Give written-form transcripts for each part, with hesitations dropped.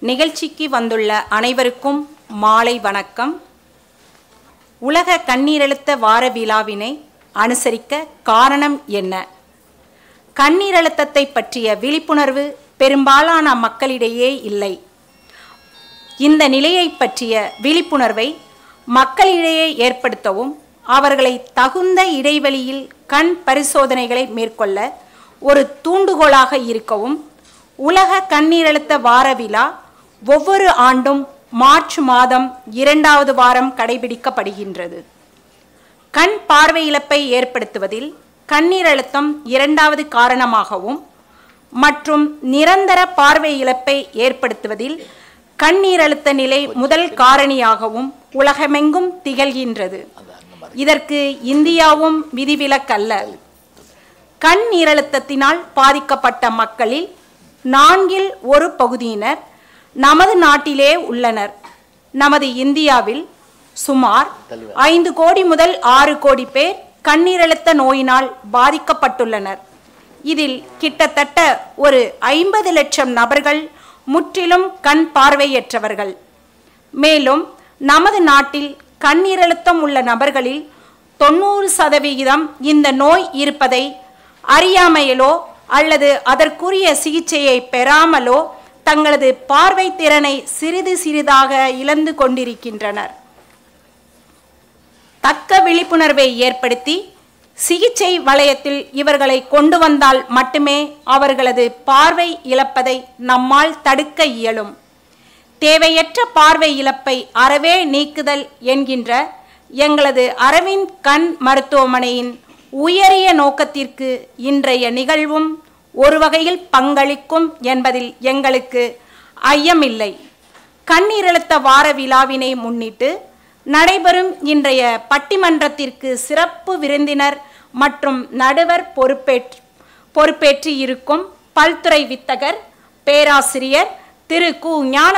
நிகழ்ச்சிக்கு வந்துள்ள அனைவருக்கும் மாலை வணக்கம். உலக கண்ணீரெழுத்த வார விழாவினை அனுசரிக்க காரணம் என்ன? கண்ணீரெழுத்தத்தை பற்றிய விழிப்புணர்வு பெரும்பாலான மக்களிடையே இல்லை. இந்த நிலையை பற்றிய விழிப்புணர்வை மக்களிடையே ஏற்படுத்தவும் அவர்களை தகுந்த இடைவெளியில் கண் பரிசோதனைகளை மேற்கொள்ள ஒரு தூண்டுகோலாக இருக்கவும் உலக கண்ணீரெழுத்த வார விழா ஒவ்வொரு ஆண்டும் மார்ச் மாதம் 2வது வாரம் கடைபிடிக்கப்படுகின்றது. கண் பார்வை இழப்பை ஏற்படுத்துவதில் கண்ணீர் அழுத்தம் 2வது காரணமாகவும் மற்றும் நிரந்தர பார்வை இழப்பை ஏற்படுத்துவதில் கண்ணீர் அழுத்த நிலை முதல் காரணியாகவும் உலகமெங்கும் திகழ்கின்றது. இதற்கு இந்தியாவும் விதிவிலக்கல்ல. கண் நீரழுத்தத்தினால் பாதிக்கப்பட்ட மக்களில் 4ல் 1 பகுதியினர் நமது நாட்டிலே உள்ளனர். நமது இந்தியாவில் சுமார் 5 கோடி முதல் 6 கோடி பேர் கண்ணீரழுத்த நோயினால் பாதிக்கப்பட்டுள்ளனர். இதில் கிட்டத்தட்ட ஒரு 50 லட்சம் நபர்கள் முற்றிலும் கண் பார்வையற்றவர்கள். மேலும் நமது நாட்டில் கண்ணீரழுத்தம் உள்ள நபர்களில் 90% இந்த நோய் இருப்பதை அறியாமையிலோ அல்லது அதற்குரிய சிகிச்சையை பெறாமலோ தங்களது பார்வை திறனை சிறிது சிறிதாக இழந்து கொண்டிருக்கின்றனர். தக்க விழிப்புணர்வை ஏற்படுத்தி சிகிச்சை வலயத்தில் இவர்களை கொண்டு வந்தால் மட்டுமே அவர்களது பார்வை இழப்பதை நம்மால் தடுக்க இயலும். தேவையற்ற பார்வை இழப்பை அறவே நீக்குதல் என்கின்ற எங்களது அரவிந்த் கண் மருத்துவமனையின் உயரிய நோக்கத்திற்கு இன்றைய நிகழ்வும் ஒரு வகையில் பங்களிக்கும் என்பதில் எங்களுக்கு ஐயமில்லை. கண்ணீரழுத்த வார விழாவினை முன்னிட்டு நடைபெறும் இன்றைய பட்டிமன்றத்திற்கு சிறப்பு விருந்தினர் மற்றும் நடுவர் பொறுப்பேற்று இருக்கும் பல்துறை வித்தகர் பேராசிரியர் திரு கு ஞான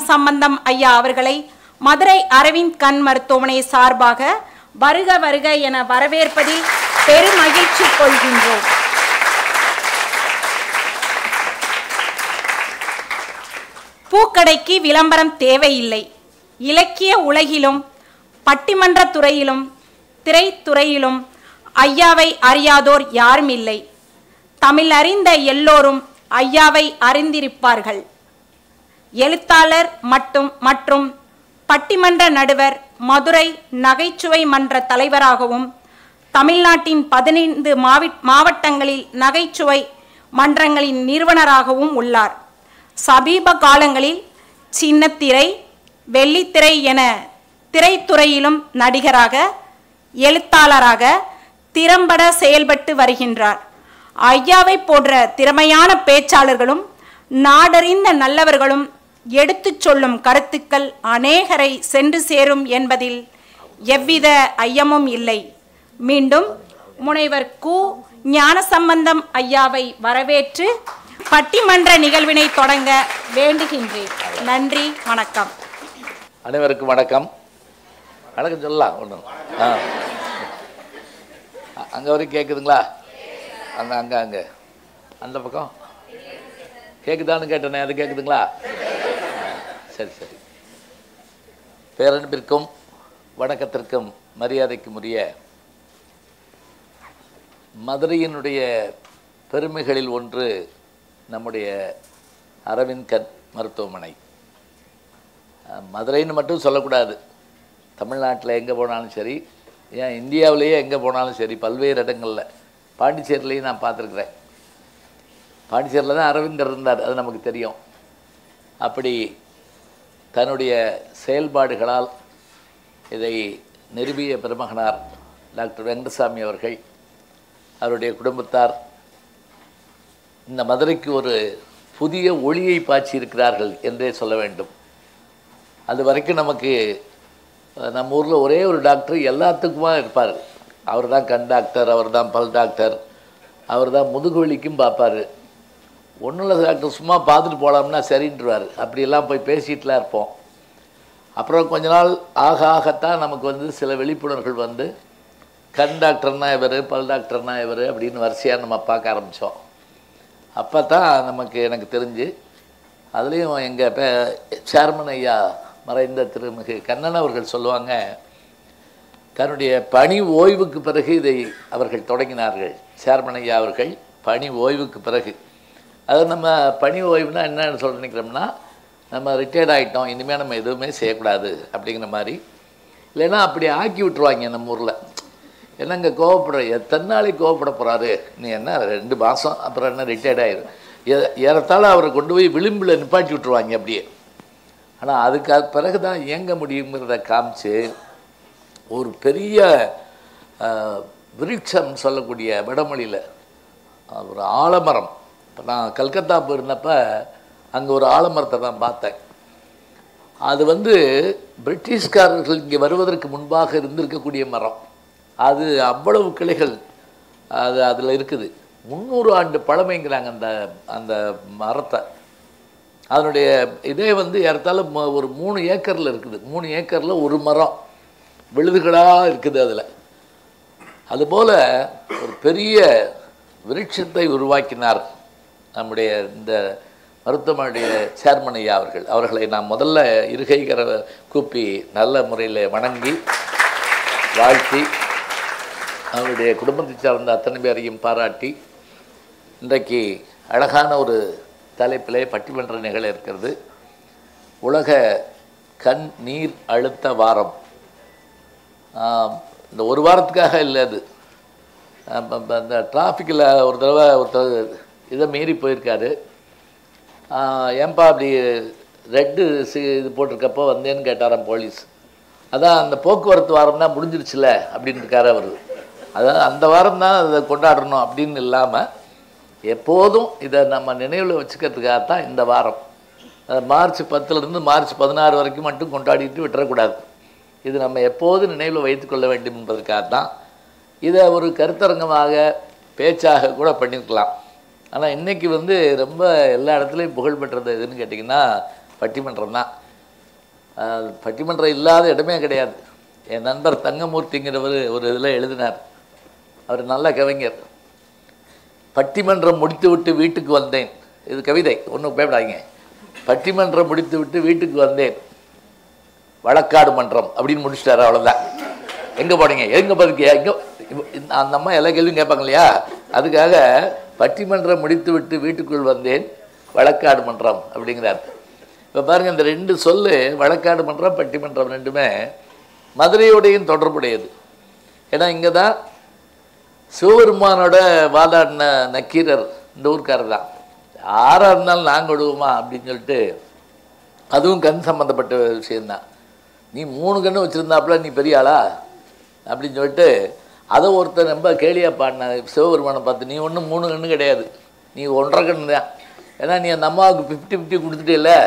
சம்பந்தம் ஐயா அவர்களை மதுரை அரவிந்த் கண் மருத்துவமனை சார்பாக வருக வருக என வரவேற்பதில் பெருமகிழ்ச்சி கொள்கின்றோம். பூக்கடைக்கு விளம்பரம் தேவையில்லை. இலக்கிய உலகிலும் பட்டிமன்ற துறையிலும் திரைத்துறையிலும் ஐயாவை அறியாதோர் யாரும் இல்லை. தமிழ் அறிந்த எல்லோரும் ஐயாவை அறிந்திருப்பார்கள். எழுத்தாளர் மற்றும் பட்டிமன்ற நடுவர், மதுரை நகைச்சுவை மன்ற தலைவராகவும் தமிழ்நாட்டின் 15 மாவட்டங்களில் நகைச்சுவை மன்றங்களின் நிறுவனராகவும் உள்ளார். சமீப காலங்களில் சின்னத்திரை, வெள்ளித்திரை என திரைத்துறையிலும் நடிகராக, எழுத்தாளராக திறம்பட செயல்பட்டு வருகின்றார். ஐயாவை போன்ற திறமையான பேச்சாளர்களும் நாடறிந்த நல்லவர்களும் எடுத்து சொல்லும் கருத்துக்கள் அநேகரை சென்று சேரும் என்பதில் எவ்வித ஐயமும் இல்லை. மீண்டும் முனைவர் கு ஞானசம்பந்தம் ஐயாவை வரவேற்று பட்டிமன்ற நிகழ்வினை தொடங்க வேண்டுகின்றேன். நன்றி, வணக்கம். அனைவருக்கும் வணக்கம். வணக்கம் சொல்லலாம். ஒன்றும் அங்கே வரைக்கும் கேட்குதுங்களா? அங்கே அந்த பக்கம் கேட்குதான்னு கேட்டேனே, அது கேட்குதுங்களா? சரி சரி. பேரன்பிற்கும் வணக்கத்திற்கும் மரியாதைக்கும் உரிய மதுரையினுடைய பெருமைகளில் ஒன்று நம்முடைய அரவிந்த் கண் மருத்துவமனை. மதுரைன்னு மட்டும் சொல்லக்கூடாது, தமிழ்நாட்டில் எங்கே போனாலும் சரி, ஏன் இந்தியாவிலேயே எங்கே போனாலும் சரி, பல்வேறு இடங்களில், பாண்டிச்சேரியிலையும் நான் பார்த்துருக்குறேன். பாண்டிச்சேரியில் தான் அரவிந்தர் இருந்தார், அது நமக்கு தெரியும். அப்படி தன்னுடைய செயல்பாடுகளால் இதை நிறுவிய பெருமகனார் டாக்டர் வெங்கடசாமி அவர்கள், அவருடைய குடும்பத்தார் இந்த மதுரைக்கு ஒரு புதிய ஒளியை பாய்ச்சி இருக்கிறார்கள் என்றே சொல்ல வேண்டும். அது வரைக்கும் நமக்கு நம்ம ஊரில் ஒரே ஒரு டாக்டர் எல்லாத்துக்குமா இருப்பார். அவர் தான் கண் டாக்டர், அவர் தான் பல் டாக்டர், அவர் தான் முதுகுவலிக்கும் பார்ப்பார். ஒன்றும் இல்லை டாக்டர், சும்மா பார்த்துட்டு போகலாம்னா சரின்ட்டுருவார். அப்படியெல்லாம் போய் பேசிகிட்டுலாம் இருப்போம். அப்புறம் கொஞ்ச நாள் ஆகத்தான் நமக்கு வந்து சில விழிப்புணர்வுகள் வந்து கண் டாக்டர்னா இவர், பல் டாக்டர்னா இவர் அப்படின்னு வரிசையாக நம்ம பார்க்க ஆரம்பித்தோம். அப்போ தான் எனக்கு தெரிஞ்சு, அதுலேயும் எங்கள் சேர்மன் ஐயா மறைந்த திருமிகு கண்ணன் அவர்கள் சொல்லுவாங்க, தன்னுடைய பணி ஓய்வுக்கு பிறகு இதை அவர்கள் தொடங்கினார்கள். சேர்மன் ஐயா அவர்கள் பணி ஓய்வுக்கு பிறகு, அது நம்ம பணி ஓய்வுனா என்னன்னு சொல்ல நினைக்கிறோம்னா, நம்ம ரிட்டையர்ட் ஆகிட்டோம், இனிமேல் நம்ம எதுவுமே செய்யக்கூடாது அப்படிங்கிற மாதிரி. இல்லைன்னா அப்படி ஆக்கி விட்டுருவாங்க நம்ம ஊரில். என்னங்க கோவப்படுற, எத்தனை நாளைக்கு கோவப்பட போகிறாரு, நீ என்ன 2 மாதம் அப்புறம் என்ன ரிட்டையர்ட் ஆயிரும், ஏறத்தாழ அவரை கொண்டு போய் விளிம்பில் நிப்பாட்டி விட்டுருவாங்க அப்படியே. ஆனால் அதுக்கு பிறகு தான் இயங்க முடியுங்கிறத காமிச்சு ஒரு பெரிய விருட்சம் சொல்லக்கூடிய வடமொழியில் ஒரு ஆலமரம். இப்போ நான் கல்கத்தா போயிருந்தப்ப அங்கே ஒரு ஆலமரத்தை தான் பார்த்தேன். அது வந்து பிரிட்டிஷ்காரர்கள் இங்கே வருவதற்கு முன்பாக இருந்திருக்கக்கூடிய மரம். அது அவ்வளவு கிளைகள் அதில் இருக்குது. 300 ஆண்டு பழமைங்கிறாங்க அந்த மரத்தை. அதனுடைய இதே வந்து ஏறத்தாழ ஒரு 3 ஏக்கரில் இருக்குது. 3 ஏக்கரில் ஒரு மரம் விழுதுகளாக இருக்குது. அதில் அதுபோல் ஒரு பெரிய விருட்சத்தை உருவாக்கினார் நம்முடைய இந்த மருத்துவமனையுடைய சேர்மன் ஐயா அவர்களை நான் முதல்ல இருகைகர கூப்பி நல்ல முறையில் வணங்கி வாழ்த்தி, அவருடைய குடும்பத்தை சார்ந்த அத்தனை பேரையும் பாராட்டி, இன்றைக்கு அழகான ஒரு தலைப்பிலே பட்டிமன்ற நிகழ இருக்கிறது. உலக கண் நீர் அழுத்த வாரம். இந்த ஒரு வாரத்துக்காக இல்லை, அது அந்த டிராஃபிக்கில் ஒரு தடவை ஒருத்தர் இதை மீறி போயிருக்காரு. ஏன்பா அப்படி ரெட்டு இது போட்டிருக்கப்போ வந்தேன்னு கேட்டாராம் போலீஸ். அதான் அந்த போக்குவரத்து வாரம் தான் முடிஞ்சிருச்சுல அப்படின்னு இருக்காரு அவர். அதாவது அந்த வாரம் தான் அதை கொண்டாடணும் அப்படின்னு இல்லாமல் எப்போதும் இதை நம்ம நினைவில் வச்சுக்கிறதுக்காகத்தான் இந்த வாரம். மார்ச் 10லேருந்து மார்ச் 16 வரைக்கும் மட்டும் கொண்டாடிட்டு விட்டுறக்கூடாது. இது நம்ம எப்போதும் நினைவில் வைத்துக்கொள்ள வேண்டும் என்பதற்காகத்தான். இதை ஒரு கருத்தரங்கமாக பேச்சாக கூட பண்ணியிருக்கலாம். ஆனால் இன்றைக்கி வந்து ரொம்ப எல்லா இடத்துலையும் புகழ்பெற்றது எதுன்னு கேட்டிங்கன்னா பட்டிமன்றம் தான். பட்டிமன்றம் இல்லாத இடமே கிடையாது. என் நண்பர் தங்கமூர்த்திங்கிறவர் ஒரு இதில் எழுதினார். அவர் நல்ல கவிஞர். பட்டிமன்றம் முடித்து விட்டு வீட்டுக்கு வந்தேன், இது கவிதை, ஒன்றும் பயப்படாதீங்க. பட்டிமன்றம் முடித்து விட்டு வீட்டுக்கு வந்தேன், வழக்காடு மன்றம் அப்படின்னு முடிச்சிட்டாரு. அவ்வளோதான். எங்கே போனீங்க, எங்கே பதிக்க, எங்கே அந்த அம்மா எல்லா கேள்வியும் கேட்பாங்க இல்லையா, அதுக்காக பட்டிமன்றம் முடித்து விட்டு வீட்டுக்குள் வந்தேன், வழக்காடு மன்றம் அப்படிங்கிறார். இப்போ பாருங்கள், இந்த 2 சொல்லு, வழக்காடு மன்றம் பட்டிமன்றம், ரெண்டுமே மதுரையோடையும் தொடர்புடையது. ஏன்னா இங்கே தான் சிவபெருமானோட வாதாடின நக்கீரர் இந்த ஊர்க்காரர் தான். யாராக இருந்தாலும் நாங்கள் விடுவோமா அப்படின்னு சொல்லிட்டு, அதுவும் கண் சம்மந்தப்பட்ட விஷயந்தான். நீ 3 கண்ணு வச்சுருந்தாப்புல நீ பெரிய ஆளா அப்படின்னு சொல்லிட்டு அதை ஒருத்தர் ரொம்ப கேலியாக பாடின சிவபெருமானை பார்த்து, நீ ஒன்றும் 3 கண்ணு கிடையாது, நீ 1.5 கண்ணு தான். ஏன்னா நீ அந்த அம்மாவுக்கு 50-50 கொடுத்துட்டே இல்லை,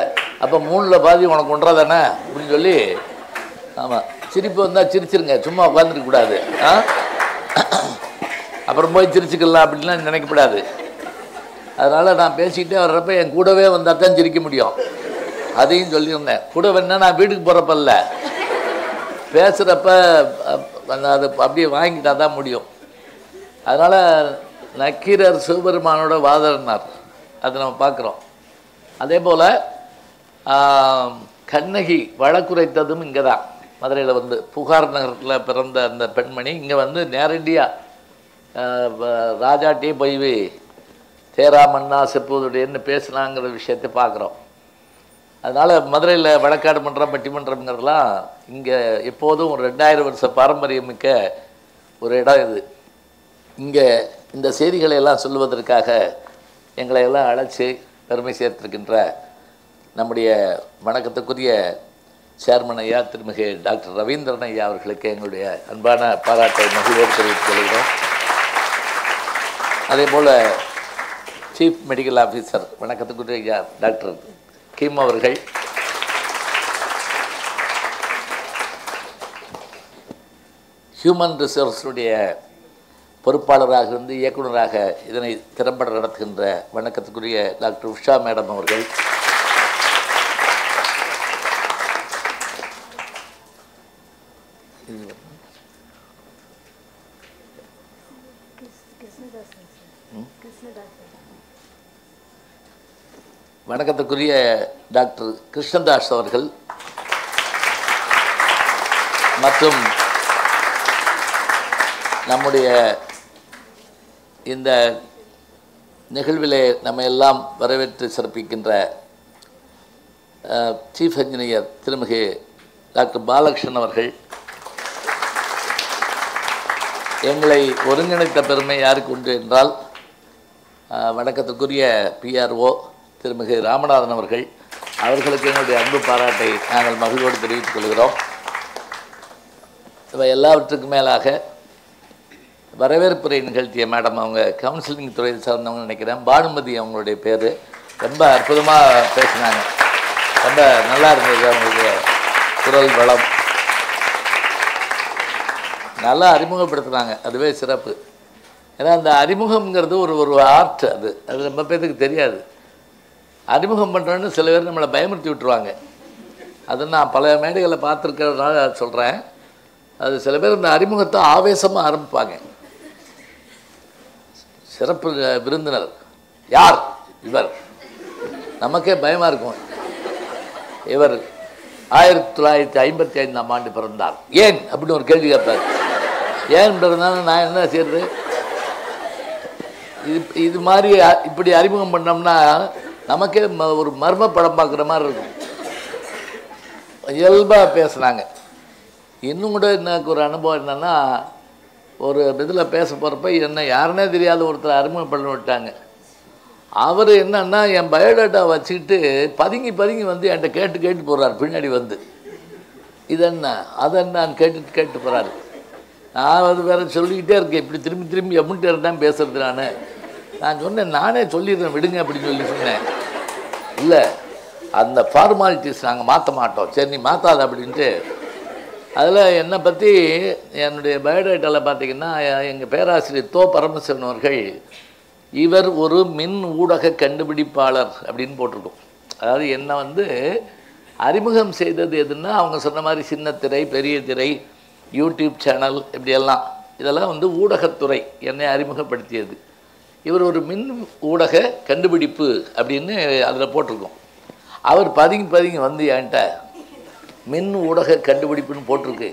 அப்போ 3ல் பாதி உனக்கு 1.5 தானே அப்படின்னு சொல்லி. ஆமாம், சிரிப்பு வந்தால் சிரிச்சிருங்க, சும்மா உட்காந்துருக்கக்கூடாது. அப்புறம் போய் சிரிச்சுக்கலாம் அப்படின்லாம் நினைக்கக்கூடாது. அதனால் நான் பேசிக்கிட்டே வர்றப்ப என் கூடவே வந்தால் தான் சிரிக்க முடியும். அதையும் சொல்லியிருந்தேன். கூட வேணா நான் வீட்டுக்கு போகிறப்ப இல்லை, பேசுகிறப்ப அது அப்படியே வாங்கிட்டா தான் முடியும். அதனால் நக்கீரர் சிவபெருமானோட வாதாடினார், அதை நம்ம பார்க்குறோம். அதே போல் கண்ணகி வழக்குரைத்ததும் இங்கே தான், மதுரையில் வந்து புகார் நகரத்தில் பிறந்த அந்த பெண்மணி இங்கே வந்து நேரடியாக ராஜாட்டியே போய் தேரா மன்னா செப்புவதுடையன்னு பேசினாங்கிற விஷயத்தை பார்க்குறோம். அதனால் மதுரையில் வழக்காடு மன்றம் பட்டிமன்றம்ங்கிறதுலாம் இங்கே எப்போதும் ஒரு 2000 வருஷ பாரம்பரியமிக்க ஒரு இடம் இது. இங்கே இந்த செய்திகளை எல்லாம் சொல்லுவதற்காக எங்களை எல்லாம் அழைச்சி பெருமை சேர்த்திருக்கின்ற நம்முடைய வணக்கத்துக்குரிய சேர்மன் ஐயா திருமிகு டாக்டர் ரவீந்திரன் ஐயா அவர்களுக்கு எங்களுடைய அன்பான பாராட்டை மகிழ்வோடு தெரிவித்துக் கொள்கிறோம். அதே போல் சீஃப் மெடிக்கல் ஆஃபீஸர் வணக்கத்துக்குரிய ஐயா டாக்டர் கிம் அவர்கள், ஹியூமன் ரிசோர்ஸுடைய பொறுப்பாளராக இருந்து இயக்குநராக இதனை திறம்பட நடத்துகின்ற வணக்கத்துக்குரிய டாக்டர் உஷா மேடம் அவர்கள், வணக்கத்துக்குரிய டாக்டர் கிருஷ்ணதாஸ் அவர்கள் மற்றும் நம்முடைய இந்த நிகழ்விலே நம்ம எல்லாம் வரவேற்று சிறப்பிக்கின்ற சீஃப் என்ஜினியர் திருமிகு டாக்டர் பாலகிருஷ்ணன் அவர்கள், எங்களை ஒருங்கிணைத்த பெருமை யாருக்கு உண்டு என்றால் வணக்கத்துக்குரிய பிஆர்ஓ திருமிகு ராமநாதன் அவர்கள், அவர்களுக்கு என்னுடைய அன்பு பாராட்டை நாங்கள் மகிழ்வோடு தெரிவித்துக் கொள்கிறோம். இவை எல்லாவற்றுக்கும் மேலாக வரவேற்புரை நிகழ்த்திய மேடம், அவங்க கவுன்சிலிங் துறையை சார்ந்தவங்க நினைக்கிறேன், பானுமதி அவங்களுடைய பேர், ரொம்ப அற்புதமாக பேசினாங்க, ரொம்ப நல்லா இருந்தது, அவங்களுடைய குரல் வளம் நல்லா அறிமுகப்படுத்துனாங்க, அதுவே சிறப்பு. ஏன்னா அந்த அறிமுகம்ங்கிறது ஒரு ஆர்ட், அது ரொம்ப பேருக்கு தெரியாது. அறிமுகம் பண்ணுறோன்னு சில பேர் நம்மளை பயமுறுத்தி விட்டுருவாங்க. அது நான் பல மேடைகளை பார்த்துருக்கிறதுனால சொல்கிறேன். அது சில பேர் இந்த அறிமுகத்தை ஆவேசமாக ஆரம்பிப்பாங்க. சிறப்பு விருந்தினர் யார் இவர், நமக்கே பயமாக இருக்கும். இவர் 1955ஆம் ஆண்டு பிறந்தார், ஏன் அப்படின்னு ஒரு கேள்வி கேட்பார். ஏன் பிறந்தாலும் நான் என்ன செய்யறது? இது மாதிரி இப்படி அறிமுகம் பண்ணோம்னா நமக்கே ஒரு மர்ம படம் பார்க்குற மாதிரி இருக்கும். இயல்பாக பேசுனாங்க. இன்னும் கூட எனக்கு ஒரு அனுபவம் என்னென்னா, ஒரு இதில் பேச போகிறப்ப என்ன யாருன்னே தெரியாத ஒருத்தர் அறிமுகம் பண்ண விட்டாங்க. அவர் என்னன்னா என் பயோடேட்டா வச்சுக்கிட்டு பதுங்கி வந்து என்கிட்ட கேட்டு போகிறார். பின்னாடி வந்து இதென்ன அதென்னான்னு கேட்டு போகிறாரு. நான் அது வேறு சொல்லிக்கிட்டே இருக்கேன், இப்படி திரும்பி எம்முட்டே தான் பேசுறது. நான் சொன்னேன், நானே சொல்லிடுறேன் விடுங்க அப்படின்னு சொன்னேன். இல்லை, அந்த ஃபார்மாலிட்டிஸ் நாங்கள் மாற்ற மாட்டோம், சரி நீ மாற்றாத அப்படின்ட்டு. அதில் என்னை பற்றி என்னுடைய பயோடேட்டாவில் பார்த்திங்கன்னா, எங்கள் பேராசிரியர் தோ பரமசிவன் அவர்கள் இவர் ஒரு மின் ஊடக கண்டுபிடிப்பாளர் அப்படின்னு போட்டிருக்கோம். அதாவது என்னை வந்து அறிமுகம் செய்தது எதுன்னா, அவங்க சொன்ன மாதிரி சின்ன திரை, பெரிய திரை, யூடியூப் சேனல், இப்படியெல்லாம் இதெல்லாம் வந்து ஊடகத்துறை என்னை அறிமுகப்படுத்தியது. இவர் ஒரு மின் ஊடக கண்டுபிடிப்பு அப்படின்னு அதில் போட்டிருக்கோம். அவர் பதுங்கி வந்து என்கிட்ட மின் ஊடக கண்டுபிடிப்புன்னு போட்டிருக்கு,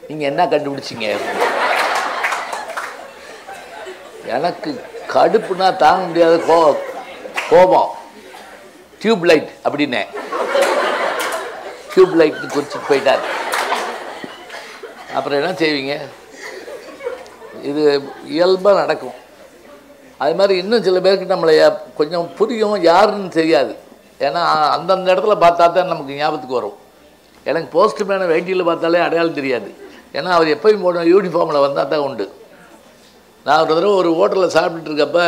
நீங்கள் என்ன கண்டுபிடிச்சிங்க? எனக்கு கடுப்புனா தாங்க முடியாத கோபம். டியூப் லைட் அப்படின்னே, டியூப் லைட்னு குறிச்சிட்டு போயிட்டார். அப்புறம் என்ன செய்வீங்க? இது இயல்பாக நடக்கும். அது மாதிரி இன்னும் சில பேருக்கு நம்மளை கொஞ்சம் புரியும், யாருன்னு தெரியாது. ஏன்னா அந்தந்த இடத்துல பார்த்தா தான் நமக்கு ஞாபகத்துக்கு வரும். எனக்கு போஸ்ட்மேனை வெயிட்டியில் பார்த்தாலே அடையாளம் தெரியாது. ஏன்னா அவர் எப்போயும் போன யூனிஃபார்மில் வந்தால் தான் உண்டு. நான் ஒரு தடவை ஒரு ஹோட்டலில் சாப்பிட்டுருக்கப்ப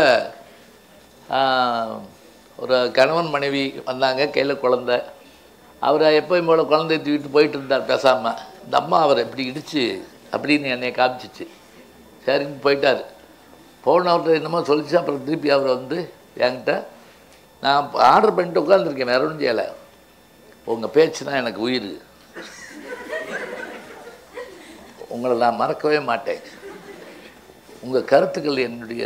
ஒரு கணவன் மனைவி வந்தாங்க, கையில் குழந்தை. அவர் எப்போயும் போல் குழந்தைய தூக்கிட்டு போயிட்டு இருந்தார் பேசாமல். இந்த அம்மா அவர் எப்படி இடிச்சு அப்படின்னு என்னை காமிச்சிச்சு. சரின்னு போயிட்டார். போனவர்கிட்ட என்னமோ சொல்லிச்சு. அப்புறம் திருப்பி அவர் வந்து என்கிட்ட, நான் ஆர்டர் பண்ணிட்டு உட்காந்துருக்கேன், வேற ஒன்றும் செய்யலை. உங்கள் பேச்சு தான் எனக்கு உயிர், உங்களை நான் மறக்கவே மாட்டேன், உங்கள் கருத்துக்கள் என்னுடைய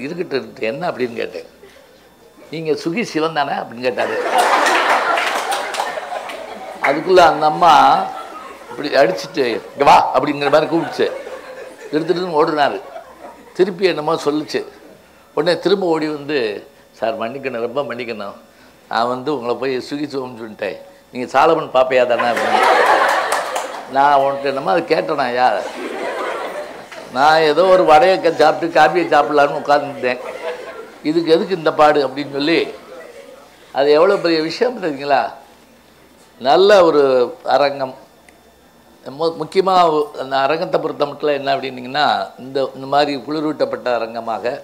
இருக்கிட்ட என்ன அப்படின்னு கேட்டேன். நீங்கள் சுகி சிவன் தானே அப்படின்னு கேட்டார். அதுக்குள்ளே அந்த அம்மா இப்படி அடிச்சுட்டு இங்கே வா அப்படிங்கிற மாதிரி கூப்பிடுச்சு. எடுத்துகிட்டு ஓடுனார். திருப்பி என்னமோ சொல்லிச்சு. உடனே திரும்ப ஓடி வந்து, சார் மன்னிக்கணும், ரொம்ப மன்னிக்கணும், நான் வந்து உங்களை போய் சுகிச்சுவோம்னு சொல்லிட்டேன், நீங்கள் சாலமன் பாப்பையா தானே அப்படின்னு. நான் உன்கிட்ட என்னமோ அதை கேட்டேனா யார், நான் ஏதோ ஒரு வடையை சாப்பிட்டு காப்பியை சாப்பிட்லான்னு உட்காந்துருந்தேன், இதுக்கு எதுக்கு இந்த பாடு அப்படின்னு சொல்லி. அது எவ்வளோ பெரிய விஷயம் தெரியுங்களா. நல்ல ஒரு அரங்கம். முக்கியமாக அந்த அரங்கத்தை பொறுத்த மட்டும் என்ன அப்படின்னிங்கன்னா, இந்த மாதிரி குளிரூட்டப்பட்ட அரங்கமாக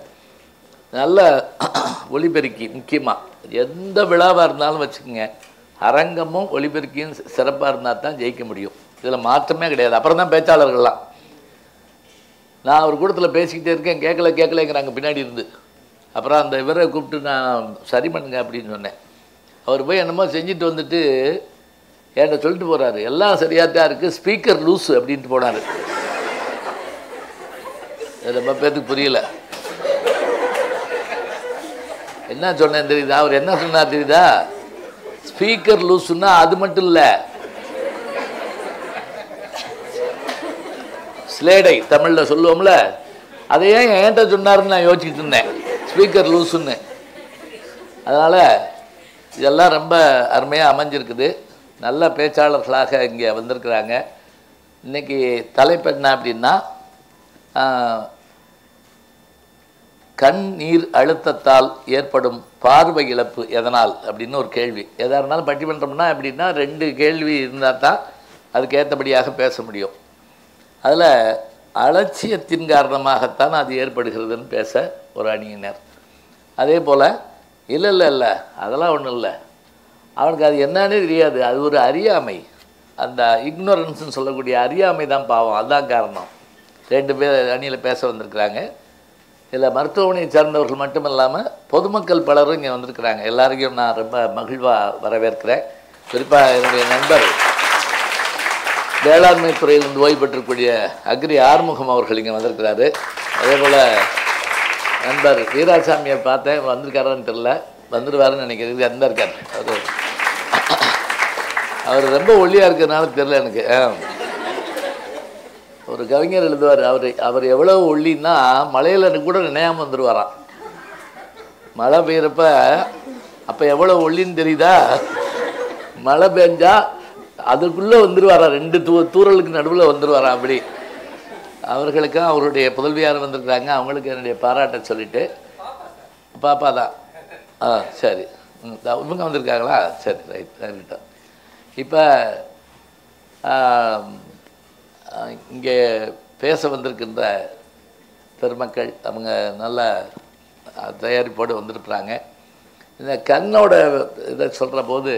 நல்ல ஒலிபெருக்கி, முக்கியமாக எந்த விழாவாக இருந்தாலும் வச்சுக்கோங்க, அரங்கமும் ஒலிபெருக்கியும் சிறப்பாக இருந்தால் தான் ஜெயிக்க முடியும். இதில் மாற்றமே கிடையாது. அப்புறம் தான் பேச்சாளர்கள்லாம். நான் ஒரு கூட்டத்தில் பேசிக்கிட்டே இருக்கேன், கேட்கலைங்கிறாங்க பின்னாடி இருந்து. அப்புறம் அந்த இவரை கூப்பிட்டு நான் சரி பண்ணுங்க அப்படின்னு சொன்னேன். அவர் போய் என்னமோ செஞ்சுட்டு வந்துட்டு என்கிட்ட சொல்லிட்டு போகிறாரு, எல்லாம் சரியாக தான் இருக்குது, ஸ்பீக்கர் லூஸு அப்படின்ட்டு போனார். ரொம்ப பேருக்கு புரியல என்ன சொன்னேன் தெரியுதா. அவர் என்ன சொன்னார் தெரியுதா, ஸ்பீக்கர் லூஸுன்னா அது மட்டும் இல்லை, ஸ்லேடை தமிழில் சொல்லுவோம்ல, அதை ஏன் என்கிட்ட சொன்னாருன்னு நான் யோசிச்சுட்டு இருந்தேன், ஸ்பீக்கர் லூஸுன்னு. அதனால் இதெல்லாம் ரொம்ப அருமையாக அமைஞ்சிருக்குது. நல்ல பேச்சாளர்களாக இங்கே வந்திருக்கிறாங்க. இன்றைக்கி தலைப்பு என்ன அப்படின்னா, கண் நீர் அழுத்தத்தால் ஏற்படும் பார்வை இழப்பு எதனால் அப்படின்னு ஒரு கேள்வி. எதாக இருந்தாலும் பட்டிமன்றம்னா அப்படின்னா 2 கேள்வி இருந்தால் தான் அதுக்கு ஏற்றபடியாக பேச முடியும். அதில் அலட்சியத்தின் காரணமாகத்தான் அது ஏற்படுகிறதுன்னு பேச ஒரு அணியினர். அதே போல் இல்லை அதெல்லாம் ஒன்றும் இல்லை, அவனுக்கு அது என்னன்னே தெரியாது, அது ஒரு அறியாமை, அந்த இக்னோரன்ஸ்ன்னு சொல்லக்கூடிய அறியாமை தான் பாவம், அதுதான் காரணம். 2 பேர் அணியில் பேச வந்திருக்கிறாங்க. இதில் மருத்துவமனையை சார்ந்தவர்கள் மட்டும் இல்லாமல் பொதுமக்கள் பலரும் இங்கே வந்திருக்கிறாங்க. எல்லாரையும் நான் ரொம்ப மகிழ்வாக வரவேற்கிறேன். குறிப்பாக என்னுடைய நண்பர் வேளாண்மை துறையிலிருந்து ஓய்வு பெற்றக்கூடிய அக்ரி ஆறுமுகம் அவர்கள் இங்கே வந்திருக்கிறாரு. அதே போல் நண்பர் வீராசாமியை பார்த்தேன், வந்திருக்காரான்னு தெரியல, வந்துடுவாருன்னு நினைக்கிறேன். அந்த இருக்கார் அவர் ரொம்ப ஒல்லியாக இருக்கிறதுனால தெரியல எனக்கு. ஒரு கவிஞர் எழுதுவார், அவர் எவ்வளோ ஒல்லின்னா மழையில் கூட நினையாமல் வந்துடுவாராம். மழை பெய்கிறப்ப அப்போ எவ்வளோ ஒல்லின்னு தெரியுதா, மழை பெஞ்சா அதுக்குள்ளே வந்துடுவாராம், 2 தூறலுக்கு நடுவில் வந்துடுவாராம். அப்படி அவர்களுக்கும் அவருடைய புதல்வியார் வந்திருக்கிறாங்க, அவங்களுக்கு என்னுடைய பாராட்டை சொல்லிவிட்டு. பாப்பா தான், சரி, இவங்க வந்திருக்காங்களா, சரி, ரைட். இப்போ இங்கே பேச வந்திருக்கின்ற பெருமக்கள் அவங்க நல்ல தயாரிப்போடு வந்திருக்கிறாங்க. இந்த கண்ணோட இதை சொல்கிற போது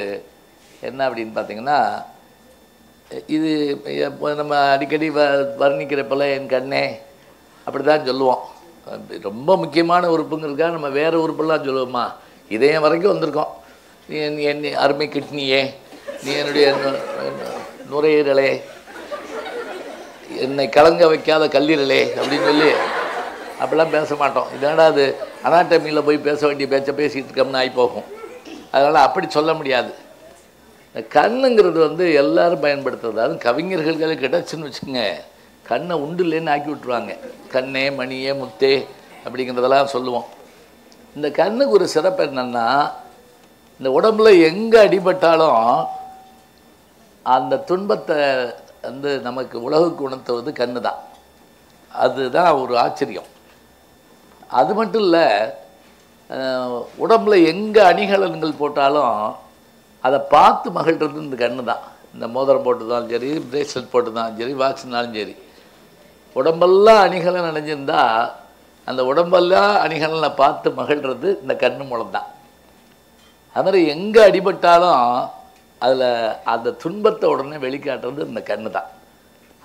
என்ன அப்படின்னு பார்த்தீங்கன்னா, இது நம்ம அடிக்கடி வர்ணிக்கிறப்பல என் கண்ணே அப்படி தான் சொல்லுவோம். ரொம்ப முக்கியமான உறுப்புங்கிறதுக்காக நம்ம வேறு உறுப்பெல்லாம் சொல்லுவோமா, இதயம் வரைக்கும் வந்திருக்கோம். நீ என் அருமை கிட்னியே, நீ என்னுடைய நுரையீரலே, என்னை கலங்க வைக்காத கல்லீரலே அப்படின்னு சொல்லி அப்படிலாம் பேச மாட்டோம். இதனால் அது அனாட்டமியில் போய் பேச வேண்டிய பேச்சை பேசிகிட்டு இருக்கோம்னு ஆகி போகும். அதனால் அப்படி சொல்ல முடியாது. இந்த கண்ணுங்கிறது வந்து எல்லோரும் பயன்படுத்துறது. அதுவும் கவிஞர்களுக்கு கிடச்சுன்னு வச்சுக்கோங்க, கண்ணை உண்டு இல்லைன்னு ஆக்கி விட்ருவாங்க. கண்ணே மணியே முத்தே அப்படிங்கிறதெல்லாம் சொல்லுவோம். இந்த கண்ணுக்கு ஒரு சிறப்பு என்னென்னா, இந்த உடம்புல எங்கே அடிபட்டாலும் அந்த துன்பத்தை வந்து நமக்கு உலகுக்கு உணர்த்துவது கண்ணு தான். அதுதான் ஒரு ஆச்சரியம். அது மட்டும் இல்லை, உடம்புல எங்கே அணிகலன்கள் போட்டாலும் அதை பார்த்து மகிழ்றது இந்த கண்ணு தான். இந்த மோதிரம் போட்டுதான் சரி, பிரேஸ்லெட் போட்டுதான் சரி, வாட்ச்னாலும் சரி, உடம்பெல்லாம் அணிகலன் அணிஞ்சிருந்தா அந்த உடம்பெல்லாம் அணிகலனை பார்த்து மகிழ்றது இந்த கண்ணு மூலம்தான். அது மாதிரி எங்கே அடிபட்டாலும் அதில் அந்த துன்பத்தை உடனே வெளிக்காட்டுறது இந்த கண்ணு தான்.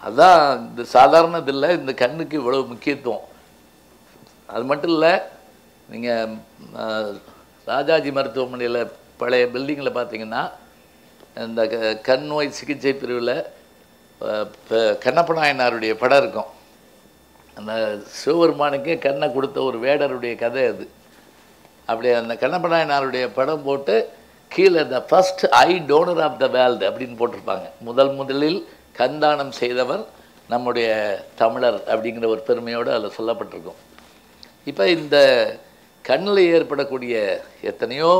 அதுதான் இந்த சாதாரணது இல்லை, இந்த கண்ணுக்கு இவ்வளோ முக்கியத்துவம். அது மட்டும் இல்லை, நீங்கள் ராஜாஜி மருத்துவமனையில் பழைய பில்டிங்கில் பார்த்தீங்கன்னா இந்த கண் நோய் சிகிச்சை பிரிவில் கண்ணப்ப நாயனாருடைய படம் இருக்கும். அந்த சிவபெருமானுக்கே கண்ணை கொடுத்த ஒரு வேடருடைய கதை அது. அப்படி அந்த கண்ணப்ப நாயனாருடைய படம் போட்டு கீழே the first eye donor of the world அப்படின்னு போட்டிருப்பாங்க. முதலில் கண்தானம் செய்தவர் நம்முடைய தமிழர் அப்படிங்கிற ஒரு பெருமையோடு அதில் சொல்லப்பட்டிருக்கும். இப்போ இந்த கண்ணில் ஏற்படக்கூடிய எத்தனையோ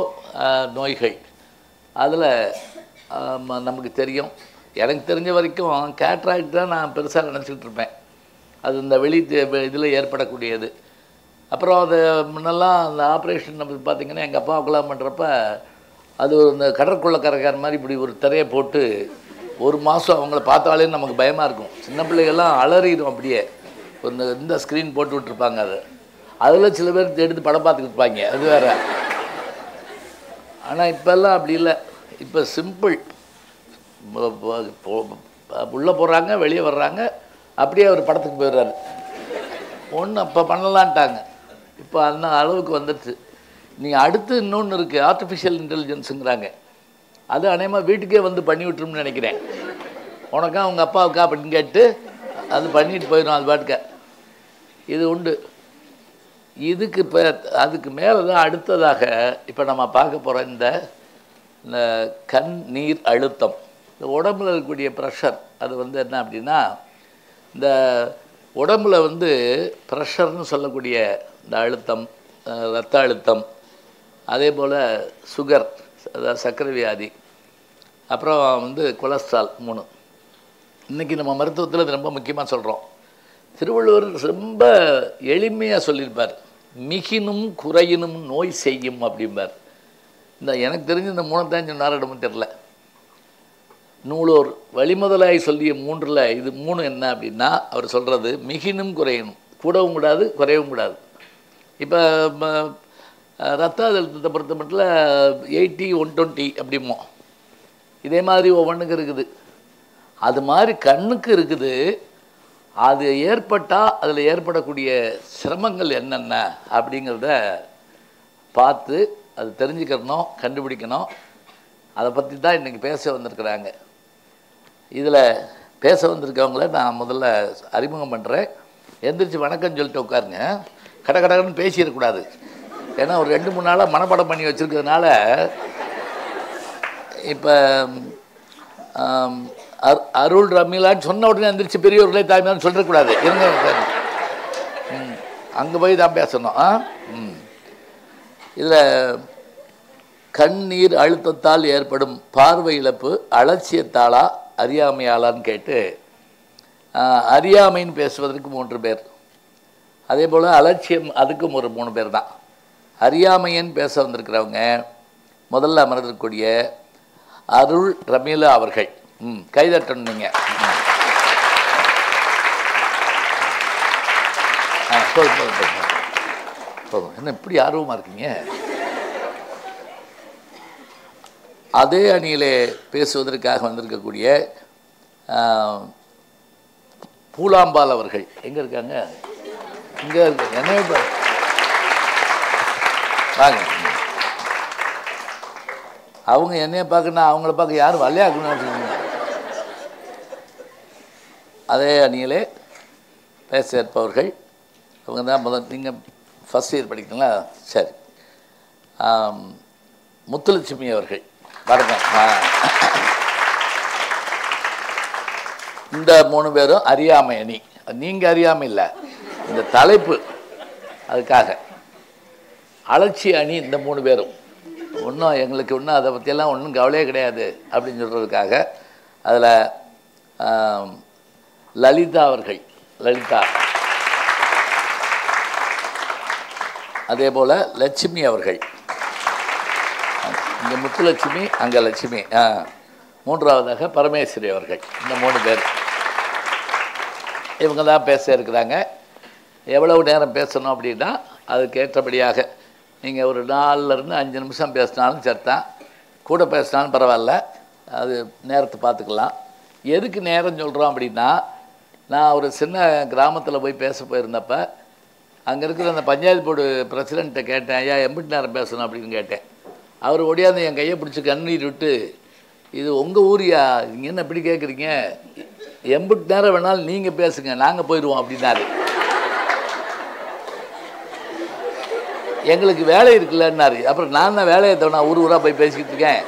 நோய்கள் அதில் நமக்கு தெரியும். எனக்கு தெரிஞ்ச வரைக்கும் கேட்ராக்ட் தான் நான் பெருசாக நினச்சிக்கிட்டு இருப்பேன். அது இந்த இதில் ஏற்படக்கூடியது. அப்புறம் அது முன்னெல்லாம் அந்த ஆப்ரேஷன் நம்ம பார்த்திங்கன்னா எங்கள் அப்பாவுக்கெல்லாம் பண்ணுறப்ப அது இந்த கடற்கொள்ளக்காரக்கார மாதிரி இப்படி ஒரு திரையை போட்டு ஒரு மாதம் அவங்கள பார்த்தாலே நமக்கு பயமாக இருக்கும். சின்ன பிள்ளைகள்லாம் அலறிடும். அப்படியே இந்த ஸ்க்ரீன் போட்டு விட்டுருப்பாங்க. அதில் சில பேர் எடுத்து படம் பார்த்துக்கிட்டு இருப்பாங்க. அது வேறு. ஆனால் இப்போல்லாம் அப்படி இல்லை. இப்போ சிம்பிள். உள்ளே போகிறாங்க, வெளியே வர்றாங்க, அப்படியே அவர் படத்துக்கு போயிடுறாரு. ஒன்று அப்போ பண்ணலான்ட்டாங்க. இப்போ அந்த அளவுக்கு வந்துடுச்சு. நீங்கள் அடுத்து இன்னொன்று இருக்குது, ஆர்டிஃபிஷியல் இன்டெலிஜென்ஸுங்கிறாங்க. அது அநேகமாக வீட்டுக்கே வந்து பண்ணி விட்டுரும்னு நினைக்கிறேன். உனக்கா உங்கள் அப்பாவுக்கா அப்படின்னு கேட்டு அது பண்ணிட்டு போயிடும் அது பாட்டுக்க. இது உண்டு. இதுக்கு இப்போ அதுக்கு மேலே தான் அடுத்ததாக இப்போ நம்ம பார்க்க போகிற இந்த கண் நீர் அழுத்தம், இந்த உடம்புல இருக்கக்கூடிய ப்ரெஷர். அது என்ன அப்படின்னா, இந்த உடம்புல ப்ரெஷர்னு சொல்லக்கூடிய இந்த அழுத்தம், இரத்த அழுத்தம், அதே போல் சுகர், அதாவது சர்க்கரை வியாதி, அப்புறம் கொலஸ்ட்ரால், 3. இன்றைக்கி நம்ம மருத்துவத்தில் இது ரொம்ப முக்கியமாக சொல்கிறோம். திருவள்ளுவர் ரொம்ப எளிமையாக சொல்லியிருப்பார். மிகினும் குறையினும் நோய் செய்யும் அப்படிம்பார். எனக்கு தெரிஞ்சு இந்த 3 தான் சொன்னார், இடமும் தெரில. நூலோர் வழிமுதலாய் சொல்லிய 3ல் இது 3 என்ன அப்படின்னா, அவர் சொல்கிறது மிகினும் குறையணும், கூடவும் கூடாது குறையவும் கூடாது. இப்போ ரத்த அழுத்தத்தை பொறுத்த மட்டும் 80, 120 அப்படிமோ. இதே மாதிரி ஒவ்வொன்றுக்கு இருக்குது. அது மாதிரி கண்ணுக்கு இருக்குது. அது ஏற்பட்டால் அதில் ஏற்படக்கூடிய சிரமங்கள் என்னென்ன அப்படிங்கிறத பார்த்து அது தெரிஞ்சுக்கிறணும், கண்டுபிடிக்கணும். அதை பற்றி தான் இன்றைக்கி பேச வந்திருக்கிறாங்க. இதில் பேச வந்திருக்கவங்கள நான் முதல்ல அறிமுகம் பண்ணுறேன். எந்திரிச்சு வணக்கம் சொல்லிட்டு உட்காருங்க. கடகடன்னு பேசிடக்கூடாது. ஏன்னா ஒரு 2-3 நாளாக மனப்பாடம் பண்ணி வச்சுருக்கிறதுனால இப்போ அருள் ரமீலான்னு சொன்ன உடனே எந்திரிச்சு பெரியவர்களே தாய்மான்னு சொல்லக்கூடாது. இருங்க, அங்கே போய் தான் பேசணும். இதில் கண்ணீர் அழுத்தத்தால் ஏற்படும் பார்வை இழப்பு அலட்சியத்தாளா அறியாமையாளான்னு கேட்டு, அறியாமைன்னு பேசுவதற்கு 3 பேர், அதே போல் அலட்சியம் அதுக்கும் ஒரு 3 பேர் தான். அறியாமையன்னு பேச வந்திருக்கிறவங்க முதல்ல அமர்ந்திருக்கக்கூடிய அருள் ரமீலா அவர்கள். கைதட்டணும் நீங்கள். போதும். என்ன இப்படி ஆர்வமாக இருக்கீங்க? அதே அணியிலே பேசுவதற்காக வந்திருக்கக்கூடிய பூலாம்பால் அவர்கள் எங்கே இருக்காங்க? இங்கே இருக்க. என்ன வாங்க. அவங்க என்னைய பார்க்கணும், அவங்கள பார்க்க யாரும் வல்லையாக்கணும்னு வச்சுக்கோங்க. அதே அணியிலே பேச இருப்பவர்கள் அவங்க தான். நீங்கள் ஃபஸ்ட் இயர் படிக்கிறீங்களா? சரி. முத்துலட்சுமி அவர்கள் வணக்கம். இந்த 3 பேரும் அறியாமை அணி. நீங்கள் அறியாமை இல்லை, இந்த தலைப்பு அதுக்காக. அலட்சிய அணி இந்த 3 பேரும். எங்களுக்கு அதை பற்றியெல்லாம் ஒன்றும் கவலையே கிடையாது அப்படின்னு சொல்கிறதுக்காக. அதில் லலிதா அவர்கள், லலிதா, அதே போல் லட்சுமி அவர்கள். இங்கே முத்துலட்சுமி, அங்கே லட்சுமி. 3வதாக பரமேஸ்வரி அவர்கள். இந்த 3 பேர் இவங்க தான் பேச இருக்கிறாங்க. எவ்வளவு நேரம் பேசணும் அப்படின்னா அதுக்கு ஏற்றபடியாக நீங்கள் ஒரு 4லேருந்து 5 நிமிஷம் பேசினாலும் சரிதான், கூட பேசினாலும் பரவாயில்ல. அது நேரத்தை பார்த்துக்கலாம். எதுக்கு நேரம் சொல்கிறோம் அப்படின்னா, நான் ஒரு சின்ன கிராமத்தில் போய் பேச போயிருந்தப்போ அங்கே இருக்கிற அந்த பஞ்சாயத்து போர்டு பிரசிடெண்ட்டை கேட்டேன், ஐயா எம்பிட்டு நேரம் பேசணும் அப்படின்னு கேட்டேன். அவர் ஒடியாந்து என் கையை பிடிச்சி கண்ணீர் விட்டு, இது உங்கள் ஊரியா, நீங்கள் என்ன இப்படி கேட்குறீங்க, எம்பிட்டு நேரம் வேணாலும் நீங்கள் பேசுங்க, நாங்கள் போயிடுவோம் அப்படின்னாரு. எங்களுக்கு வேலை இருக்குல்லன்னாரு. அப்புறம் நான் தான் வேலையை தவிர ஊர் ஊராக போய் பேசிக்கிட்டு இருக்கேன்.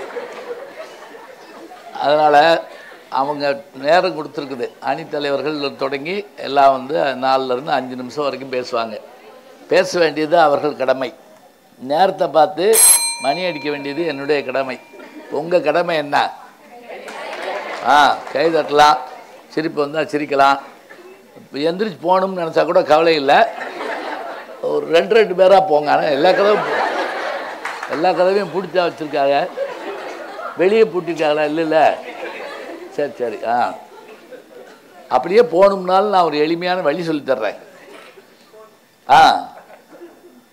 அதனால் அவங்க நேரம் கொடுத்துருக்குது. அணித்தலைவர்கள் தொடங்கி எல்லாம் 4லேருந்து 5 நிமிஷம் வரைக்கும் பேசுவாங்க. பேச வேண்டியது அவர்கள் கடமை. நேரத்தை பார்த்து மணி அடிக்க வேண்டியது என்னுடைய கடமை. உங்கள் கடமை என்ன? கை தட்டலாம், சிரிப்பு வந்தால் சிரிக்கலாம், எந்திரிச்சு போகணும்னு நினச்சா கூட கவலை இல்லை. ஒரு 2 பேராக போங்க. ஆனால் எல்லா கதவையும் பிடிச்சா வச்சுருக்காங்க, வெளியே பூட்டிருக்காங்களா? இல்லை. சரி. அப்படியே போகணும்னாலும் நான் ஒரு எளிமையான வழி சொல்லித்தர்றேன்.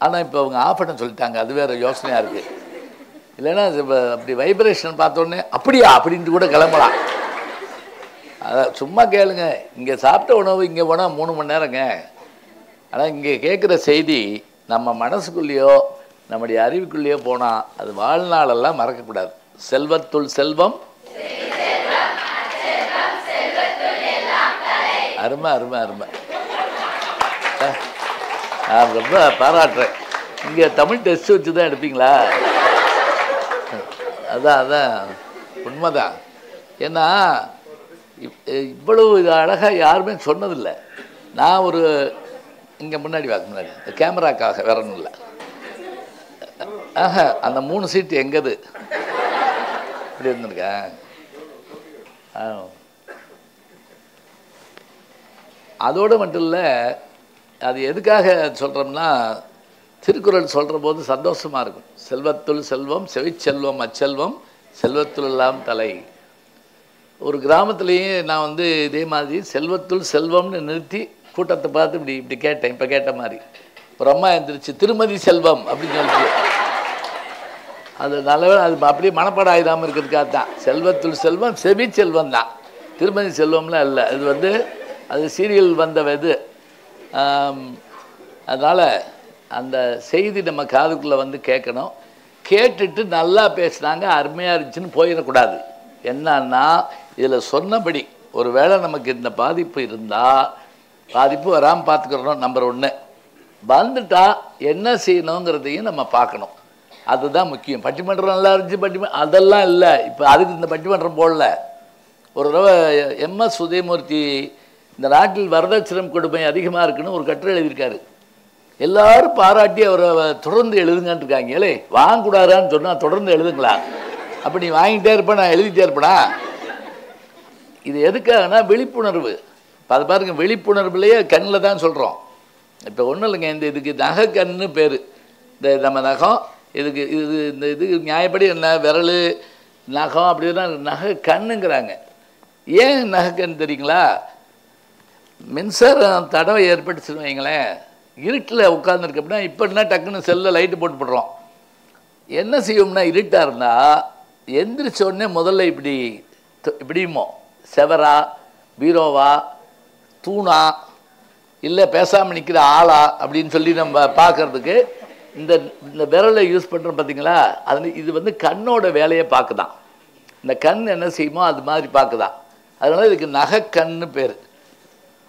ஆனால் இப்போ அவங்க ஆஃப் பண்ண சொல்லிட்டாங்க, அது வேறு யோசனையாக இருக்குது. இல்லைன்னா அப்படி வைப்ரேஷன் பார்த்தோன்னே அப்படியா அப்படின்ட்டு கூட கிளம்பலாம். அதான் சும்மா கேளுங்க. இங்கே சாப்பிட்ட உணவு இங்கே போனால் 3 மணி நேரங்க. ஆனால் இங்கே கேட்குற செய்தி நம்ம மனசுக்குள்ளேயோ நம்முடைய அறிவுக்குள்ளேயோ போனால் அது வாழ்நாளெல்லாம் மறக்கக்கூடாது. செல்வத்துள் செல்வம், அருமை. நான் ரொம்ப பாராட்டுறேன். இங்கே தமிழ் டெஸ்ட் வச்சு தான் எடுப்பீங்களா? அதான் உண்மைதான். ஏன்னா இவ்வளவு இது அழகாக யாருமே சொன்னதில்லை. நான் ஒரு இங்கே முன்னாடி கேமராக்காக வேற ஒன்றும் இல்லை. அந்த 3 சீட்டு எங்கது இப்படி இருந்திருக்கேன். அதோடு மட்டும் இல்லை, அது எதுக்காக சொல்கிறோம்னா, திருக்குறள் சொல்கிற போது சந்தோஷமாக இருக்கும். செல்வத்துள் செல்வம், செவிச்செல்வம் அச்செல்வம், செல்வத்துள் எல்லாம் தலை. ஒரு கிராமத்துலேயே நான் இதே மாதிரி செல்வத்துள் செல்வம்னு நிறுத்தி கூட்டத்தை பார்த்து இப்படி கேட்டேன். இப்போ கேட்ட மாதிரி ஒரு அம்மா எழுந்திரிச்சு திருமதி செல்வம் அப்படின்னு சொல்லிச்சு. அது நல்ல அது அப்படியே மனப்பாடம் ஆயிடாமல் இருக்கிறதுக்காக தான். செல்வத்துள் செல்வம், செவி செல்வம் தான், திருமதி செல்வம்லாம் இல்லை. அது அது சீரியல் வந்த இது. அதனால் அந்த செய்தி நம்ம காதுக்குள்ளே கேட்கணும். கேட்டுட்டு நல்லா பேசுனாங்க, அருமையாக இருந்துச்சுன்னு போயிடக்கூடாது. என்னன்னா இதில் சொன்னபடி ஒரு வேளை நமக்கு இந்த பாதிப்பு இருந்தால், பாதிப்பு வராமல் பார்த்துக்கிறோம். நம்பர் 1. வந்துட்டா என்ன செய்யணுங்கிறதையும் நம்ம பார்க்கணும். அதுதான் முக்கியம். பட்டிமன்றம் நல்லா இருந்துச்சு, அதெல்லாம் இல்லை. இப்போ அதுக்கு இந்த பட்டிமன்றம் போடல. ஒரு தடவை MS உதயமூர்த்தி இந்த நாட்டில் வரதட்சணம் கொடுமை அதிகமாக இருக்குன்னு ஒரு கட்டுரை எழுதியிருக்காரு. எல்லாரும் பாராட்டி அவரை தொடர்ந்து எழுதுங்கன்னு இருக்காங்க. ஏலே வாங்கக்கூடாதான்னு சொன்னால் தொடர்ந்து எழுதுங்களா? அப்போ நீ வாங்கிட்டே இருப்பேன், நான் எழுதிட்டே இருப்பேனா? இது எதுக்காகனா விழிப்புணர்வு. அது பாருங்க, விழிப்புணர்வுலையே கண்ணில் தான் சொல்கிறோம். இப்போ ஒன்றும் இல்லைங்க, இதுக்கு நகை கண்ணு பேர். இந்த நம்ம நகம் இதுக்கு இது நியாயப்படி என்ன விரல் நகம் அப்படின்னா நகை கண்ணுங்கிறாங்க. ஏன் நகை கண் தெரியுங்களா? மின்சாரம் தடவை ஏற்பட்டுச்சுன்னு வைங்களேன், இருட்டில் உட்காந்துருக்கு அப்படின்னா இப்போ என்ன டக்குன்னு செல்லில் லைட்டு போட்டுப்படுறோம். என்ன செய்வோம்னா, இருட்டாக இருந்தால் எந்திரிச்ச உடனே முதல்ல இப்படியுமோ செவரா, பீரோவா, தூணா, இல்லை பேசாமல் நிற்கிற ஆளா அப்படின்னு சொல்லி நம்ம பார்க்குறதுக்கு இந்த விரலை யூஸ் பண்ணுறோம் பார்த்தீங்களா? இது கண்ணோட வேலையை பார்க்குதான். இந்த கண் என்ன செய்யுமோ அது மாதிரி பார்க்குதான். அதனால் இதுக்கு நகைக்கண்ணு பேர்.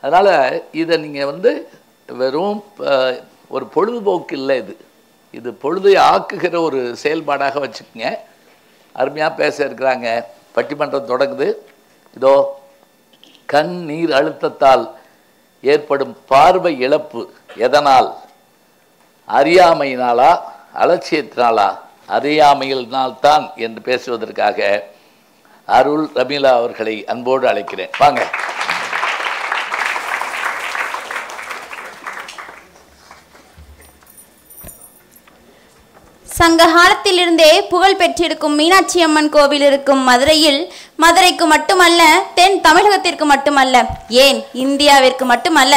அதனால் இதை நீங்கள் வெறும் ஒரு பொழுதுபோக்கு இல்லை, இது பொழுதை ஆக்குகிற ஒரு செயல்பாடாக வச்சுக்கோங்க. அருமையாக பேச இருக்கிறாங்க. பட்டிமன்றம் தொடங்குது. இதோ கண் நீர் அழுத்தத்தால் ஏற்படும் பார்வை இழப்பு எதனால்? அறியாமையினாலா, அலட்சியத்தினாலா? அறியாமையினால்தான் என்று பேசுவதற்காக அருள் ரமீலா அவர்களை அன்போடு அழைக்கிறேன். வாங்க. சங்க காலத்திலிருந்தே புகழ் பெற்றிருக்கும் மீனாட்சி அம்மன் கோவில் இருக்கும் மதுரையில், மதுரைக்கு மட்டுமல்ல, தென் தமிழகத்திற்கு மட்டுமல்ல, ஏன் இந்தியாவிற்கு மட்டுமல்ல,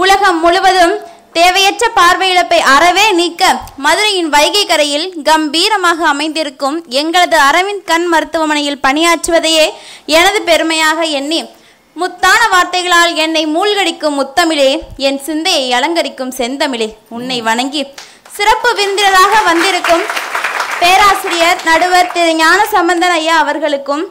உலகம் முழுவதும் தேவையற்ற பார்வை இழப்பை அறவே நீக்க மதுரையின் வைகை கரையில் கம்பீரமாக அமைந்திருக்கும் எங்களது அரவிந்த் கண் மருத்துவமனையில் பணியாற்றுவதையே எனது பெருமையாக எண்ணி, முத்தான வார்த்தைகளால் என்னை மூழ்கடிக்கும் முத்தமிழே, என் சிந்தையை அலங்கரிக்கும் செந்தமிழே, உன்னை வணங்கி சிறப்பு விருந்தினராக வந்திருக்கும் பேராசிரியர் நடுவர் திரு ஞானசம்பந்தன் ஐயா அவர்களுக்கும்,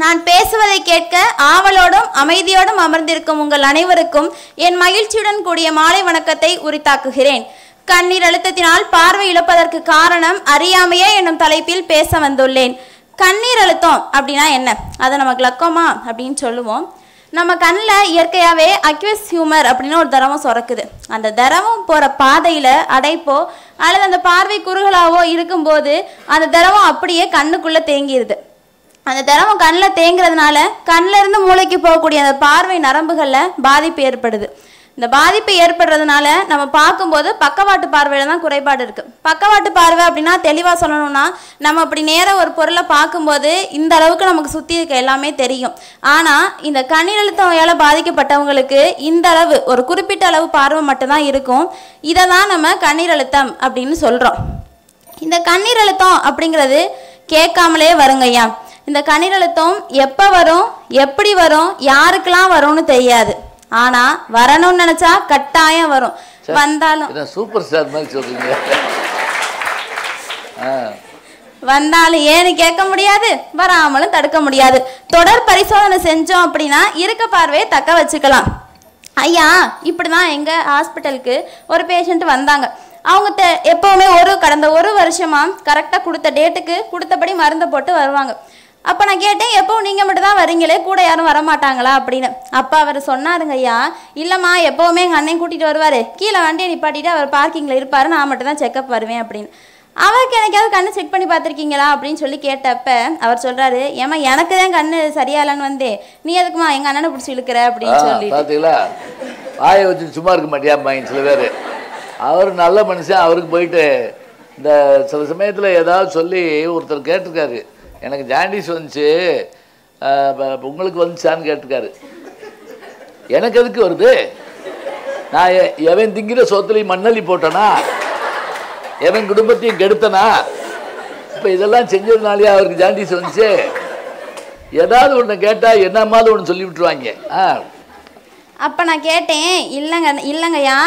நான் பேசுவதை கேட்க ஆவலோடும் அமைதியோடும் அமர்ந்திருக்கும் உங்கள் அனைவருக்கும் என் மகிழ்ச்சியுடன் கூடிய மாலை வணக்கத்தை உரித்தாக்குகிறேன். கண்ணீர் அழுத்தத்தினால் பார்வை இழப்பதற்கு காரணம் அறியாமையே என்னும் தலைப்பில் பேச வந்துள்ளேன். கண்ணீர் அழுத்தம் அப்படின்னா என்ன? அதை நம்ம கிளக்கோமா அப்படின்னு சொல்லுவோம். நம்ம கண்ணில் இயற்கையாகவே அக்வஸ் ஹியூமர் அப்படின்னு ஒரு திரவம் சுரக்குது. அந்த திரவம் போகிற பாதையில் அடைப்போ அல்லது அந்த பார்வை குறுகலாவோ இருக்கும்போது அந்த திரவம் அப்படியே கண்ணுக்குள்ளே தேங்கிடுது. அந்த திரவம் கண்ணில் தேங்குறதுனால கண்ணில் இருந்து மூளைக்கு போகக்கூடிய அந்த பார்வை நரம்புகளில் பாதிப்பு ஏற்படுது. இந்த பாதிப்பு ஏற்படுறதுனால நம்ம பார்க்கும்போது பக்கவாட்டு பார்வையில் தான் குறைபாடு இருக்குது. பக்கவாட்டு பார்வை அப்படின்னா தெளிவாக சொல்லணும்னா நம்ம அப்படி நேராக ஒரு பொருளை பார்க்கும்போது இந்த அளவுக்கு நமக்கு சுற்றி இருக்க எல்லாமே தெரியும். ஆனால் இந்த கண்ணீரழுத்த நோயால் பாதிக்கப்பட்டவங்களுக்கு இந்த அளவு ஒரு குறிப்பிட்ட அளவு பார்வை மட்டும்தான் இருக்கும். இதை தான் நம்ம கண்ணீரழுத்தம் அப்படின்னு சொல்கிறோம். இந்த கண்ணீரழுத்தம் அப்படிங்கிறது கேட்காமலே வருங்கய்யா. இந்த கண்ணீரழுத்தம் எப்போ வரும், எப்படி வரும், யாருக்கெல்லாம் வரும்னு தெரியாது. ஆனா வரணும்னு நினைச்சா கட்டாயம் வரும். வந்தாலும் சூப்பர் ஸ்டார் மாதிரி சொல்றீங்க. வந்தாலும் ஏன்னு கேட்க முடியாது, வராமலும் தடுக்க முடியாது. தொடர் பரிசோதனை செஞ்சோம் அப்படின்னா இருக்க பார்வையை தக்க வச்சுக்கலாம். ஐயா இப்படிதான் எங்க ஹாஸ்பிட்டலுக்கு ஒரு பேஷண்ட் வந்தாங்க. அவங்க எப்பவுமே கடந்த ஒரு வருஷமா கரெக்டா கொடுத்த டேட்டுக்கு கொடுத்தபடி மருந்து போட்டு வருவாங்க. அப்போ நான் கேட்டேன், எப்பவும் நீங்கள் மட்டும் தான் வரீங்களே, கூட யாரும் வரமாட்டாங்களா அப்படின்னு. அப்போ அவர் சொன்னாருங்க, ஐயா இல்லைம்மா எப்போவுமே எங்கள் அண்ணன் கூட்டிகிட்டு வருவார், கீழே வண்டியை நிப்பாட்டிட்டு அவர் பார்க்கிங்கில் இருப்பார், நான் மட்டும் தான் செக்கப் வருவேன் அப்படின்னு. அவருக்கு எனக்காவது கண்ணு செக் பண்ணி பார்த்துருக்கீங்களா அப்படின்னு சொல்லி கேட்டப்ப அவர் சொல்கிறாரு, ஏமா எனக்கு தான் கண்ணு சரியாலன்னு வந்தே, நீ எதுக்குமா எங்கள் அண்ணனை பிடிச்சி இழுக்கிற அப்படின்னு சொல்லி. பார்த்தீங்களா, வாயை வச்சு சும்மா இருக்க மாட்டியாம்பாங்க சில பேர். அவர் நல்ல மனுஷன். அவருக்கு போயிட்டு இந்த சில சமயத்தில் ஏதாவது சொல்லி ஒருத்தர் கேட்டிருக்காரு, எனக்கு ஜாண்டிஸ் வந்துச்சு உங்களுக்கு வந்துச்சான்னு கேட்டிருக்காரு. எனக்கு எதுக்கு வருது, நான் எவன் திங்கிற சோத்துலையும் மண்ணள்ளி போட்டேனா, எவன் குடும்பத்தையும் கெடுத்தனா, இப்போ இதெல்லாம் செஞ்சதுனாலே அவருக்கு ஜாண்டிஸ் வந்துச்சு. ஏதாவது ஒன்று கேட்டால் என்னமாவது ஒன்று சொல்லி விட்டுருவாங்க. அப்போ நான் கேட்டேன், இல்லைங்கய்யா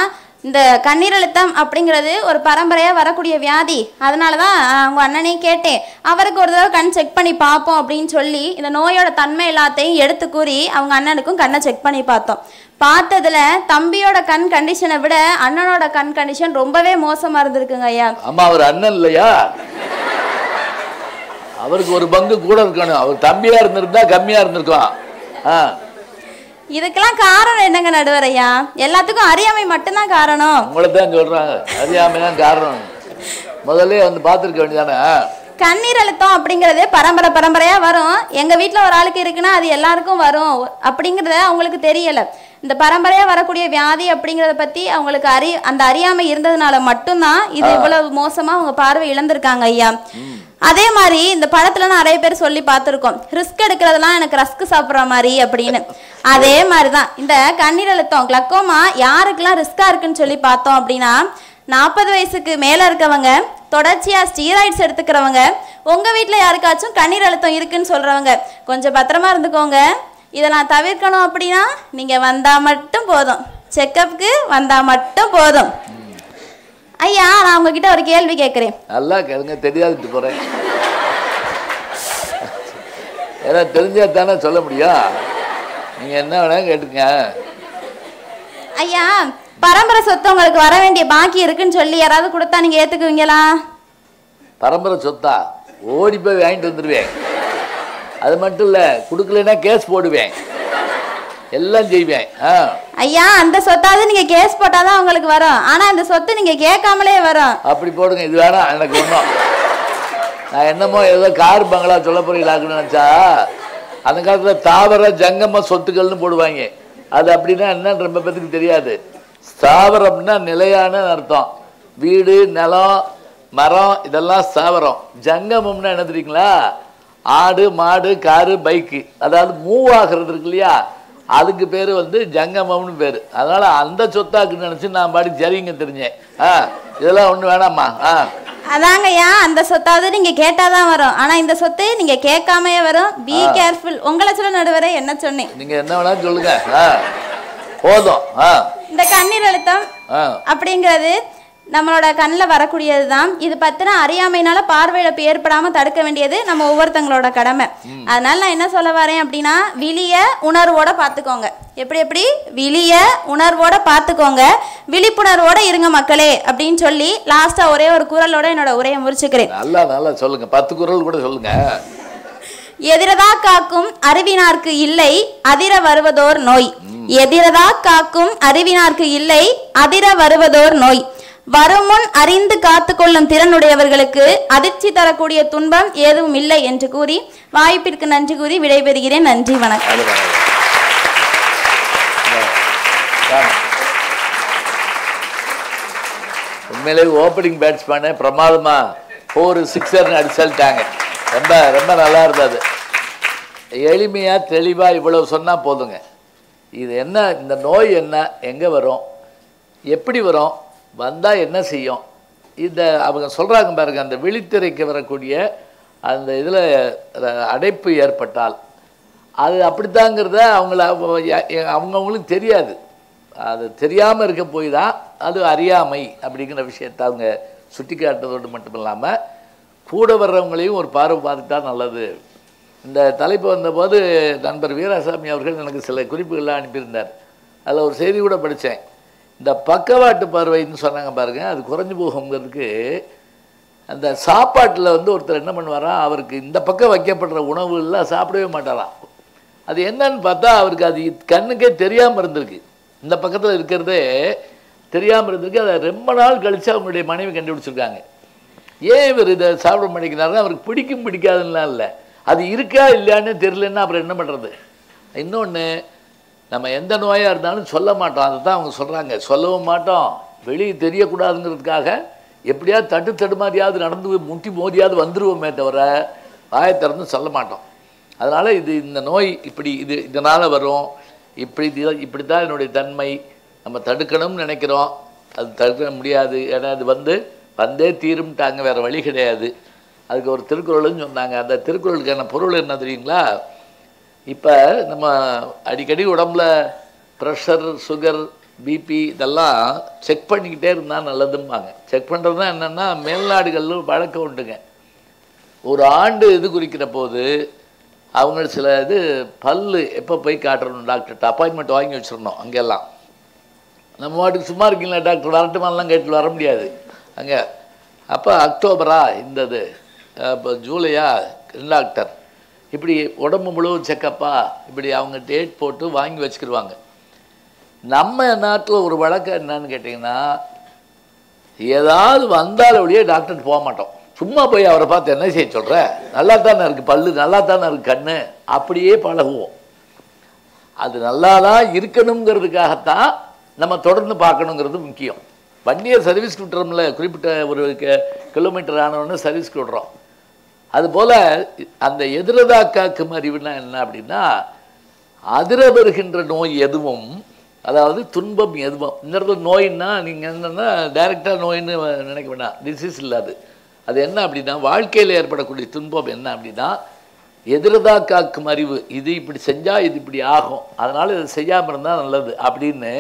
இந்த கண்ணீரழுத்தம் அப்படிங்கிறது ஒரு பரம்பரையாக வரக்கூடிய வியாதி, அதனால தான் அவங்க அண்ணனையும் கேட்டேன், அவருக்கு ஒரு தடவை கண் செக் பண்ணி பார்ப்போம் அப்படின்னு சொல்லி இந்த நோயோட தன்மை எல்லாத்தையும் எடுத்து கூறி அவங்க அண்ணனுக்கும் கண்ணை செக் பண்ணி பார்த்தோம். பார்த்ததுல தம்பியோட கண் கண்டிஷனை விட அண்ணனோட கண் கண்டிஷன் ரொம்பவே மோசமாக இருந்திருக்குங்க ஐயா. அம்மா அவர் அண்ணன் இல்லையா, அவருக்கு ஒரு பங்கு கூட இருக்கணும். அவர் தம்பியா இருந்திருந்தா கம்மியா இருந்திருக்கும். இதுக்கெல்லாம் காரணம் என்னங்க நடுவரையா, எல்லாத்துக்கும் அறியாமை மட்டும்தான் காரணம். உங்களை தான் சொல்றாங்க, அறியாமை தான் காரணம். முதல்ல வந்து பார்த்துருக்க வேண்டியதானே. கண்ணீரழுத்தம் அப்படிங்கிறது பரம்பரையா வரும். எங்க வீட்டில் ஒரு ஆளுக்கு இருக்குன்னா அது எல்லாருக்கும் வரும் அப்படிங்கிறத அவங்களுக்கு தெரியல. இந்த பரம்பரையா வரக்கூடிய வியாதி அப்படிங்கிறத பத்தி அவங்களுக்கு அந்த அறியாமை இருந்ததுனால மட்டும்தான் இது இவ்வளவு மோசமா அவங்க பார்வை இழந்திருக்காங்க ஐயா. அதே மாதிரி இந்த படத்துல நிறைய பேர் சொல்லி பார்த்துருக்கோம், ரிஸ்க் எடுக்கிறதுலாம் எனக்கு ரஸ்க் சாப்பிட்ற மாதிரி அப்படின்னு. அதே மாதிரிதான் இந்த கண்ணீரழுத்தம் கிளக்கோமா யாருக்கெல்லாம் ரிஸ்கா இருக்குன்னு சொல்லி பார்த்தோம் அப்படின்னா, 40 வயசுக்கு மேல இருக்கவங்க, தொடர்ச்சியா ஸ்டீராய்ட்ஸ் எடுத்துக்கிறவங்க, உங்க வீட்டுல யாருக்காச்சும் கண்ணீரழுத்தம் இருக்குன்னு சொல்றவங்க கொஞ்சம் பத்திரமா இருந்துக்கோங்க. இதெல்லாம் தவிர்க்கணும் அப்படின்னா நீங்க வந்தா மட்டும் போதும், செக்கப்புக்கு வந்தா மட்டும் போதும். ஐயா நான் உங்ககிட்ட ஒரு கேள்வி கேட்குறேன். நல்லா கேளுங்க, தெரியாதுட்டு போறேன். ஏன்னா தெரிஞ்சா தானே சொல்ல முடியும். நீங்க என்ன வேணா கேட்டுங்க. ஐயா பரம்பரை சொத்து உங்களுக்கு வர வேண்டிய பாக்கி இருக்குன்னு சொல்லி யாராவது கொடுத்தா நீங்க ஏத்துக்குவீங்களா? பரம்பரை சொத்தா ஓடி போய் வாங்கிட்டு வந்துடுவேன். அது மட்டும் இல்ல, கொடுக்கலன்னா கேஸ் போடுவேன், எல்லாம் செய்வேன். ஐயா அந்த சொத்தாவது நீங்க கேஸ் போட்டாதான் உங்களுக்கு வரும், ஆனா அந்த சொத்து நீங்க கேட்காமலே வரும். அப்படி போடுங்க, இது வேணாம் எனக்கு ஒன்றும். நான் என்னமோ ஏதோ கார் பங்களா சொல்ல போறீங்களாக்குன்னு நினைச்சா, அந்த காலத்துல தாவர ஜங்கம சொத்துக்கள்னு போடுவாங்க. அது அப்படின்னா என்னன்னு ரொம்ப பேருக்கு தெரியாது. ஸ்தாவரம் அப்படின்னா நிலையான அர்த்தம். வீடு, நிலம், மரம் இதெல்லாம் ஸ்தாவரம். ஜங்கமம்னா என்ன தெரியுங்களா, ஆடு, மாடு, காரு, பைக்கு, அதாவது மூவ் ஆகிறது இருக்கு இல்லையா, அதுக்கு பேர் வந்து ஜங்கமம்னு பேர். அதனால அந்த சொத்தாக்குன்னு நினச்சி நான் பாடி சரிங்க தெரிஞ்சேன். இதெல்லாம் ஒன்றும் வேணாம்மா. அதாங்கய்யா அந்த சொத்தாவது நீங்க கேட்டாதான் வரும், ஆனா இந்த சொத்து நீங்க கேட்காமையே வரும். Be careful. உங்களை சொல்ல நடுவரே என்ன சொன்னேன், நீங்க என்ன வேணாலும் சொல்லுங்க போதும். இந்த கண்ணீரழுத்தம் அப்படிங்கிறது நம்மளோட கண்ணில் வரக்கூடியது தான். இது பற்றின அறியாமையினால பார்வையிழப்பு ஏற்படாமல் தடுக்க வேண்டியது நம்ம ஒவ்வொருத்தங்களோட கடமை. அதனால நான் என்ன சொல்ல வரேன் அப்படின்னா, விழிய உணர்வோட பார்த்துக்கோங்க. எப்படி விழிய உணர்வோட பார்த்துக்கோங்க, விழிப்புணர்வோட இருங்க மக்களே அப்படின்னு சொல்லி லாஸ்ட்டாக ஒரே ஒரு குரலோட என்னோட உரையை முடிச்சுக்கிறேன். நல்லா சொல்லுங்க, 10 குரல் கூட சொல்லுங்க. எதிரதா காக்கும் அறிவினார்க்கு இல்லை அதிர வருவதோர் நோய். எதிரதா காக்கும் அறிவினார்க்கு இல்லை அதிர வருவதோர் நோய். வருமுன் அறிந்து காத்து கொள்ளும் திறனுடையவர்களுக்கு அதிர்ச்சி தரக்கூடிய துன்பம் ஏதும் இல்லை என்று கூறி வாய்ப்பிற்கு நன்றி கூறி விடைபெறுகிறேன். நன்றி, வணக்கம். உண்மையிலே ஓப்பனிங் பேட்ஸ்மேனு பிரமாதமா 4 6 அடிச்சுட்டாங்க. ரொம்ப ரொம்ப நல்லா இருந்தது. எளிமையா தெளிவா இவ்வளவு சொன்னா போதுங்க. இது என்ன, இந்த நோய் என்ன, எங்க வரும், எப்படி வரும், வந்தா என்ன செய்யும், இந்த அவங்க சொல்றாங்க பாருங்க. அந்த விழித்திரைக்கு வரக்கூடிய அந்த இதுல அடைப்பு ஏற்பட்டால் அது அப்படித்தாங்கிறத அவங்கவுங்களுக்கு தெரியாது. அது தெரியாமல் இருக்க போய் தான் அது அறியாமை அப்படிங்கிற விஷயத்தை அவங்க சுட்டி காட்டுறதோடு மட்டும் இல்லாமல் கூட வர்றவங்களையும் ஒரு பார்வை பார்த்துட்டா நல்லது. இந்த தலைப்பு வந்தபோது நண்பர் வீராசாமி அவர்கள் எனக்கு சில குறிப்புகள்லாம் அனுப்பியிருந்தார். அதில் ஒரு செய்தி கூட படித்தேன். இந்த பக்கவாட்டு பார்வைன்னு சொன்னாங்க பாருங்க, அது குறைஞ்சி போகுங்கிறதுக்கு அந்த சாப்பாட்டில் ஒருத்தர் என்ன பண்ணுவாராம், அவருக்கு இந்த பக்கம் வைக்கப்படுற உணவுலாம் சாப்பிடவே மாட்டாராம். அது என்னன்னு பார்த்தா அவருக்கு அது கண்ணுக்கே தெரியாமல் இருந்திருக்கு. இந்த பக்கத்தில் இருக்கிறதே தெரியாமல் இருந்திருக்கு. அதை ரொம்ப நாள் கழித்து அவங்களுடைய மனைவி கண்டுபிடிச்சிருக்காங்க. ஏன் இவர் இதை சாப்பிட மாட்டேங்கிறாருன்னா அவருக்கு பிடிக்கும் பிடிக்காதுன்னா இல்லை, அது இருக்கா இல்லையான்னு தெரியலன்னா அப்புறம் என்ன பண்ணுறது. இன்னொன்று, நம்ம எந்த நோயாக இருந்தாலும் சொல்ல மாட்டோம். அதை தான் அவங்க சொல்கிறாங்க, சொல்லவும் மாட்டோம். வெளியே தெரியக்கூடாதுங்கிறதுக்காக எப்படியாவது தடுமாறியாவது நடந்து முட்டி மோதியாவது வந்துடுவோமே தவிர வாயை திறந்து சொல்ல மாட்டோம். அதனால் இந்த நோய் இப்படி இதனால் வரும், இப்படி தான் என்னுடைய தன்மை, நம்ம தடுக்கணும்னு நினைக்கிறோம், அது தடுக்க முடியாது. ஏன்னா அது வந்தே தீரும்ட்டாங்க, வேறு வழி கிடையாது. அதுக்கு ஒரு திருக்குறள்னு சொன்னாங்க. அந்த திருக்குறளுக்கான பொருள் என்ன தெரியுங்களா? இப்போ நம்ம அடிக்கடி உடம்புல ப்ரெஷர், சுகர், பிபி இதெல்லாம் செக் பண்ணிக்கிட்டே இருந்தால் நல்லதும்பாங்க. செக் பண்ணுறது தான் என்னென்னா மேல்நாடுகளில் வழக்கம் உண்டுங்க. ஒரு ஆண்டு இது குறிக்கிற போது அவங்க சில பல்லு எப்போ போய் காட்டுறணும் டாக்டர்கிட்ட அப்பாயின்மெண்ட் வாங்கி வச்சிடணும். அங்கெல்லாம் நம்ம வாட்டுக்கு சும்மா இருக்கீங்களா டாக்டர் வரட்டுமாலாம் கேட்டு வர முடியாது அங்கே. அப்போ அக்டோபரா இந்தது, இப்போ ஜூலையா டாக்டர், இப்படி உடம்பு முழுவதும் செக்கப்பா, இப்படி அவங்க டேட் போட்டு வாங்கி வச்சுக்கிடுவாங்க. நம்ம நாட்டில் ஒரு வழக்கம் என்னன்னு கேட்டிங்கன்னா, ஏதாவது வந்தாலும் ஒழிய டாக்டர்கிட்ட போக மாட்டோம். சும்மா போய் அவரை பார்த்து என்ன செய்ய சொல்கிற, நல்லா தானே இருக்குது பல்லு, நல்லா தானே இருக்குது கண்ணு, அப்படியே பழகுவோம். அது நல்லா தான் இருக்கணுங்கிறதுக்காகத்தான் நம்ம தொடர்ந்து பார்க்கணுங்கிறது முக்கியம். வண்டியை சர்வீஸ்க்கு விட்டுறோம்ல, குறிப்பிட்ட ஒரு கிலோமீட்டர் ஆனவுடனே சர்வீஸ்க்கு விடுறோம். அதுபோல் அந்த எதிரதா காக்கும் அறிவுனா என்ன அப்படின்னா, அதிர வருகின்ற நோய் எதுவும், அதாவது துன்பம் எதுவும், இந்த இடத்துல நோயின்னா நீங்கள் என்னென்னா டைரெக்டாக நோயின்னு நினைக்க வேண்டாம், டிசீஸ் இல்லாது. அது என்ன அப்படின்னா, வாழ்க்கையில் ஏற்படக்கூடிய துன்பம் என்ன அப்படின்னா, எதிரதா காக்கும் அறிவு, இது இப்படி செஞ்சால் இது இப்படி ஆகும், அதனால் இதை செய்யாமல் இருந்தால் நல்லது அப்படின்னு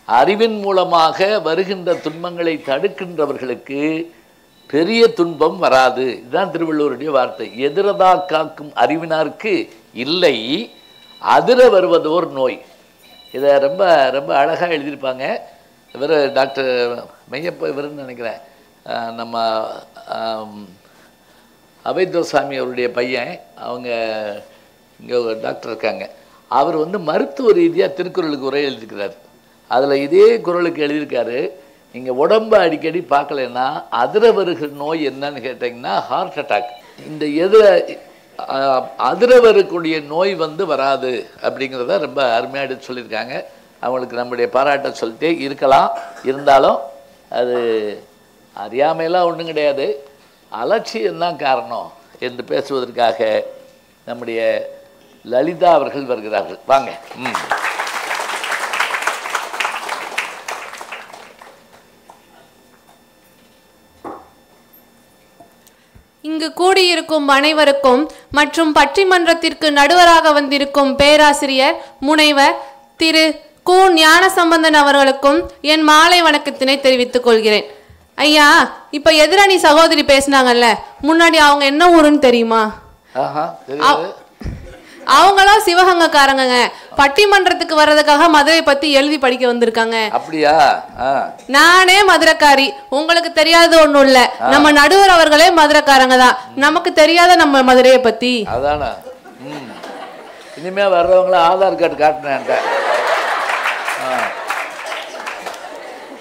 அறிவின் மூலமாக வருகின்ற துன்பங்களை தடுக்கின்றவர்களுக்கு பெரிய துன்பம் வராது. இதுதான் திருவள்ளுவருடைய வார்த்தை. எதிரதா காக்கும் அறிவினார்க்கு இல்லை அதிர வருவதோர் நோய். இதை ரொம்ப ரொம்ப அழகாக எழுதியிருப்பாங்க. இவர் டாக்டர் மெய்யப்ப இவருன்னு நினைக்கிறேன், நம்ம அவைத்தோசாமி அவருடைய பையன், அவங்க இங்கே டாக்டர் இருக்காங்க. அவர் மருத்துவ ரீதியாக திருக்குறளுக்கு உரை எழுதியிருக்கிறார். அதில் இதே குறளுக்கு எழுதியிருக்காரு, நீங்கள் உடம்பை அடிக்கடி பார்க்கலன்னா அதிர வருகிற நோய் என்னன்னு கேட்டிங்கன்னா ஹார்ட் அட்டாக். இந்த அதிர வரக்கூடிய நோய் வராது அப்படிங்கிறத ரொம்ப அருமையாக எடுத்து சொல்லியிருக்காங்க. அவங்களுக்கு நம்முடைய பாராட்ட சொல்லிட்டே இருக்கலாம். இருந்தாலும் அது அறியாமையெல்லாம் ஒன்றும் கிடையாது, அலட்சியம்தான் காரணம் என்று பேசுவதற்காக நம்முடைய லலிதா அவர்கள் வருகிறார்கள். வாங்க. இங்கு கூடியிருக்கும் அனைவருக்கும் மற்றும் பட்டிமன்றத்திற்கு நடுவராக வந்திருக்கும் பேராசிரியர் முனைவர் திரு கு ஞானசம்பந்தன் அவர்களுக்கும் என் மாலை வணக்கத்தினை தெரிவித்துக் கொள்கிறேன். ஐயா, இப்ப எதிரணி சகோதரி பேசினாங்கல்ல, முன்னாடி அவங்க என்ன ஊருன்னு தெரியுமா? அவங்களாம் சிவகங்கைக்காரங்க. பட்டிமன்றத்துக்கு வர்றதுக்காக மதுரை பத்தி எழுதி படிக்க வந்திருக்காங்க. அப்படியா? நானே மதுரைக்காரி. உங்களுக்கு தெரியாத ஒண்ணும் இல்ல, நம்ம நடுவர் அவர்களே மதுரைக்காரங்க தான். நமக்கு தெரியாத நம்ம மதுரையை பத்தி. அதானே. இனிமே வர்றவங்கள ஆதார் கார்டு காட்டினேன்.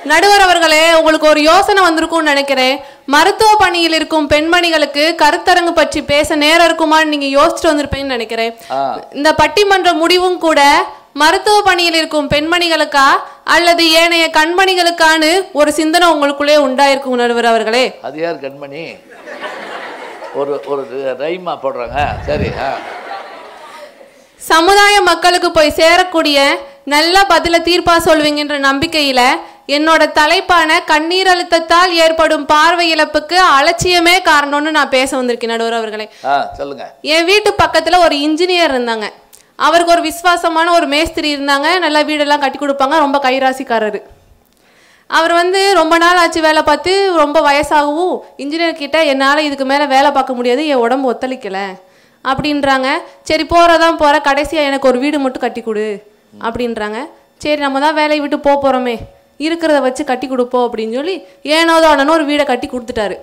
நடுவர் அவர்களே, உங்களுக்கு ஒரு யோசனை வந்திருக்கும்னு நினைக்கிறேன். மருத்துவ பணியில் இருக்கும் பெண்மணிகளுக்கு கருத்தரங்கு பற்றி பேச நேரம் இருக்குமான்னு நீங்க யோசிச்சுட்டு வந்திருப்பீங்கன்னு நினைக்கிறேன். இந்த பட்டிமன்ற முடிவும் கூட மருத்துவ பணியில் இருக்கும் பெண்மணிகளுக்கா அல்லது ஏனைய கண்மணிகளுக்கான ஒரு சிந்தனை உங்களுக்குள்ளே உண்டாயிருக்கும் நடுவர் அவர்களே. அது யார் கண்மணி? ஒரு ரைமா போடுறாங்க. சரி. சமுதாய மக்களுக்கு போய் சேரக்கூடிய நல்ல பதில தீர்ப்பா சொல்வீங்கன்ற நம்பிக்கையில என்னோட தலைப்பான கண்ணீர் அழுத்தத்தால் ஏற்படும் பார்வை இழப்புக்கு அலட்சியமே காரணம்னு நான் பேச வந்திருக்கேன் நடுவர் அவர்களே. சொல்லுங்க. என் வீட்டு பக்கத்துல ஒரு இன்ஜினியர் இருந்தாங்க. அவருக்கு ஒரு விசுவாசமான ஒரு மேஸ்திரி இருந்தாங்க. நல்லா வீடெல்லாம் கட்டி கொடுப்பாங்க. ரொம்ப கைராசிக்காரரு. அவர் ரொம்ப நாள் ஆச்சு வேலை பார்த்து, ரொம்ப வயசாகவும் இன்ஜினியர் கிட்ட என்னால் இதுக்கு மேலே வேலை பார்க்க முடியாது, என் உடம்பு ஒத்துழைக்கல அப்படின்றாங்க. சரி போகிறதான் போகிற, கடைசியாக எனக்கு ஒரு வீடு மட்டும் கட்டி கொடு அப்படின்றாங்க. சரி நம்ம தான் வேலையை விட்டு போகிறோமே, இருக்கிறத வச்சு கட்டி கொடுப்போம் அப்படின்னு சொல்லி ஏனோதானோ ஒரு வீடை கட்டி கொடுத்துட்டாரு.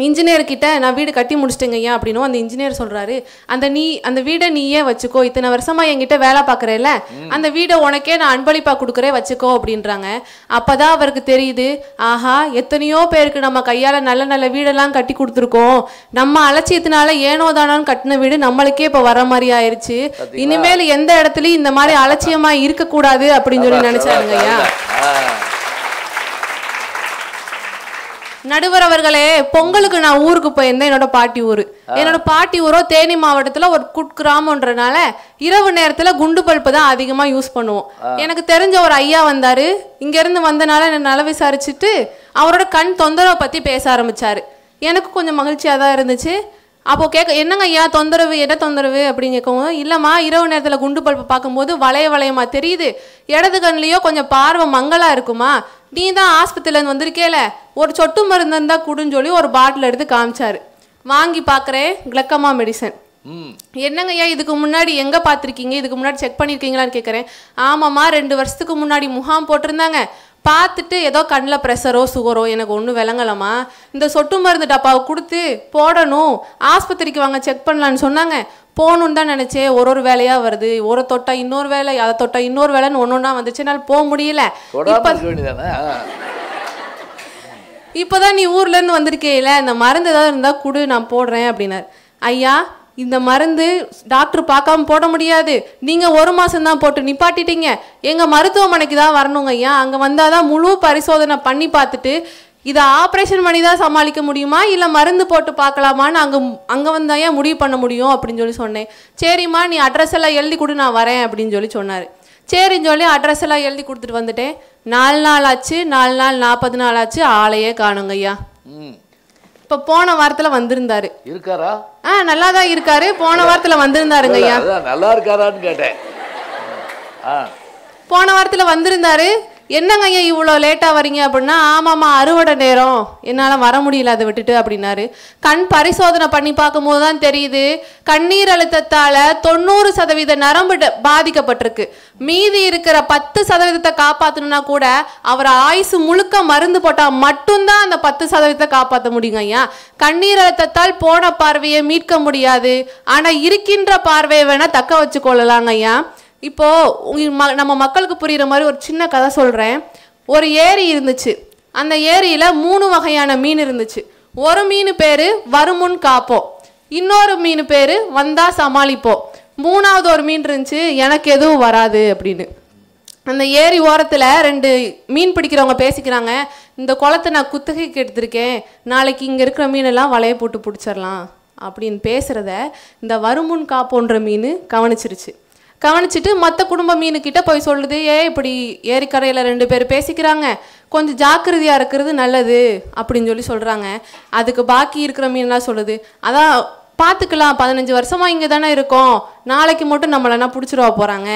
இன்ஜினியர்கிட்ட நான் வீடு கட்டி முடிச்சிட்டேங்க ஐயா அப்படின்னும் அந்த இன்ஜினியர் சொல்கிறாரு, அந்த வீடை நீயே வச்சுக்கோ, இத்தனை வருஷமாக என்கிட்ட வேலை பார்க்குறேல்ல, அந்த வீடை உனக்கே நான் அன்பளிப்பாக கொடுக்குறேன் வச்சுக்கோ அப்படின்றாங்க. அப்போ தான் அவருக்கு தெரியுது, ஆஹா எத்தனையோ பேருக்கு நம்ம கையால் நல்ல நல்ல வீடெல்லாம் கட்டி கொடுத்துருக்கோம், நம்ம அலட்சியத்தினால ஏனோதானோன்னு கட்டின வீடு நம்மளுக்கே இப்போ வர மாதிரி ஆயிடுச்சு, இனிமேல் எந்த இடத்துலையும் இந்த மாதிரி அலட்சியமாக இருக்கக்கூடாது அப்படின்னு சொல்லி நினச்சாருங்க ஐயா. நடுவர் அவர்களே, பொங்கலுக்கு நான் ஊருக்கு போயிருந்தேன். என்னோட பாட்டி ஊரோ தேனி மாவட்டத்துல ஒரு குட்கிராமன்றனால இரவு நேரத்துல குண்டு பல்பு தான் அதிகமா யூஸ் பண்ணுவோம். எனக்கு தெரிஞ்ச ஒரு ஐயா வந்தாரு. இங்க இருந்து வந்தனால என்ன நல விசாரிச்சுட்டு அவரோட கண் தொந்தரவை பத்தி பேச ஆரம்பிச்சாரு. எனக்கு கொஞ்சம் மகிழ்ச்சியா தான் இருந்துச்சு. அப்போ என்னங்க ஐயா தொந்தரவு, என்ன தொந்தரவு அப்படின்னு கேட்கவும், இல்லைம்மா இரவு நேரத்தில் குண்டு பல்பு பார்க்கும்போது வளையமா தெரியுது, இடது கண்ணிலையோ கொஞ்சம் பார்வை மங்களா இருக்குமா, நீ தான் ஆஸ்பத்திரியிலேருந்து வந்திருக்கேல, ஒரு சொட்டு மருந்து இருந்தால் குடுன்னு சொல்லி ஒரு பாட்டில் எடுத்து காமிச்சாரு. வாங்கி பார்க்குறேன், கிளக்கமா மெடிசன். என்னங்க ஐயா இதுக்கு முன்னாடி எங்கே பார்த்துருக்கீங்க, இதுக்கு முன்னாடி செக் பண்ணியிருக்கீங்களான்னு கேட்குறேன். ஆமாம்மா 2 வருஷத்துக்கு முன்னாடி முகாம் போட்டிருந்தாங்க, பார்த்துட்டு ஏதோ கண்ணில் ப்ரெஷரோ சுகரோ எனக்கு ஒன்றும் விளங்கலாமா, இந்த சொட்டு மருந்து டப்பாவை கொடுத்து போடணும், ஆஸ்பத்திரிக்கு வாங்க செக் பண்ணலான்னு சொன்னாங்க. போகணுன்னு தான் நினச்சேன், ஒரு வேலையாக வருது, ஒரு தொட்டா இன்னொரு வேலை, அதை தொட்டா இன்னொரு வேலைன்னு ஒன்றா வந்துச்சு, என்னால் போக முடியல. இப்போதான் நீ ஊர்லேருந்து வந்திருக்கேல, இந்த மருந்து ஏதாவது இருந்தால் கொடு நான் போடுறேன் அப்படின்னாரு. ஐயா இந்த மருந்து டாக்டர் பார்க்காம போட முடியாது, நீங்கள் 1 மாதம்தான் போட்டு நிப்பாட்டிட்டீங்க, எங்கள் மருத்துவமனைக்கு தான் வரணுங்க ஐயா, அங்கே வந்தால் தான் முழு பரிசோதனை பண்ணி பார்த்துட்டு இதை ஆப்ரேஷன் பண்ணி தான் சமாளிக்க முடியுமா இல்லை மருந்து போட்டு பார்க்கலாமான்னு அங்கே வந்தாயா முடிவு பண்ண முடியும் அப்படின்னு சொல்லி சொன்னேன். சரிம்மா நீ அட்ரஸ் எல்லாம் எழுதி கொடு நான் வரேன் அப்படின்னு சொல்லி சொன்னார். சரின்னு சொல்லி அட்ரஸ் எல்லாம் எழுதி கொடுத்துட்டு வந்துட்டேன். 4 நாள் ஆச்சு, 4 நாள் 40 நாள் ஆச்சு, ஆளையே காணுங்க ஐயா. இப்போ போன வாரத்தில் வந்திருந்தாரு. இருக்காரா? நல்லா தான் இருக்காரு. போன வாரத்தில் வந்திருந்தாருங்க ஐயா. நல்லா இருக்காரான்னு கேட்டேன். போன வாரத்தில் வந்திருந்தாரு. என்னங்க ஐயா இவ்வளோ லேட்டாக வரீங்க அப்படின்னா, ஆமாம்மா அறுவடை நேரம் என்னால் வர முடியல அதை விட்டுட்டு அப்படின்னாரு. கண் பரிசோதனை பண்ணி பார்க்கும்போது தான் தெரியுது, கண்ணீர் அழுத்தத்தால் 90% நரம்பு பாதிக்கப்பட்டிருக்கு. மீதி இருக்கிற 10% காப்பாற்றணும்னா கூட அவர் ஆயுசு முழுக்க மருந்து போட்டால் மட்டும்தான் அந்த 10% காப்பாற்ற முடியுங்க ஐயா. கண்ணீர் அழுத்தத்தால் போன பார்வையை மீட்க முடியாது, ஆனால் இருக்கின்ற பார்வையை வேணால் தக்க வச்சு கொள்ளலாங்க ஐயா. இப்போ நம்ம மக்களுக்கு புரியுற மாதிரி ஒரு சின்ன கதை சொல்றேன். ஒரு ஏரி இருந்துச்சு. அந்த ஏரியில 3 வகையான மீன் இருந்துச்சு. ஒரு மீன் பேரு வருமுன் காப்போம், இன்னொரு மீன் பேரு வந்தா சமாளிப்போம், 3வது ஒரு மீன் இருந்துச்சு எனக்கு எதுவும் வராது அப்படின்னு. அந்த ஏரி ஓரத்துல 2 மீன் பிடிக்கிறவங்க பேசிக்கிறாங்க, இந்த குளத்தை நான் குத்தகைக்கு எடுத்திருக்கேன், நாளைக்கு இங்க இருக்கிற மீனெல்லாம் வலைய போட்டு பிடிச்சிடலாம் அப்படின்னு பேசுறத இந்த வருமுன் காப்போன்ற மீன் கவனிச்சிட்டு மற்ற குடும்ப மீனுக்கிட்ட போய் சொல்லுது, இப்படி ஏரிக்கரையில் 2 பேர் பேசிக்கிறாங்க, கொஞ்சம் ஜாக்கிரதையாக இருக்கிறது நல்லது அப்படின்னு சொல்லி சொல்கிறாங்க. அதுக்கு பாக்கி இருக்கிற மீன்லாம் சொல்லுது, அதான் பார்த்துக்கலாம், 15 வருஷமாக இங்கே தானே இருக்கோம், நாளைக்கு மட்டும் நம்மளென்னா பிடிச்சிருவா போகிறாங்க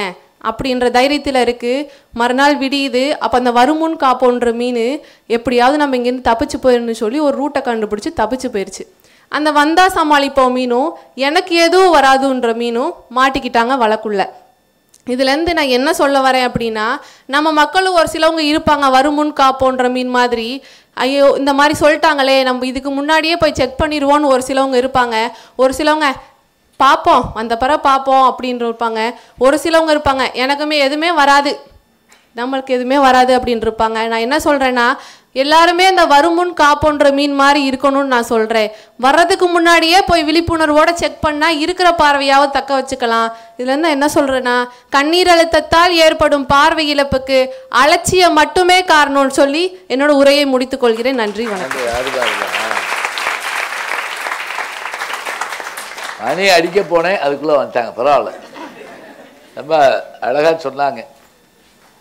அப்படின்ற தைரியத்தில் இருக்குது. மறுநாள் விடியுது. அப்போ அந்த வருமுன் காப்போன்ற மீன் எப்படியாவது நம்ம இங்கேருந்து தப்பிச்சு போயிடணும்னு சொல்லி ஒரு ரூட்டை கண்டுபிடிச்சி தப்பிச்சு போயிடுச்சு. அந்த வந்தா சமாளிப்போம் மீனும் எனக்கு எதுவும் வராதுன்ற மீனும் மாட்டிக்கிட்டாங்க வழக்குள்ள. இதுலேருந்து நான் என்ன சொல்ல வரேன் அப்படின்னா, நம்ம மக்களும் ஒரு சிலவங்க இருப்பாங்க வருமுன் காப்போன்ற மீன் மாதிரி, ஐயோ இந்த மாதிரி சொல்லிட்டாங்களே நம்ம இதுக்கு முன்னாடியே போய் செக் பண்ணிடுவோன்னு ஒரு சிலவங்க இருப்பாங்க. ஒரு சிலவங்க பார்ப்போம் வந்த பிறகு பார்ப்போம் அப்படின்ற இருப்பாங்க. ஒரு சிலவங்க இருப்பாங்க எனக்குமே எதுவுமே வராது, நம்மளுக்கு எதுவுமே வராது அப்படின்னு இருப்பாங்க. நான் என்ன சொல்கிறேன்னா, எல்லாருமே இந்த வருமுன் காப்போன்ற மீன் மாதிரி இருக்கணும்னு நான் சொல்கிறேன். வர்றதுக்கு முன்னாடியே போய் விழிப்புணர்வோடு செக் பண்ணால் இருக்கிற பார்வையாவது தக்க வச்சுக்கலாம். இதுலேருந்து என்ன சொல்கிறேன்னா, கண்ணீர் அழுத்தத்தால் ஏற்படும் பார்வை இழப்புக்கு அலட்சியம் மட்டுமே காரணம்னு சொல்லி என்னோட உரையை முடித்துக் கொள்கிறேன். நன்றி, வணக்கம். மணி அடிக்க போனேன், அதுக்குள்ளே வந்துட்டாங்க, பரவாயில்ல. ரொம்ப அழகாக சொன்னாங்க.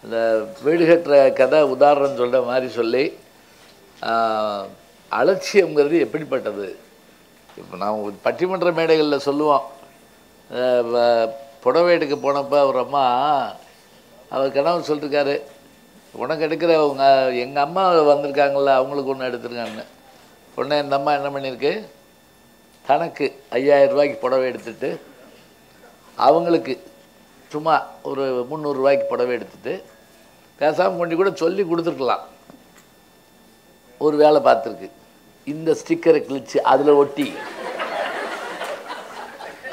இந்த வீடு கட்டுற கதை உதாரணம் சொல்கிற மாதிரி சொல்லி, அலட்சியங்கிறது எப்படிப்பட்டது. இப்போ நான் பட்டிமன்ற மேடைகளில் சொல்லுவோம், புடவை எடுக்க போனப்போ அவர் அம்மா அவர் கணவர் சொல்லிருக்காரு, உனக்கு எடுக்கிறவங்க எங்கள் அம்மா வந்திருக்காங்கள அவங்களுக்கு ஒன்று எடுத்துருக்கான்னு. உடனே இந்த அம்மா என்ன பண்ணியிருக்கு, தனக்கு 5000 ரூபாய்க்கு புடவை எடுத்துட்டு அவங்களுக்கு சும்மா ஒரு 300 ரூபாய்க்கு புடவை எடுத்துட்டு பேசாமல் கொண்டு கூட சொல்லி கொடுத்துருக்கலாம். ஒரு வேலை பார்த்துருக்கு, இந்த ஸ்டிக்கரை கிழிச்சு அதில் ஒட்டி,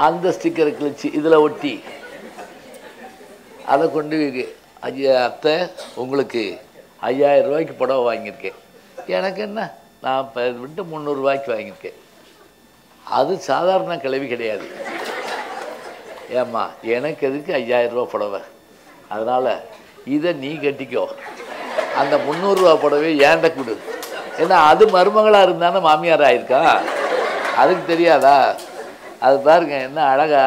அந்த ஸ்டிக்கரை கிழிச்சு இதில் ஒட்டி, அதை கொண்டு ஐயா அத்தை உங்களுக்கு 5000 ரூபாய்க்கு புடவை வாங்கியிருக்கேன், எனக்கு என்ன நான் இப்போ விட்டு 300 ரூபாய்க்கு வாங்கியிருக்கேன். அது சாதாரண கிளவி கிடையாது. ஏம்மா எனக்கு எதுக்கு 5000 ரூபா புடவை, அதனால் இதை நீ கட்டிக்கோ, அந்த 300 ரூபா புடவை ஏண்ட கொடு. ஏன்னா அது மருமகளாக இருந்தானே மாமியார் ஆயிருக்கா, அதுக்கு தெரியாதா? அது பாருங்க என்ன அழகா,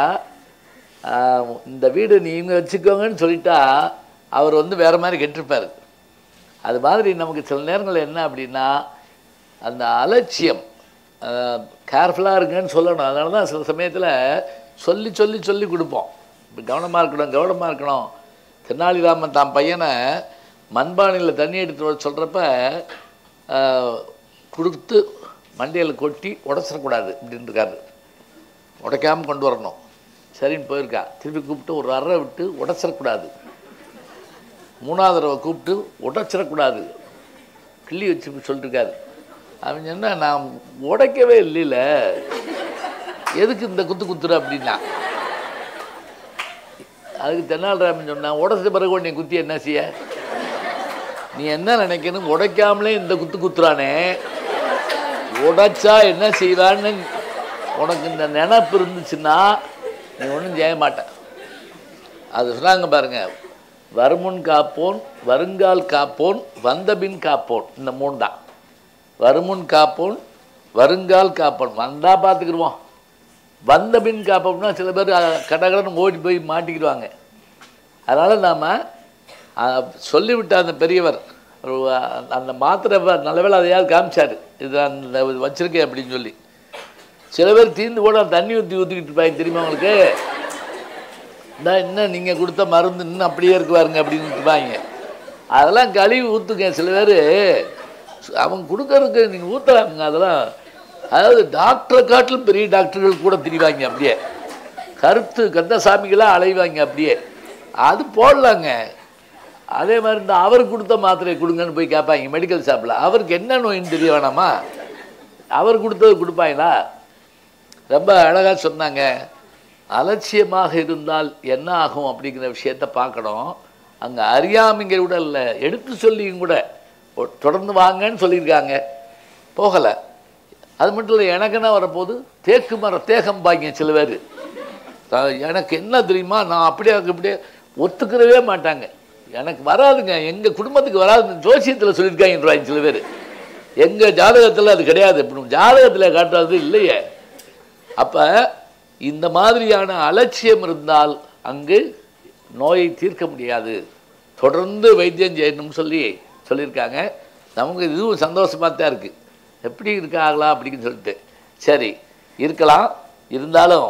இந்த வீடு நீங்கள் வச்சுக்கோங்கன்னு சொல்லிட்டா அவர் வந்து வேறு மாதிரி கெட்டிருப்பார். அது மாதிரி நமக்கு சில நேரங்கள் என்ன அப்படின்னா, அந்த அலட்சியம், கேர்ஃபுல்லாக இருக்குன்னு சொல்லணும். அதனால தான் சில சமயத்தில் சொல்லி சொல்லி சொல்லி கொடுப்போம். இப்போ கவனமாக இருக்கணும் கவனமாக இருக்கணும். தெனாலிராமன் தான் பையனை மண்பானையில் தண்ணி எடுத்து வர சொல்கிறப்ப கொடுத்து மண்டையில் கொட்டி உடச்சிடக்கூடாது அப்படின்ட்டுருக்காரு. உடைக்காமல் கொண்டு வரணும். சரின்னு போயிருக்கா. திருப்பி கூப்பிட்டு ஒரு அறை விட்டு உடச்சிடக்கூடாது. 3வது தடவை கூப்பிட்டு உடைச்சிடக்கூடாது, கிள்ளி வச்சு சொல்லிட்டுருக்காரு. அவன் என்ன, நான் உடைக்கவே இல்லைல்ல, எதுக்கு இந்த குத்து குத்துற அப்படின்னா. அதுக்கு தெனாலிராமன் சொன்னான், உடச்ச பிறகு நீ குத்தி என்ன செய்ய, நீ என்ன நினைக்கணும், உடைக்காமலே இந்த குத்து குத்துறானே, உடைச்சா என்ன செய்வான்னு உனக்கு இந்த நினப்பு இருந்துச்சுன்னா நீ ஒன்றும் செய்ய மாட்டேன். அது சொன்னாங்க பாருங்க, வருமுன் காப்போன், வருங்கால் காப்போன், வந்தபின் காப்போன். இந்த 3 தான். வருமுன் காப்போன், வருங்கால் காப்போன், வந்தால் பார்த்துக்கிடுவோம். வந்தபின் காப்போம்னா சில பேர் கடகடன்னு ஓடி போய் மாட்டிக்கிடுவாங்க. அதனால் நாம் சொல்லிவிட்ட அந்த பெரியவர் அந்த மாத்திரை நல்ல வேலை அதையாவது காமிச்சார், இது அந்த வச்சுருக்கேன் அப்படின்னு சொல்லி. சில பேர் தீர்ந்து கூட தண்ணி ஊற்றிக்கிட்டு இருப்பாங்க, தெரியுமா உங்களுக்கு? இந்த இன்னும் நீங்கள் கொடுத்த மருந்து இன்னும் அப்படியே இருக்குவாருங்க அப்படின்னு இருப்பாங்க. அதெல்லாம் கழுவி ஊற்றுங்க. சில பேர் அவங்க கொடுக்கறதுக்கு நீங்கள் ஊற்றலாமுங்க. அதெல்லாம் அதாவது டாக்டரை காட்டிலும் பெரிய டாக்டர்கள் கூட திரிவாங்க, அப்படியே கருத்து கந்தசாமிகளாக அலைவாங்க, அப்படியே அது போடலாங்க. அதே மாதிரி இந்த அவர் கொடுத்த மாத்திரையை கொடுங்கன்னு போய் கேட்பாங்க மெடிக்கல் ஷாப்பில். அவருக்கு என்ன நோயின்னு தெரிய வேணாமா, அவர் கொடுத்தது கொடுப்பாங்களா? ரொம்ப அழகாக சொன்னாங்க. அலட்சியமாக இருந்தால் என்ன ஆகும் அப்படிங்கிற விஷயத்தை பார்க்கணும். அங்கே அறியாமைங்க கூட இல்லை, எடுத்து சொல்லியும் கூட தொடர்ந்து வாங்கன்னு சொல்லியிருக்காங்க, போகலை. அது மட்டும் இல்லை, எனக்குன்னா வரப்போது தேக்கு மரம் தேகம் பாய்ங்க சில பேர். எனக்கு என்ன தெரியுமா, நான் அப்படியே இப்படியே ஒத்துக்கிறவே மாட்டாங்க, எனக்கு வராதுங்க, எங்கள் குடும்பத்துக்கு வராது, ஜோசியத்தில் சொல்லியிருக்காங்கன்றாங்க சில பேர். எங்கள் ஜாதகத்தில் அது கிடையாது, இப்படி ஜாதகத்தில் காட்டுறது இல்லையே. அப்போ இந்த மாதிரியான அலட்சியம் இருந்தால் அங்கு நோயை தீர்க்க முடியாது, தொடர்ந்து வைத்தியம் செய்யணும்னு சொல்லியிருக்காங்க. நமக்கு இதுவும் சந்தோஷமாக தான் இருக்குது. எப்படி இருக்காங்களா அப்படின்னு சொல்லிட்டு. சரி இருக்கலாம், இருந்தாலும்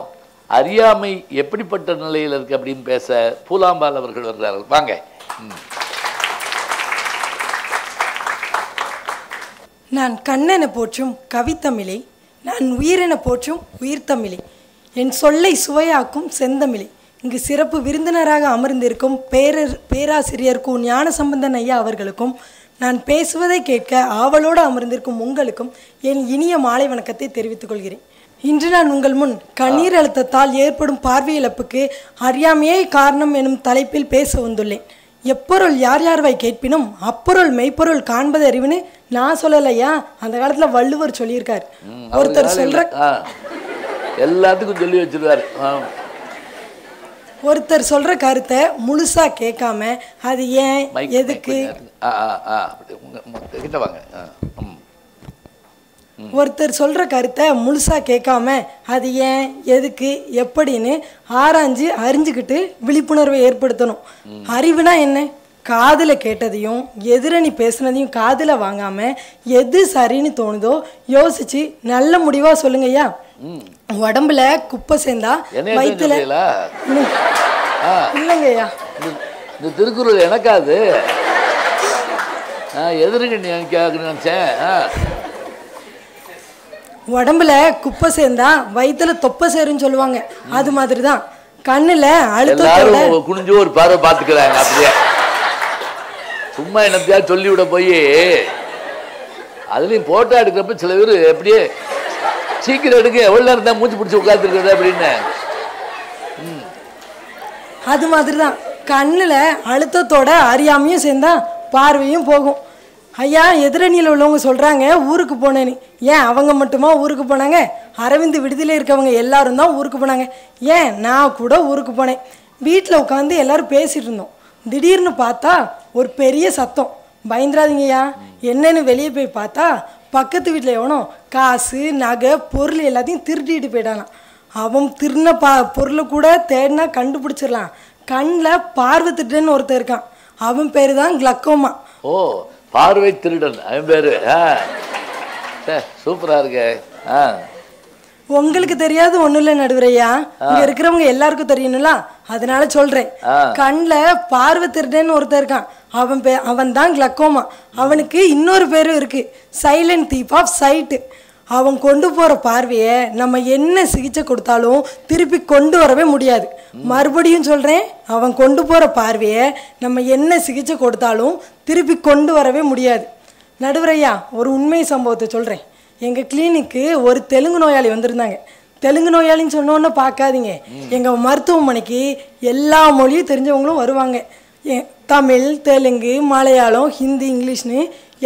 அறியாமை எப்படிப்பட்ட நிலையில் இருக்குது அப்படின்னு பேச பூலாம்பால் அவர்கள் வருகிறார்கள். வாங்க. நான் கண்ணென போற்றும் கவித்தமிழை நான் உயிரென போற்றும் உயிர் தமிழே, என் சொல்லை சுவையாக்கும் செந்தமிழே. இங்கு சிறப்பு விருந்தினராக அமர்ந்திருக்கும் பேராசிரியர் கு ஞானசம்பந்தன் ஐயா அவர்களுக்கும், நான் பேசுவதை கேட்க ஆவலோடு அமர்ந்திருக்கும் உங்களுக்கும் என் இனிய மாலை வணக்கத்தை தெரிவித்துக் கொள்கிறேன். இன்று நான் உங்கள் முன் கண்ணீர் அழுத்தத்தால் ஏற்படும் பார்வை இழப்புக்கு அறியாமையே காரணம் எனும் தலைப்பில் பேச வந்துள்ளேன். எப்பொருள் யார் யார்வை கேட்பினும் அப்பொருள் மெய்ப்பொருள் காண்பது அறிவுன்னு நான் சொல்லலையா, அந்த காலத்துல வள்ளுவர் சொல்லியிருக்காரு. ஒருத்தர் சொல்ற எல்லாத்துக்கும் சொல்லி வச்சிருவாரு. ஒருத்தர் சொல்ற கருத்தை முழுசா கேட்காம அது ஏன் எதுக்கு ஒருத்தர் சொல்ற கருத்தை முழுசா கேட்காம அது ஏன் எதுக்கு எப்படின்னு ஆராய்ஞ்சு அறிஞ்சுக்கிட்டு விழிப்புணர்வை ஏற்படுத்தணும். அறிவுனா என்ன? காதுல கேட்டதையும் எதிரணி பேசுனதையும் காதுல வாங்காம எது சரின்னு தோணுதோ யோசிச்சு நல்ல முடிவா சொல்லுங்கய்யா. உடம்புல குப்பை சேர்ந்தா வயிற்றுல இல்லைங்கய்யா. இந்த திருக்குறள் எனக்காது எதிர்க்கு நினைச்சேன். உடம்புல குப்பை சேர்ந்தா வயிற்றுல தொப்பை சேருன்னு சொல்லுவாங்க. அது மாதிரி தான் கண்ணுல அழுத்தத்தோட குனிஞ்சு ஒரு பார்வை பார்த்துக்கிறாங்க. அப்படியே சும்மா என்னத்தையா சொல்லி விட போய் அதுலேயும் போட்டோ எடுக்கிறப்ப சில பேர் எப்படியே சீக்கிரம் எடுக்க எவ்வளோ நேரம் தான் மூச்சு பிடிச்சி உட்காந்துருக்குறது அப்படின்னு. அது மாதிரி தான் கண்ணில் அழுத்தத்தோட அறியாமையும் சேர்ந்தா பார்வையும் போகும். ஐயா, எதிரணியில் உள்ளவங்க சொல்கிறாங்க ஊருக்கு போனேன்னு. ஏன் அவங்க மட்டுமா ஊருக்கு போனாங்க? அரவிந்த் விடுதலை இருக்கவங்க எல்லாரும் தான் ஊருக்கு போனாங்க. ஏன் நான் கூட ஊருக்கு போனேன். வீட்டில் உட்காந்து எல்லாரும் பேசிகிட்டு இருந்தோம். திடீர்னு பார்த்தா ஒரு பெரிய சத்தம். பயந்துராதீங்கய்யா. என்னன்னு வெளியே போய் பார்த்தா பக்கத்து வீட்டில் எவனோ காசு நகை பொருள் எல்லாத்தையும் திருட்டிட்டு போயிட்டானான். அவன் திருந பொருளை கூட தேடினா கண்டுபிடிச்சிடலாம். கண்ணில் பார்வை திருடன்னு ஒருத்தர் இருக்கான். அவன் பேர் தான் கிளக்கோமா. ஓ, பார்வை திருடன் அவன் பேரு. சூப்பரா இருக்கு. உங்களுக்கு தெரியாது ஒண்ணும் இல்லை நடுவரையா, இங்க இருக்கிறவங்க எல்லாருக்கும் தெரியணும்ல, அதனால சொல்றேன். கண்ணில் பார்வை திருடன்னு ஒருத்தர் இருக்கான். அவன் தான் கிளக்கோமா. அவனுக்கு இன்னொரு பேரும் இருக்கு, சைலண்ட் தீப் ஆஃப் சைட்டு. அவன் கொண்டு போற பார்வையை நம்ம என்ன சிகிச்சை கொடுத்தாலும் திருப்பி கொண்டு வரவே முடியாது. மறுபடியும் சொல்றேன், அவன் கொண்டு போற பார்வையை நம்ம என்ன சிகிச்சை கொடுத்தாலும் திருப்பி கொண்டு வரவே முடியாது. நடுவரையா, ஒரு உண்மை சம்பவத்தை சொல்றேன். எங்கள் கிளினிக்கு ஒரு தெலுங்கு நோயாளி வந்திருந்தாங்க. தெலுங்கு நோயாளின்னு சொன்னோன்னு பார்க்காதீங்க, எங்கள் மருத்துவமனைக்கு எல்லா மொழியும் தெரிஞ்சவங்களும் வருவாங்க. தமிழ், தெலுங்கு, மலையாளம், ஹிந்தி, இங்கிலீஷ்னு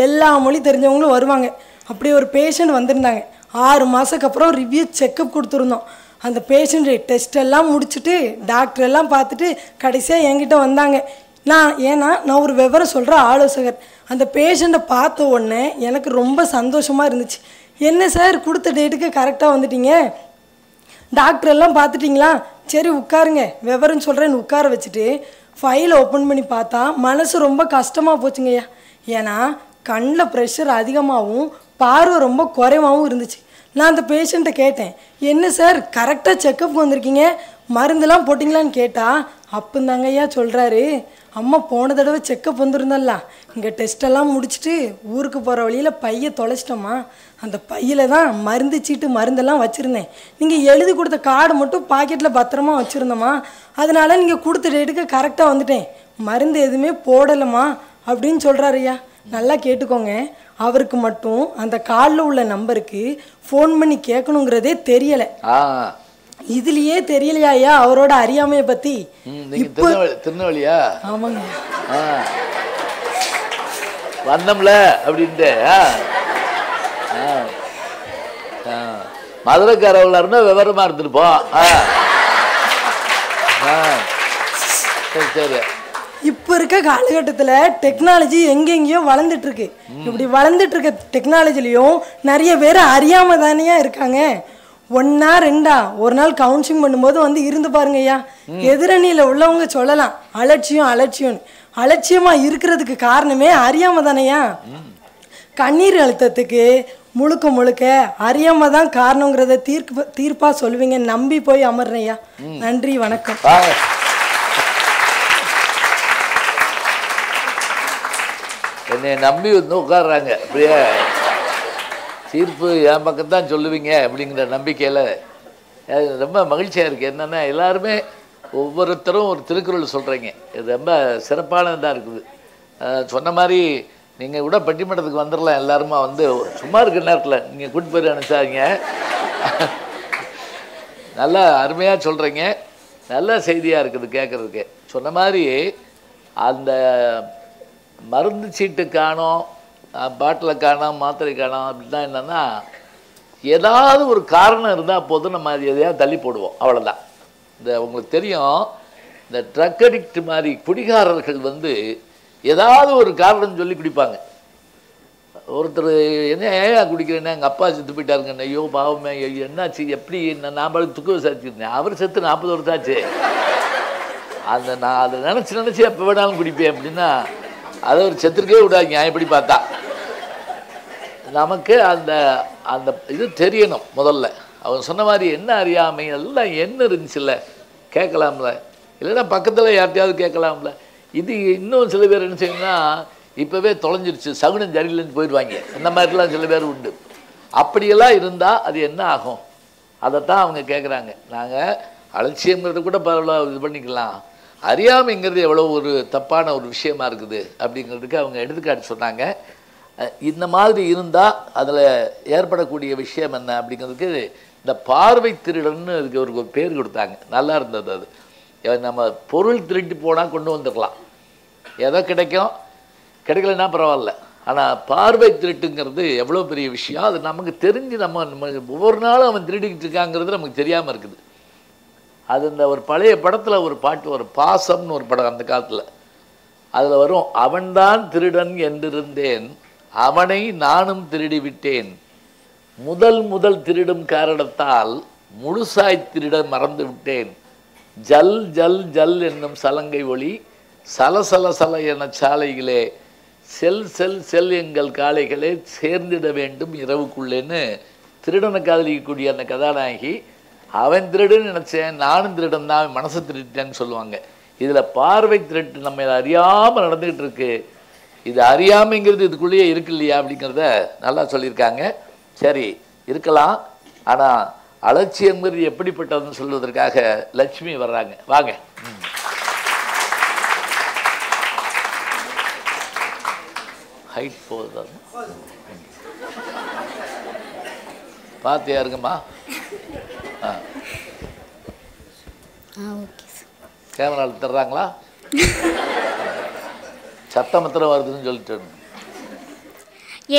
எல்லா மொழி தெரிஞ்சவங்களும் வருவாங்க. அப்படி ஒரு பேஷண்ட் வந்திருந்தாங்க. 6 மாதத்துக்கு அப்புறம் ரிவ்யூ செக்கப் கொடுத்துருந்தோம். அந்த பேஷண்ட்டு டெஸ்ட் எல்லாம் முடிச்சுட்டு டாக்டர் எல்லாம் பார்த்துட்டு கடைசியாக என்கிட்ட வந்தாங்க. நான் ஒரு விவரம் சொல்கிற ஆலோசகர். அந்த பேஷண்ட்டை பார்த்த உடனே எனக்கு ரொம்ப சந்தோஷமாக இருந்துச்சு. என்ன சார், கொடுத்த டேட்டுக்கு கரெக்டாக வந்துட்டீங்க, டாக்டர் எல்லாம் பார்த்துட்டிங்களா, சரி உட்காருங்க விவரம் சொல்கிறேன்னு உட்கார வச்சுட்டு ஃபைலை ஓப்பன் பண்ணி பார்த்தா மனசு ரொம்ப கஷ்டமாக போச்சுங்கய்யா. ஏன்னா கண்ணில் ப்ரெஷர் அதிகமாகவும் பார்வை ரொம்ப குறைவாகவும் இருந்துச்சு. நான் அந்த பேஷண்ட்டை கேட்டேன், என்ன சார் கரெக்டாக செக்கப் வந்திருக்கீங்க, மருந்தெல்லாம் போட்டிங்களான்னு கேட்டால் அப்பந்தாங்க ஐயா சொல்கிறாரு, அம்மா போன தடவை செக்கப் வந்திருந்தல்ல, இங்கே டெஸ்ட்டெல்லாம் முடிச்சுட்டு ஊருக்கு போகிற வழியில் பையை தொலைச்சிட்டோம்மா, அந்த பையில் தான் மருந்து சீட்டு மருந்தெல்லாம் வச்சுருந்தேன், நீங்கள் எழுதி கொடுத்த கார்டு மட்டும் பாக்கெட்டில் பத்திரமா வச்சுருந்தோம்மா, அதனால நீங்கள் கொடுத்த டேட்டுக்கு கரெக்டாக வந்துட்டேன், மருந்து எதுவுமே போடலைம்மா அப்படின்னு சொல்கிறாரு ஐயா. நல்லா கேட்டுக்கோங்க, அவருக்கு மட்டும் அந்த காலில் உள்ள நம்பருக்கு ஃபோன் பண்ணி கேட்கணுங்கிறதே தெரியலை. இதுலயே தெரியலையா ஐயா அவரோட அறியாமையை பத்தி? திருநெல்வேலியா? ஆமாங்க, வந்தம்ல அப்படின்ட்டு மதுரைக்காரவங்களா இருந்தா விவரமா இருந்திருப்போம். சரி சரி. இப்போ இருக்க காலகட்டத்தில் டெக்னாலஜி எங்கெங்கேயோ வளர்ந்துட்டு இருக்கு. இப்படி வளர்ந்துட்டு இருக்க டெக்னாலஜிலையும் நிறைய பேர் அறியாம தானேயா இருக்காங்க. 1 ஆ 2 ஒரு நாள் கவுன்சிலிங் பண்ணும்போது வந்து இருந்து பாருங்க ஐயா. எதிரணியில் உள்ளவங்க சொல்லலாம் அலட்சியமா இருக்கிறதுக்கு காரணமே அறியாம தானேயா. கண்ணீர் அழுத்தத்துக்கு முழுக்க அறியாம தான் காரணங்கிறத தீர்ப்பா சொல்லுவீங்க, நம்பி போய் அமர்றேன் ஐயா. நன்றி, வணக்கம். என்னை நம்பி வந்து உட்காடுறாங்க அப்படியே. தீர்ப்பு என் பக்கத்தான் சொல்லுவீங்க அப்படிங்கிற நம்பிக்கையில் ரொம்ப மகிழ்ச்சியாக இருக்குது. என்னென்னா எல்லாருமே ஒவ்வொருத்தரும் ஒரு திருக்குறள் சொல்கிறீங்க, இது ரொம்ப சிறப்பானதாக இருக்குது. சொன்ன மாதிரி நீங்கள் கூட பட்டிமன்றத்துக்கு வந்துடலாம், எல்லாருமா வந்து சும்மா இருக்கிற நேரத்தில் நீங்கள் கூட்டு போய் அனுப்பிச்சாங்க. நல்லா அருமையாக சொல்கிறீங்க, நல்ல செய்தியாக இருக்குது கேட்குறதுக்கு. சொன்ன மாதிரி அந்த மருந்து சீட்டு காணோம், பாட்டில் காணோம், மாத்திரை காணோம் அப்படின்னா என்னென்னா ஏதாவது ஒரு காரணம் இருந்தால் போதும் நம்ம அது எதையாவது தள்ளி போடுவோம், அவ்வளோதான். இந்த உங்களுக்கு தெரியும், இந்த ட்ரக் அடிக்ட் மாதிரி குடிகாரர்கள் வந்து ஏதாவது ஒரு காரணம் சொல்லி குடிப்பாங்க. ஒருத்தர் என்ன ஏன் குடிக்கிறேன்னா எங்கள் அப்பா செத்து போயிட்டாருங்க, ஐயோ பாவமே, ஐயோ என்னாச்சு எப்படி நான் பாட்டு துக்க விசாரிச்சிருந்தேன், அவர் செத்து 40 வருஷம் ஆச்சு, அந்த நான் அதை நினச்சி எப்போ வேணாலும் குடிப்பேன் அப்படின்னா அதை ஒரு செத்துருக்கே விடாங்க. எப்படி பார்த்தா நமக்கு அந்த அந்த இது தெரியணும் முதல்ல. அவங்க சொன்ன மாதிரி என்ன அறியாமை எல்லாம் என்ன இருந்துச்சுல்ல, கேட்கலாம்ல, இல்லைன்னா பக்கத்தில் யார்ட்டையாவது கேட்கலாம்ல. இது இன்னும் சில பேர் என்ன செய்யணும்னா இப்போவே தொலைஞ்சிருச்சு, சகுனம் சரியில்லைன்னு போயிடுவாங்க. இந்த மாதிரிலாம் சில பேர் உண்டு. அப்படியெல்லாம் இருந்தால் அது என்ன ஆகும், அதைத்தான் அவங்க கேட்குறாங்க. நாங்கள் அலட்சியங்கிறத கூட பரவாயில்ல இது பண்ணிக்கலாம், அறியாமைங்கிறது எவ்வளோ ஒரு தப்பான ஒரு விஷயமா இருக்குது அப்படிங்கிறதுக்கு அவங்க எடுத்துக்காட்டு சொன்னாங்க. இந்த மாதிரி இருந்தால் அதில் ஏற்படக்கூடிய விஷயம் என்ன அப்படிங்கிறதுக்கு இந்த பார்வை திருடன்னு இதுக்கு ஒரு பேர் கொடுத்தாங்க. நல்லா இருந்தது அது. நம்ம பொருள் திருட்டு போனால் கொண்டு வந்துடலாம், ஏதோ கிடைக்கும், கிடைக்கலன்னா பரவாயில்ல. ஆனால் பார்வை திருட்டுங்கிறது எவ்வளோ பெரிய விஷயம், அது நமக்கு தெரிஞ்சு நம்ம ஒவ்வொரு நாளும் அவன் திருடிக்கிட்டு இருக்காங்கிறது நமக்கு தெரியாமல் இருக்குது. அது இந்த ஒரு பழைய படத்தில் ஒரு பாட்டு, ஒரு பாசம்னு ஒரு படம் அந்த காலத்தில், அதில் வரும், அவன்தான் திருடன் என்றிருந்தேன், அவனை நானும் திருடி விட்டேன், முதல் திருடும் காரணத்தால் முழுசாய் திருட மறந்து விட்டேன், ஜல் ஜல் ஜல் என்னும் சலங்கை ஒளி சலசல சல என சாலைகளே, செல் செல் செல் எங்கள் காளைகளே சேர்ந்திட வேண்டும் இரவுக்குள்ளேன்னு திருடனை காதலிக்கக்கூடிய அந்த கதாநாயகி, அவன் திருடுன்னு நினச்சேன், நானும் திருடன் தான், மனசை திருட்டேன்னு சொல்லுவாங்க. இதில் பார்வை திருட்டு நம்ம அறியாமல் நடந்துக்கிட்டு இருக்கு. இது அறியாமைங்கிறது இதுக்குள்ளேயே இருக்கு இல்லையா அப்படிங்கிறத நல்லா சொல்லியிருக்காங்க. சரி இருக்கலாம், ஆனால் அலட்சியங்கிறது எப்படிப்பட்டதுன்னு சொல்வதற்காக லட்சுமி வர்றாங்க. வாங்க. ஹைட் போகுது, பார்த்து யாருங்கம்மா? கேமராவில் தர்றாங்களா? சத்தமத்திரம் வருதுன்னு சொல்லிட்டு.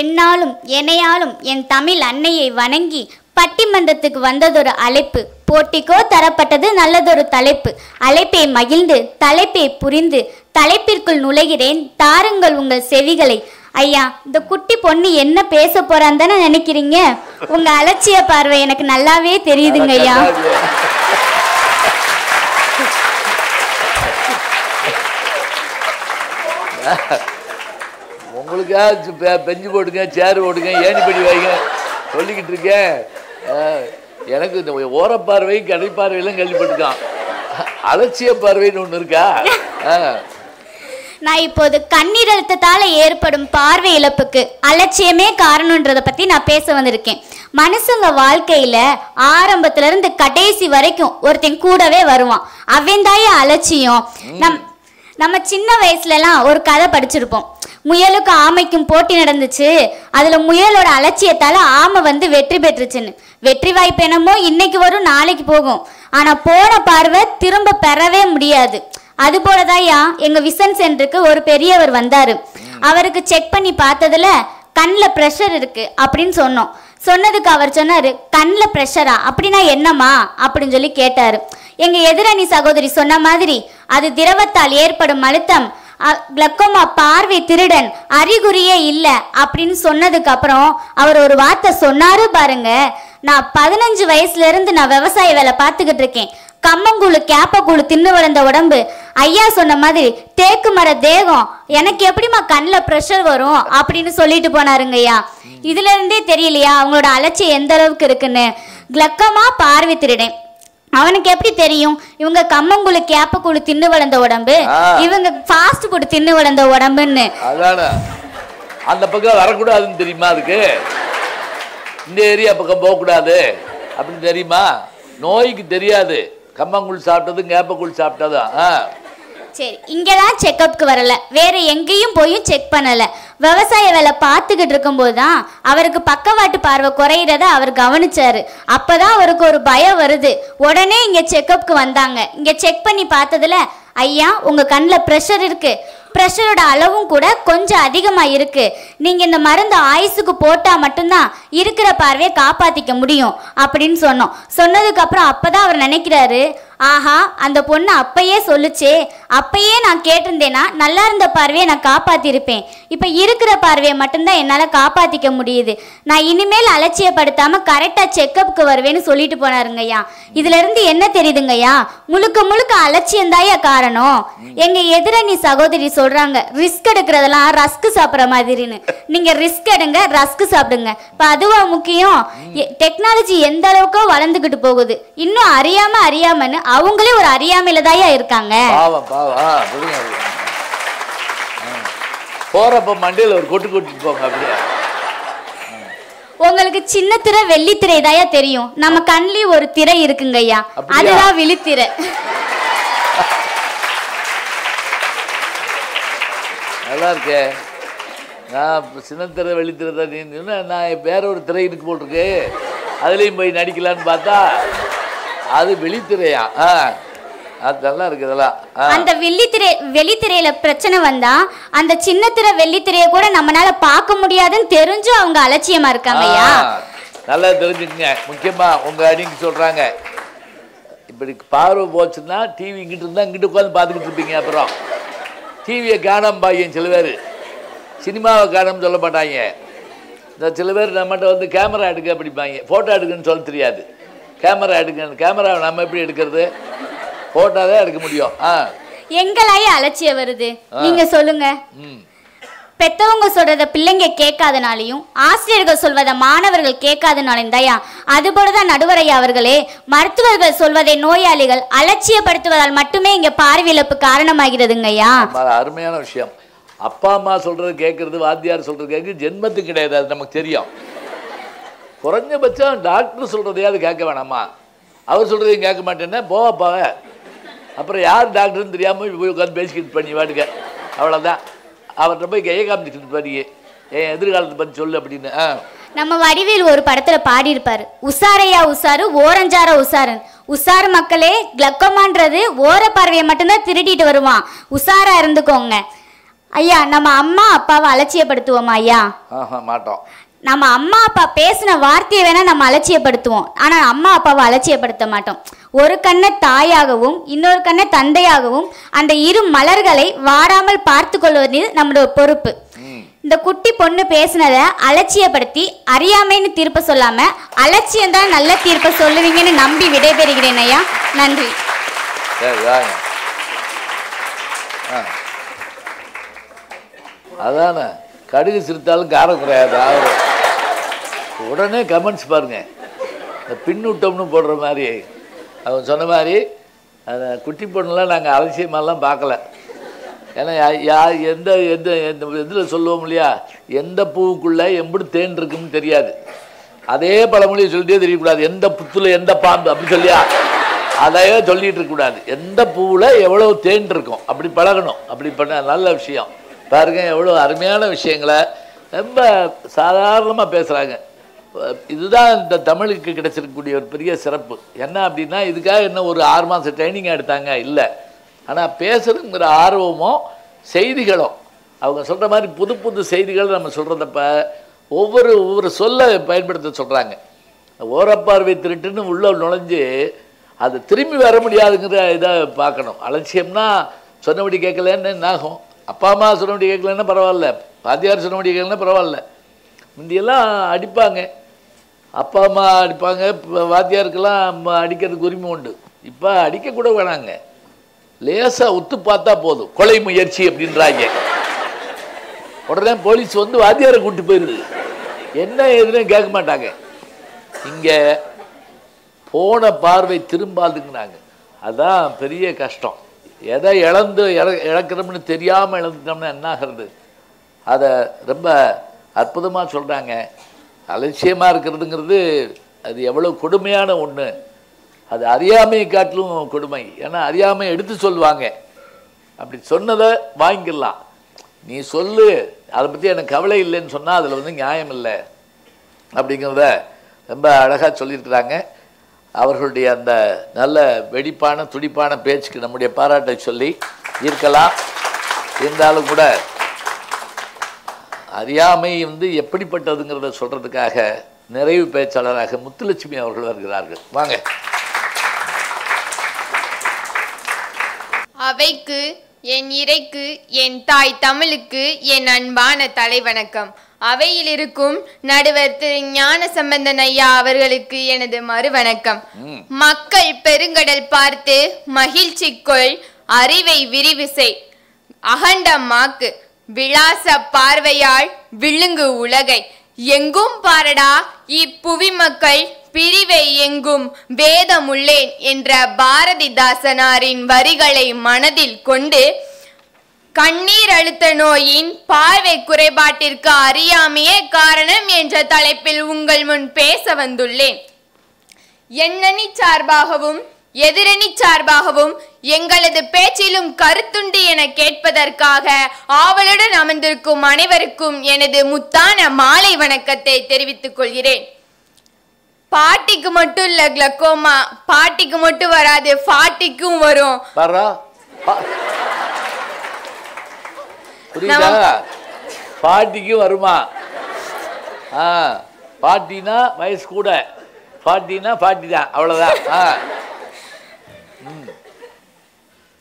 என்னாலும் என்னையாலும் என் தமிழ் அன்னையை வணங்கி பட்டிமன்றத்துக்கு வந்ததொரு அழைப்பு, போட்டிக்கோ தரப்பட்டது நல்லதொரு தலைப்பு, அழைப்பை மகிழ்ந்து தலைப்பை புரிந்து தலைப்பிற்குள் நுழைகிறேன், தாருங்கள் உங்கள் செவிகளை. ஐயா, இந்த குட்டி பொண்ணு என்ன பேச போறான்னு தானே நினைக்கிறீங்க? உங்க அலட்சிய பார்வை எனக்கு நல்லாவே தெரியுதுங்க ஐயா. உங்களுக்காக பெஞ்சு போடுங்க, சேர் போடுங்க, ஏணிப்படி வைங்க சொல்லிக்கிட்டு இருக்கேன். எனக்கு இந்த ஓரப்பார்வை கடைப்பார்வையெல்லாம் கேள்விப்பட்டிருக்கான், அலட்சிய பார்வைன்னு ஒன்று இருக்கா? நான் இப்போது கண்ணீர் அழுத்தத்தால ஏற்படும் பார்வை இழப்புக்கு அலட்சியமே காரணம்ன்றத பத்தி நான் பேச வந்திருக்கேன். மனுஷங்க வாழ்க்கையில ஆரம்பத்துல இருந்து கடைசி வரைக்கும் ஒருத்தன் கூடவே வருவான், அவன் தாய அலட்சியம். நம்ம சின்ன வயசுலலாம் ஒரு கதை படிச்சிருப்போம், முயலுக்கும் ஆமைக்கும் போட்டி நடந்துச்சு, அதுல முயலோட அலட்சியத்தால ஆமை வந்து வெற்றி பெற்றுச்சுன்னு. வெற்றி வாய்ப்பு என்னமோ இன்னைக்கு வரும் நாளைக்கு போகும், ஆனா போன பார்வை திரும்ப பெறவே முடியாது. அது போலதாயா எங்க விசன் சென்டருக்கு ஒரு பெரியவர் வந்தாரு. அவருக்கு செக் பண்ணி பார்த்ததுல கண்ணில் ப்ரெஷர் இருக்கு அப்படின்னு சொன்னோம். சொன்னதுக்கு அவர் சொன்னாரு, கண்ணில் ப்ரெஷரா, அப்படின்னா என்னம்மா அப்படின்னு சொல்லி கேட்டாரு. எங்க எதிரணி சகோதரி சொன்ன மாதிரி அது திரவத்தால் ஏற்படும் அழுத்தம், கிளக்கோமா பார்வை திருடன் அறிகுறியே இல்லை அப்படின்னு சொன்னதுக்கு அப்புறம் அவர் ஒரு வார்த்தை சொன்னாரு பாருங்க. நான் 15 வயசுல இருந்து நான் விவசாய வேலை பார்த்துக்கிட்டு இருக்கேன், கம்மங்கூழு கேப்பக்கூழு தின்னு வளர்ந்த உடம்பு, ஐயா சொன்ன மாதிரி தேக்கு மர தேகம், எனக்கு எப்படிமா கண்ணில் ப்ரெஷர் வரும் அப்படின்னு சொல்லிட்டு போனாருங்க ஐயா. இதுல இருந்தே தெரியலையா அவங்களோட அலட்சியம் எந்த அளவுக்கு இருக்குன்னு. கிளக்கமா பார்வை திருடன், அவனுக்கு எப்படி தெரியும் இவங்க கம்மங்கூழு கேப்பக்கூழு தின்னு வளர்ந்த உடம்பு, இவங்க ஃபாஸ்ட் ஃபுட் தின்னு வளர்ந்த உடம்புன்னு? அந்த பக்கம் வரக்கூடாதுன்னு தெரியுமா? அதுக்கு இந்த ஏரியா பக்கம் போகக்கூடாது அப்படின்னு தெரியுமா? நோய்க்கு தெரியாது. கம்மங்கூழ் சாப்பிட்டதும் கேப்பக்கூழ் சாப்பிட்டதும். சரி, இங்கதான் செக்கப்க்கு வரல, வேற எங்கேயும் போயும் செக் பண்ணல. விவசாய வேலை பார்த்துக்கிட்டு இருக்கும்போது தான் அவருக்கு பக்கவாட்டு பார்வை குறையிறத அவர் கவனிச்சாரு. அப்பதான் அவருக்கு ஒரு பயம் வருது. உடனே இங்க செக்கப்க்கு வந்தாங்க. இங்க செக் பண்ணி பார்த்ததுல, ஐயா உங்க கண்ணில் ப்ரெஷர் இருக்கு, ப்ரெஷரோட அளவும் கூட கொஞ்சம் அதிகமாக இருக்கு, நீங்கள் இந்த மருந்து ஆயுசுக்கு போட்டால் மட்டும்தான் இருக்கிற பார்வையை காப்பாற்றிக்க முடியும் அப்படின்னு சொன்னோம். சொன்னதுக்கப்புறம் அப்போ தான் அவர் நினைக்கிறாரு, ஆஹா அந்த பொண்ணு அப்பயே சொல்லுச்சே, அப்பயே நான் கேட்டிருந்தேன்னா நல்லா இருந்த பார்வையை நான் காப்பாற்றிருப்பேன், இப்போ இருக்கிற பார்வையை மட்டும்தான் என்னால் காப்பாற்றிக்க முடியுது, நான் இனிமேல் அலட்சியப்படுத்தாமல் கரெக்டாக செக்கப்புக்கு வருவேன்னு சொல்லிட்டு போனாருங்கய்யா. இதுலேருந்து என்ன தெரியுதுங்கய்யா, முழுக்க முழுக்க அலட்சியந்தாயா காரணம். எங்கள் எதிரணி சகோதரி சொல்கிறாங்க, ரிஸ்க் எடுக்கிறதெல்லாம் ரஸ்க்கு சாப்பிட்ற மாதிரின்னு. நீங்கள் ரிஸ்க் எடுங்க, ரஸ்க்கு சாப்பிடுங்க. இப்போ அதுவா முக்கியம்? டெக்னாலஜி எந்த அளவுக்கோ வளர்ந்துக்கிட்டு போகுது, இன்னும் அறியாமன்னு அவங்களே ஒரு அறியாமையில தாயா இருக்காங்க. போறப்ப மண்டையில ஒரு கொட்டு கொட்டிட்டு போங்க. அப்படியே உங்களுக்கு சின்ன திரை வெள்ளித்திரை தாயா தெரியும், நம்ம கண்லயும் ஒரு திரை இருக்குங்கய்யா, அதுதான் விழித்திரை. நல்லா இருக்கே. நான் சின்ன திரை வெள்ளித்திரை தான், நான் வேற ஒரு திரை இருக்கு போட்டிருக்கு, அதுலேயும் போய் நடிக்கலான்னு பார்த்தா அது வெளித்திரையா? அது நல்லா இருக்கு. இதெல்லாம் அந்த வெளித்திரையில பிரச்சனை வந்தா அந்த சின்ன திரை வெள்ளித்திரையை கூட நம்மளால பார்க்க முடியாதுன்னு தெரிஞ்சும் அவங்க அலட்சியமா இருக்காங்கய்யா. நல்லா தெரிஞ்சுக்கங்க. முக்கியமா உங்க அடிக்கு சொல்றாங்க, இப்படி பார்வை போச்சுன்னா டிவி இங்கிட்டு இருந்தா இங்கிட்டு உட்காந்து பார்த்துக்கிட்டு இருப்பீங்க. அப்புறம் டிவியை காணாம பாயன் சில பேர், சினிமாவை காணாம சொல்ல மாட்டாங்க. இந்த சில பேர் நம்மகிட்ட வந்து கேமரா எடுக்க அப்படிப்பாங்க, ஃபோட்டோ எடுக்குன்னு சொல்ல தெரியாது. கேமரா எடுக்கணும், கேமராவை நம்ம எப்படி எடுக்கிறது? ஃபோட்டோ தான் எடுக்க முடியும். எங்களாயே அலட்சியம் வருது, நீங்க சொல்லுங்க. பெத்தவங்க சொல்றத பிள்ளைங்க கேட்காதனாலையும் ஆசிரியர்கள் சொல்வதை மாணவர்கள் கேட்காதனாலையும் தயா. அதுபோலதான் நடுவரையா அவர்களே, மருத்துவர்கள் சொல்வதை நோயாளிகள் அலட்சியப்படுத்துவதால் மட்டுமே இங்க பார்வையிழப்பு காரணமாகிறதுங்கய்யா. அருமையான விஷயம். அப்பா அம்மா சொல்றது கேட்கறது, வாத்தியார் சொல்றது கேட்கறது ஜென்மத்துக்கு கிடையாது, அது நமக்கு தெரியும். குறைஞ்சபட்சம் டாக்டர் சொல்றதையாவது கேட்க வேணாமா? அவர் சொல்றதையும் கேட்க மாட்டேன்னா போவாப்பாவ. அப்புறம் யார் டாக்டர்னு தெரியாமல் போய் உட்காந்து பேசிக்கிட்டு பண்ணி வாடுங்க, அவ்வளோதான். அவர்கிட்ட போய் கையை காமிச்சிட்டு பண்ணி என் எதிர்காலத்தை பற்றி சொல்லு அப்படின்னு. நம்ம வடிவேல் ஒரு படத்துல பாடி இருப்பாரு, உசாரையா உசாரு ஓரஞ்சார உசாரன். உசாரு மக்களே, கிளக்கோமான்றது ஓர பார்வையை மட்டும்தான் திருடிட்டு வருவான், உசாரா இருந்துக்கோங்க ஐயா. நம்ம அம்மா அப்பாவை அலட்சியப்படுத்துவோமா ஐயா? மாட்டோம். நம்ம அம்மா அப்பா பேசின வார்த்தையை வேணா நம்ம அலட்சியப்படுத்துவோம், ஆனால் அம்மா அப்பாவை அலட்சியப்படுத்த மாட்டோம். ஒரு கண்ணை தாயாகவும் இன்னொரு கண்ணை தந்தையாகவும் அந்த இரு மலர்களை வாராமல் பார்த்து கொள்வது நம்மளோட பொறுப்பு. இந்த குட்டி பொண்ணு பேசினத அலட்சியப்படுத்தி அறியாமைன்னு தீர்ப்ப சொல்லாம அலட்சியம் தான் நல்ல தீர்ப்ப சொல்லுவீங்கன்னு நம்பி விடைபெறுகிறேன் ஐயா. நன்றி. அதானே, கடுகு சிரித்தாலும் காரம் குறையாது. உடனே கமெண்ட்ஸ் பாருங்க, இந்த பின்னூட்டம்னு போடுற மாதிரி. அவன் சொன்ன மாதிரி அந்த குட்டி பொண்ணுலாம் நாங்கள் அலட்சியமாலாம் பார்க்கல. ஏன்னா எந்த எந்த எந்த இதில் சொல்லுவோம் இல்லையா, எந்த பூவுக்குள்ளே எப்படி தேன் இருக்குன்னு தெரியாது. அதே பழமொழியை சொல்லிட்டே தெரியக்கூடாது. எந்த புத்துல எந்த பாம்பு அப்படி சொல்லியா அதையே சொல்லிட்டு இருக்கக்கூடாது. எந்த பூவில் எவ்வளோ தேன் இருக்கும் அப்படி பழகணும். அப்படி பண்ண நல்ல விஷயம். பாருங்க எவ்வளோ அருமையான விஷயங்களை ரொம்ப சாதாரணமாக பேசுகிறாங்க. இதுதான் இந்த தமிழுக்கு கிடைச்சிருக்கக்கூடிய ஒரு பெரிய சிறப்பு. என்ன அப்படின்னா, இதுக்காக என்ன ஒரு 6 மாதம் ட்ரைனிங் எடுத்தாங்க இல்லை, ஆனால் பேசுறதுங்கிற ஆர்வமும் செய்திகளும் அவங்க சொல்கிற மாதிரி புது புது செய்திகள் நம்ம சொல்கிறதப்ப ஒவ்வொரு சொல்லை பயன்படுத்த சொல்கிறாங்க. ஓரப்பார்வை திருட்டுன்னு உள்ளே நுழைஞ்சு அது திரும்பி வர முடியாதுங்கிற இதை பார்க்கணும். அலட்சியம்னா சொன்னபடி கேட்கலன்னு என்ன ஆகும்? அப்பா அம்மா சொன்னபடி கேட்கலன்னா பரவாயில்ல, வாத்தியார் சொன்னபடி கேட்கலன்னா பரவாயில்ல. முந்தியெல்லாம் அடிப்பாங்க, அப்பா அம்மா அடிப்பாங்க, வாத்தியாருக்கெல்லாம் அடிக்கிறதுக்கு உரிமை உண்டு. இப்போ அடிக்கக்கூட வேணாங்க, லேசாக உத்து பார்த்தா போதும், கொலை முயற்சி அப்படின்றாங்க. உடனே போலீஸ் வந்து வாத்தியாரை கூப்பிட்டு போயிடுது. என்ன எதுன்னு கேட்க மாட்டாங்க. இங்கே போன பார்வை திரும்பாதுங்கிறாங்க. அதுதான் பெரிய கஷ்டம். எதை இழக்கிறோம்னு தெரியாமல் இழந்துட்டோம்னா என்ன ஆகிறது? அதை ரொம்ப அற்புதமாக சொல்கிறாங்க. அலட்சியமாக இருக்கிறதுங்கிறது அது எவ்வளோ கொடுமையான ஒன்று. அது அறியாமையை காட்டிலும் கொடுமை. ஏன்னா அறியாமை எடுத்து சொல்லுவாங்க. அப்படி சொன்னதை வாங்கிடலாம். நீ சொல்லு, அதை பற்றி எனக்கு கவலை இல்லைன்னு சொன்னால் அதில் வந்து நியாயம் இல்லை அப்படிங்கிறத ரொம்ப அழகாக சொல்லியிருக்கிறாங்க. அவர்களுடைய அந்த நல்ல வெடிப்பான துடிப்பான பேச்சுக்கு நம்முடைய பாராட்டை சொல்லி இருக்கலாம். இருந்தாலும் கூட அறியாமை வந்து எப்படிப்பட்டதுங்கிறத சொல்கிறதுக்காக நிறைவு பேச்சாளராக முத்துலட்சுமி அவர்கள் வருகிறார்கள். வாங்க. அவைக்கு, என் இறைக்கு, என் தாய் தமிழுக்கு என் அன்பான தலைவணக்கம். அவையில் இருக்கும் நடுவர் திரு ஞானசம்பந்தன் ஐயா அவர்களுக்கு எனது மறுவணக்கம். மக்கள் பெருங்கடல் பார்த்து மகிழ்ச்சிக்குள் அறிவை விரிவிசை அகண்டமாக்கு விலாச பார்வையால் விழுங்கு உலகை எங்கும் பாரடா இப்புவி மக்கள் பிரிவை எங்கும் வேதமுள்ளேன் என்ற பாரதிதாசனாரின் வரிகளை மனதில் கொண்டு கண்ணீர் அழுத்த நோயின் பார்வை குறைபாட்டிற்கு அறியாமையே காரணம் என்ற தலைப்பில் உங்கள் முன் பேச வந்துள்ளேன். எண்ணணி சார்பாகவும் எதிரணி சார்பாகவும் எங்களது பேச்சிலும் கருத்துண்டு என கேட்பதற்காக ஆவலுடன் அமர்ந்திருக்கும் அனைவருக்கும் எனது முத்தான மாலை வணக்கத்தை தெரிவித்துக் கொள்கிறேன். பாட்டிக்கு மட்டும் இல்ல கிளக்கோமா, பாட்டிக்கு மட்டும் வராது, பாட்டிக்கும் வரும். பாட்டிக்கும் வருமா? பாட்டினா வயசு கூட, பாட்டினா பாட்டி தான், அவ்வளவுதான்.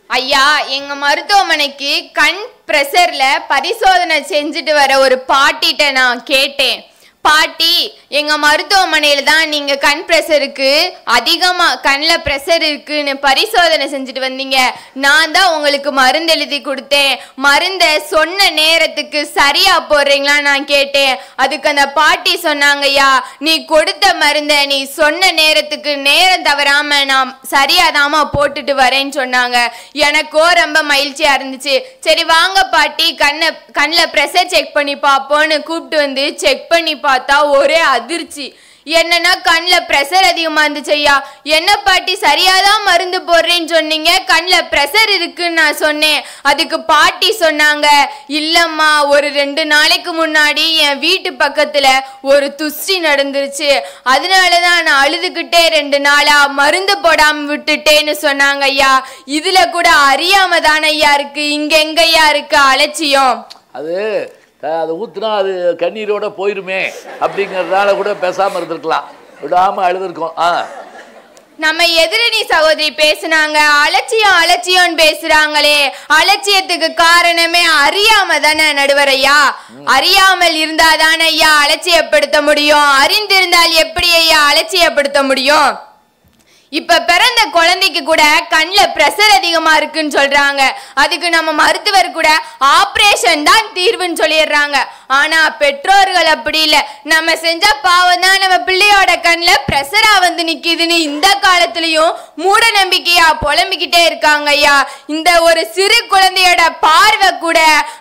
ஐயா, எங்க மருத்துவமனைக்கு கண் பிரஷர்ல பரிசோதனை செஞ்சுட்டு வர ஒரு பாட்டிட்ட நான் கேட்டேன். பாட்டி, எங்க மருத்துவமனையில தான் நீங்க கண் பிரஷருக்கு அதிகமா கண்ணில் பிரஷர் இருக்குன்னு பரிசோதனை செஞ்சுட்டு வந்தீங்க. நான் தான் உங்களுக்கு மருந்து எழுதி கொடுத்தேன். மருந்தை சொன்ன நேரத்துக்கு சரியா போடுறீங்களா நான் கேட்டேன். அதுக்கு அந்த பாட்டி சொன்னாங்கய்யா, நீ கொடுத்த மருந்தை நீ சொன்ன நேரத்துக்கு நேரம் தவறாம நான் சரியாதாமா போட்டுட்டு வரேன்னு சொன்னாங்க. எனக்கோ ரொம்ப மகிழ்ச்சியா இருந்துச்சு. சரி வாங்க பாட்டி, கண்ணில் பிரஷர் செக் பண்ணி பார்ப்போன்னு கூப்பிட்டு வந்து செக் பண்ணி பார்த்தா ஒரே அதிர்ச்சி. என்னன்னா கண்ணில் பிரஷர் அதிகமா இருந்துச்சு. ஐயா, என்ன பாட்டி சரியாதான் மருந்து போடுறேன்னு சொன்னீங்க, கண்ணில் பிரஷர் இருக்குன்னு நான் சொன்னேன். அதுக்கு பாட்டி சொன்னாங்க, இல்லம்மா, ஒரு 2 நாளைக்கு முன்னாடி என் வீட்டு பக்கத்துல ஒரு துஷ்டி நடந்துருச்சு, அதனாலதான் நான் அழுதுகிட்டே 2 நாளா மருந்து போடாம விட்டுட்டேன்னு சொன்னாங்க. ஐயா, இதுல கூட அறியாம தானே ஐயா இருக்கு, இங்க எங்கய்யா இருக்கு அலட்சியம்? அதை ஊத்துனா அது கண்ணீரோட போயிருமே அப்படிங்கறதால கூட பேசாம இருந்திருக்கலாம், விடாம அழுதுருக்கோம். நம்ம எதிரணி சகோதரி பேசுனாங்க, அலட்சியம் அலட்சியம் பேசுறாங்களே, அலட்சியத்துக்கு காரணமே அறியாம தானே நடுவர் ஐயா. அறியாமல் இருந்தாதானே ஐயா அலட்சியப்படுத்த முடியும், அறிந்திருந்தால் எப்படி ஐயா அலட்சியப்படுத்த முடியும்? இப்ப பிறந்த குழந்தைக்கு கூட கண்ணில் பிரஷர் அதிகமா இருக்குன்னு சொல்றாங்க. அதுக்கு நம்ம மருத்துவர் கூட ஆபரேஷன் தான் தீர்வுன்னு சொல்லிடுறாங்க. ஆனா பெற்றோர்கள் அப்படி இல்ல, நம்ம செஞ்ச பாவம் தான் நம்ம பிள்ளையோட கண்ணில் பிரஷரா வந்து நிக்குதுன்னு இந்த காலத்திலயும் மூட நம்பிக்கையா புலம்பிக்கிட்டே இருக்காங்க. ஐயா, இந்த ஒரு சிறு குழந்தையோட பார்வை கூட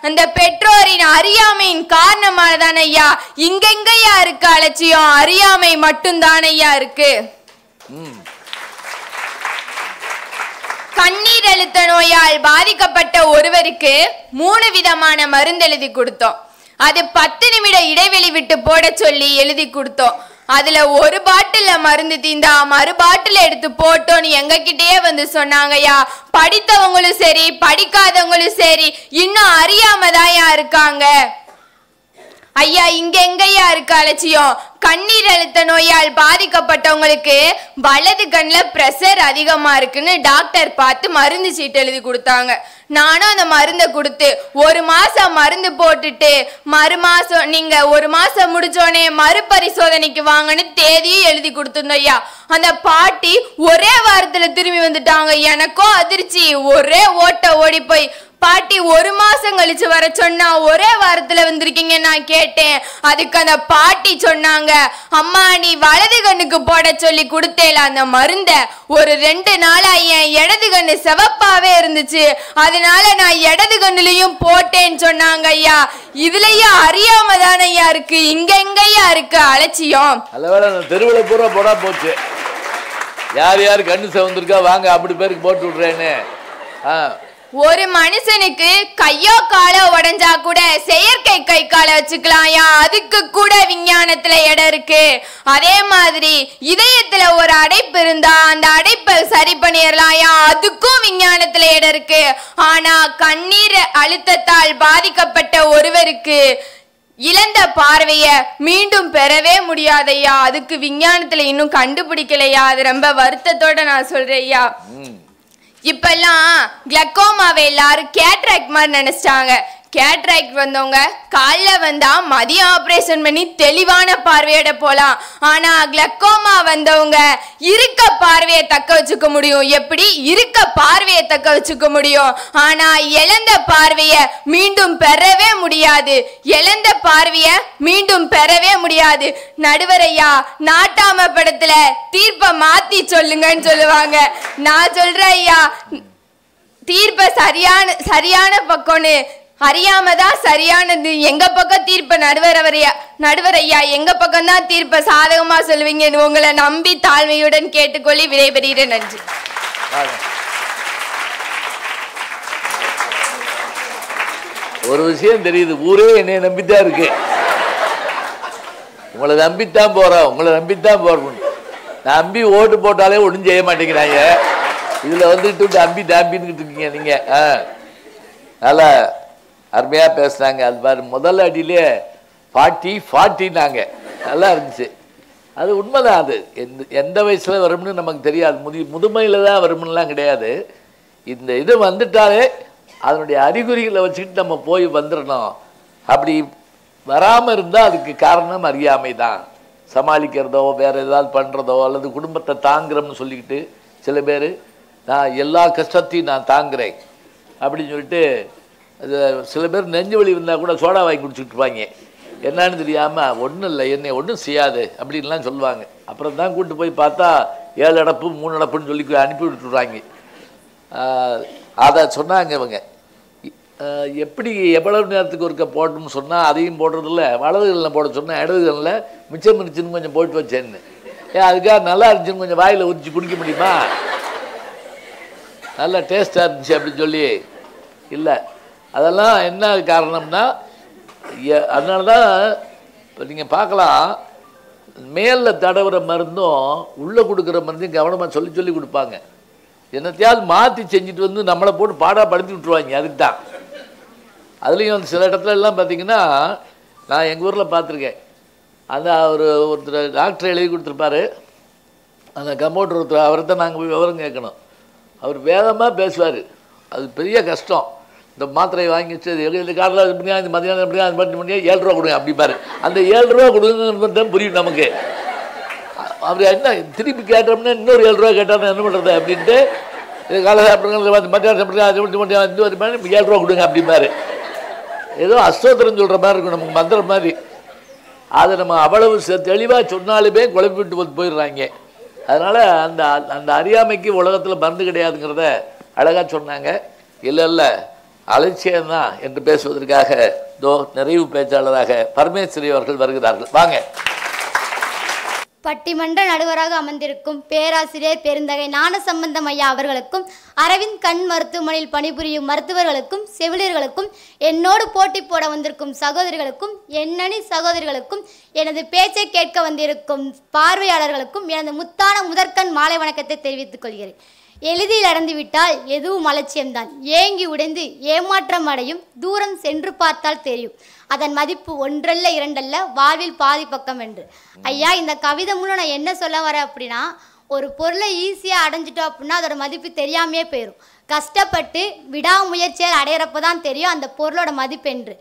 அந்த பெற்றோரின் அறியாமையின் காரணமாக தானே ஐயா. இங்கெங்கய்யா இருக்கு அலட்சியம், அறியாமை மட்டும் தானே ஐயா இருக்கு. கண்ணீர் அழுத்த நோயால் பாதிக்கப்பட்ட ஒருவருக்கு 3 விதமான மருந்து எழுதி கொடுத்தோம். அது 10 நிமிட இடைவெளி விட்டு போட சொல்லி எழுதி கொடுத்தோம். அதுல ஒரு பாட்டில மருந்து தீந்தா மறு பாட்டில எடுத்து போட்டோன்னு எங்க கிட்டயே வந்து சொன்னாங்கய்யா. படித்தவங்களும் சரி படிக்காதவங்களும் சரி இன்னும் அறியாமதாயா இருக்காங்க. ஐயா, இங்க எங்கய்யா இருக்கு அலட்சியம்? கண்ணீர் அழுத்த நோயால் பாதிக்கப்பட்டவங்களுக்கு வலது கண்ணில் பிரஷர் அதிகமா இருக்குன்னு டாக்டர் பார்த்து மருந்து சீட்டு எழுதி கொடுத்தாங்க. நானும் அந்த மருந்தை கொடுத்து 1 மாசம் மருந்து போட்டுட்டு மறுமாசம் நீங்க 1 மாசம் முடிச்சோடனே மறுபரிசோதனைக்கு வாங்கன்னு தேதியும் எழுதி கொடுத்துருந்தோம். ஐயா, அந்த பாட்டி ஒரே வாரத்துல திரும்பி வந்துட்டாங்க. எனக்கும் அதிர்ச்சி, ஒரே ஓட்ட ஓடி போய் பாட்டி 1 மாசம் கழிச்சு வர சொன்னா ஒரே வாரத்துல வந்திருக்கீங்க நான் கேட்டேன். அதுக்கு அந்த பாட்டி சொன்னாங்க, அம்மா நீ வலது கண்ணுக்கு போட சொல்லி கொடுத்தேல அந்த மருந்த ஒரு 2 நாளா என் இடது கண்ணு சிவப்பாவே இருந்துச்சு, அதனால நான் இடது கண்ணுலயும் போட்டேன்னு சொன்னாங்க ஐயா. இதுலயும் அறியாம தானே ஐயா இருக்கு, இங்க எங்கய்யா இருக்கு அலட்சியம். தெருவில் பூரா போடா போச்சு. யார் யார் கண்ணு சிவந்திருக்கா வாங்க அப்படி பேருக்கு போட்டு விடுறேன்னு. ஒரு மனுஷனுக்கு கையோ காலோ உடைஞ்சா கூட செயற்கை கை காலை வச்சுக்கலாம்யா, அதுக்கு கூட விஞ்ஞானத்துல இடம் இருக்கு. அதே மாதிரி இதயத்துல ஒரு அடைப்பு இருந்தா அந்த அடைப்பை சரி பண்ணிடலாம்யா, அதுக்கும் விஞ்ஞானத்துல இடம் இருக்கு. ஆனா கண்ணீர் அழுத்தத்தால் பாதிக்கப்பட்ட ஒருவருக்கு இழந்த பார்வைய மீண்டும் பெறவே முடியாதையா, அதுக்கு விஞ்ஞானத்துல இன்னும் கண்டுபிடிக்கலையா. அது ரொம்ப வருத்தத்தோட நான் சொல்றேன்யா. இப்பெல்லாம் கிளக்கோமாவை எல்லாரும் கேட்ராக்ட் மாதிரி நினைச்சிட்டாங்க. கேட்ராக்ட் வந்தவங்க காலைல வந்தா மதியம் ஆப்ரேஷன் பண்ணி தெளிவான பார்வையோட போலாம். ஆனா கிளக்கோமா வந்தவங்க இருக்க பார்வையை தக்க வச்சுக்க முடியும். எப்படி இருக்க பார்வையை தக்க வச்சுக்க முடியும், ஆனா இழந்த பார்வையை மீண்டும் பெறவே முடியாது. இழந்த பார்வையை மீண்டும் பெறவே முடியாது. நடுவரையா நாட்டாம படத்துல தீர்ப்பை மாத்தி சொல்லுங்கன்னு சொல்லுவாங்க. நான் சொல்றேன் ஐயா, தீர்ப்பை சரியான பக்கம்னு அறியாமதான் சரியானது. எங்க பக்கம் தீர்ப்ப நடுவர் ஐயா எங்க பக்கம் தான் தீர்ப்ப சாதகமா சொல்லுவீங்க. உங்களை நம்பி தாழ்மையுடன் கேட்டுக்கொள்ளி விடைபெறுகிறேன். நன்றி. ஒரு விஷயம் தெரியுது, ஊரே என்னை நம்பித்தான் இருக்கு. உங்களை நம்பித்தான் போறோம், உங்களை நம்பித்தான் போறோம். நம்பி ஓட்டு போட்டாலே ஒன்றும் செய்ய மாட்டேங்கிறாங்க. இதுல வந்துட்டு அம்பி தாம்பின்னு இருக்கீங்க நீங்க. நல்லா அருமையா பேசுனாங்க. அது பாரு முதல் அடியிலே 40 நல்லா இருந்துச்சு. அது உண்மைதான். அது எந்த வயசுல வரும்னு நமக்கு தெரியாது, முதுமையில தான் வரும்னுலாம் கிடையாது. இந்த இது வந்துட்டாலே அதனுடைய அறிகுறிகளை வச்சுக்கிட்டு நம்ம போய் வந்துடணும். அப்படி வராமல் இருந்தால் அதுக்கு காரணம் அறியாமை தான். சமாளிக்கிறதோ வேற ஏதாவது பண்ணுறதோ அல்லது குடும்பத்தை தாங்குறோம்னு சொல்லிக்கிட்டு சில பேர் நான் எல்லா கஷ்டத்தையும் நான் தாங்குறேன் அப்படின்னு சொல்லிட்டு சில பேர் நெஞ்சு வலி வந்தால் கூட சோடா வாங்கி குடிச்சுட்டு இருப்பாங்க. என்னன்னு தெரியாமல் ஒன்றும் இல்லை என்னை ஒன்றும் செய்யாது அப்படின்லாம் சொல்லுவாங்க. அப்புறம் தான் கூப்பிட்டு போய் பார்த்தா 7 அடப்பு 3 அடப்புன்னு சொல்லி அனுப்பி விட்டுறாங்க. அதை சொன்னாங்க இவங்க. எப்படி எவ்வளவு நேரத்துக்கு ஒருக்க போட்டோம்னு சொன்னால் அதையும் போடுறதில்ல, வலதுகளில் போட சொன்னால் இடதுகளில் மிச்சம் இருந்துச்சுன்னு கொஞ்சம் போட்டு வச்சேன்னு. அதுக்காக நல்லா இருந்துச்சுன்னு கொஞ்சம் வாயில் ஊற்றி குடிக்க முடியுமா? நல்லா டேஸ்ட்டாக இருந்துச்சு அப்படின்னு சொல்லி இல்லை. அதெல்லாம் என்ன காரணம்னா அதனால தான் இப்போ நீங்கள் பார்க்கலாம், மேலில் தடவுற மருந்தும் உள்ளே கொடுக்குற மருந்தையும் கவனமாக சொல்லி கொடுப்பாங்க. என்னத்தையாவது மாற்றி செஞ்சுட்டு வந்து நம்மளை போட்டு பாடாப்படுத்தி விட்டுருவாங்க. அதுக்கு தான். அதுலேயும் சில இடத்துல எல்லாம் பார்த்தீங்கன்னா நான் எங்கள் ஊரில் பார்த்துருக்கேன். அந்த ஒருத்தர் டாக்டர் எழுதி கொடுத்துருப்பாரு. அந்த கம்பவுண்டர் ஒருத்தர், அவரை தான் நாங்கள் போய் விவரம் கேட்கணும். அவர் வேகமாக பேசுவார். அது பெரிய கஷ்டம். இந்த மாத்திரையை வாங்கி வச்சு இந்த காலையில் இது பண்ணியா, இந்த மதியானம் எப்படியா, அது பண்ணி பண்ணியா 7 ரூபா கொடுங்க அப்படிப்பாரு. அந்த 7 ரூபா கொடுங்கன்னு தான் புரியும் நமக்கு. அவர் என்ன திருப்பி கேட்டோம்னா இன்னொரு 7 ரூபா கேட்டார்னா என்ன பண்ணுறது அப்படின்ட்டு, காலை சாப்பிடுங்க மத்தியானம் சாப்பிடுங்க அது மட்டும் 7 ரூபா கொடுங்க அப்படிம்பாரு. ஏதோ அஸ்தோத்திரம் சொல்கிற மாதிரி இருக்கும், நமக்கு மந்திரம் மாதிரி. அதை நம்ம அவ்வளவு தெளிவாக சொன்னாலுமே குழப்பிட்டு போயிடுறாங்க. அதனால் அந்த அந்த அறியாமைக்கு உலகத்தில் மருந்து கிடையாதுங்கிறத அழகாக சொன்னாங்க. இல்லை அலட்சியம்தான் என்று பேசுவதற்காக நிறைவு பேச்சாளராக பரமேஸ்வரி அவர்கள் வருகிறார்கள். வாங்க. பட்டிமன்ற நடுவராக அமர்ந்திருக்கும் பேராசிரியர் பெருந்தகை ஞானசம்பந்தம் ஐயா அவர்களுக்கும், அரவிந்த் கண் மருத்துவமனையில் பணிபுரியும் மருத்துவர்களுக்கும், செவிலியர்களுக்கும், என்னோடு போட்டி போட வந்திருக்கும் சகோதரிகளுக்கும், எண்ணணி சகோதரிகளுக்கும், எனது பேச்சை கேட்க வந்திருக்கும் பார்வையாளர்களுக்கும் எனது முத்தான முதற்கண் மாலை வணக்கத்தை தெரிவித்துக் கொள்கிறேன். எளிதில் அடைந்துவிட்டால் எதுவும் அலட்சியம்தான். ஏங்கி உடைந்து ஏமாற்றம் அடையும் தூரம் சென்று பார்த்தால் தெரியும் அதன் மதிப்பு 1 அல்ல 2 அல்ல, வாழ்வில் பாதி பக்கம் என்று. ஐயா, இந்த கவிதை மூலம் நான் என்ன சொல்ல வரேன் அப்படின்னா, ஒரு பொருளை ஈஸியாக அடைஞ்சிட்டோம் அப்படின்னா அதோட மதிப்பு தெரியாமையே போயிடும். கஷ்டப்பட்டு விடாமுயற்சியால் அடையிறப்ப தான் தெரியும் அந்த பொருளோட மதிப்பு என்று.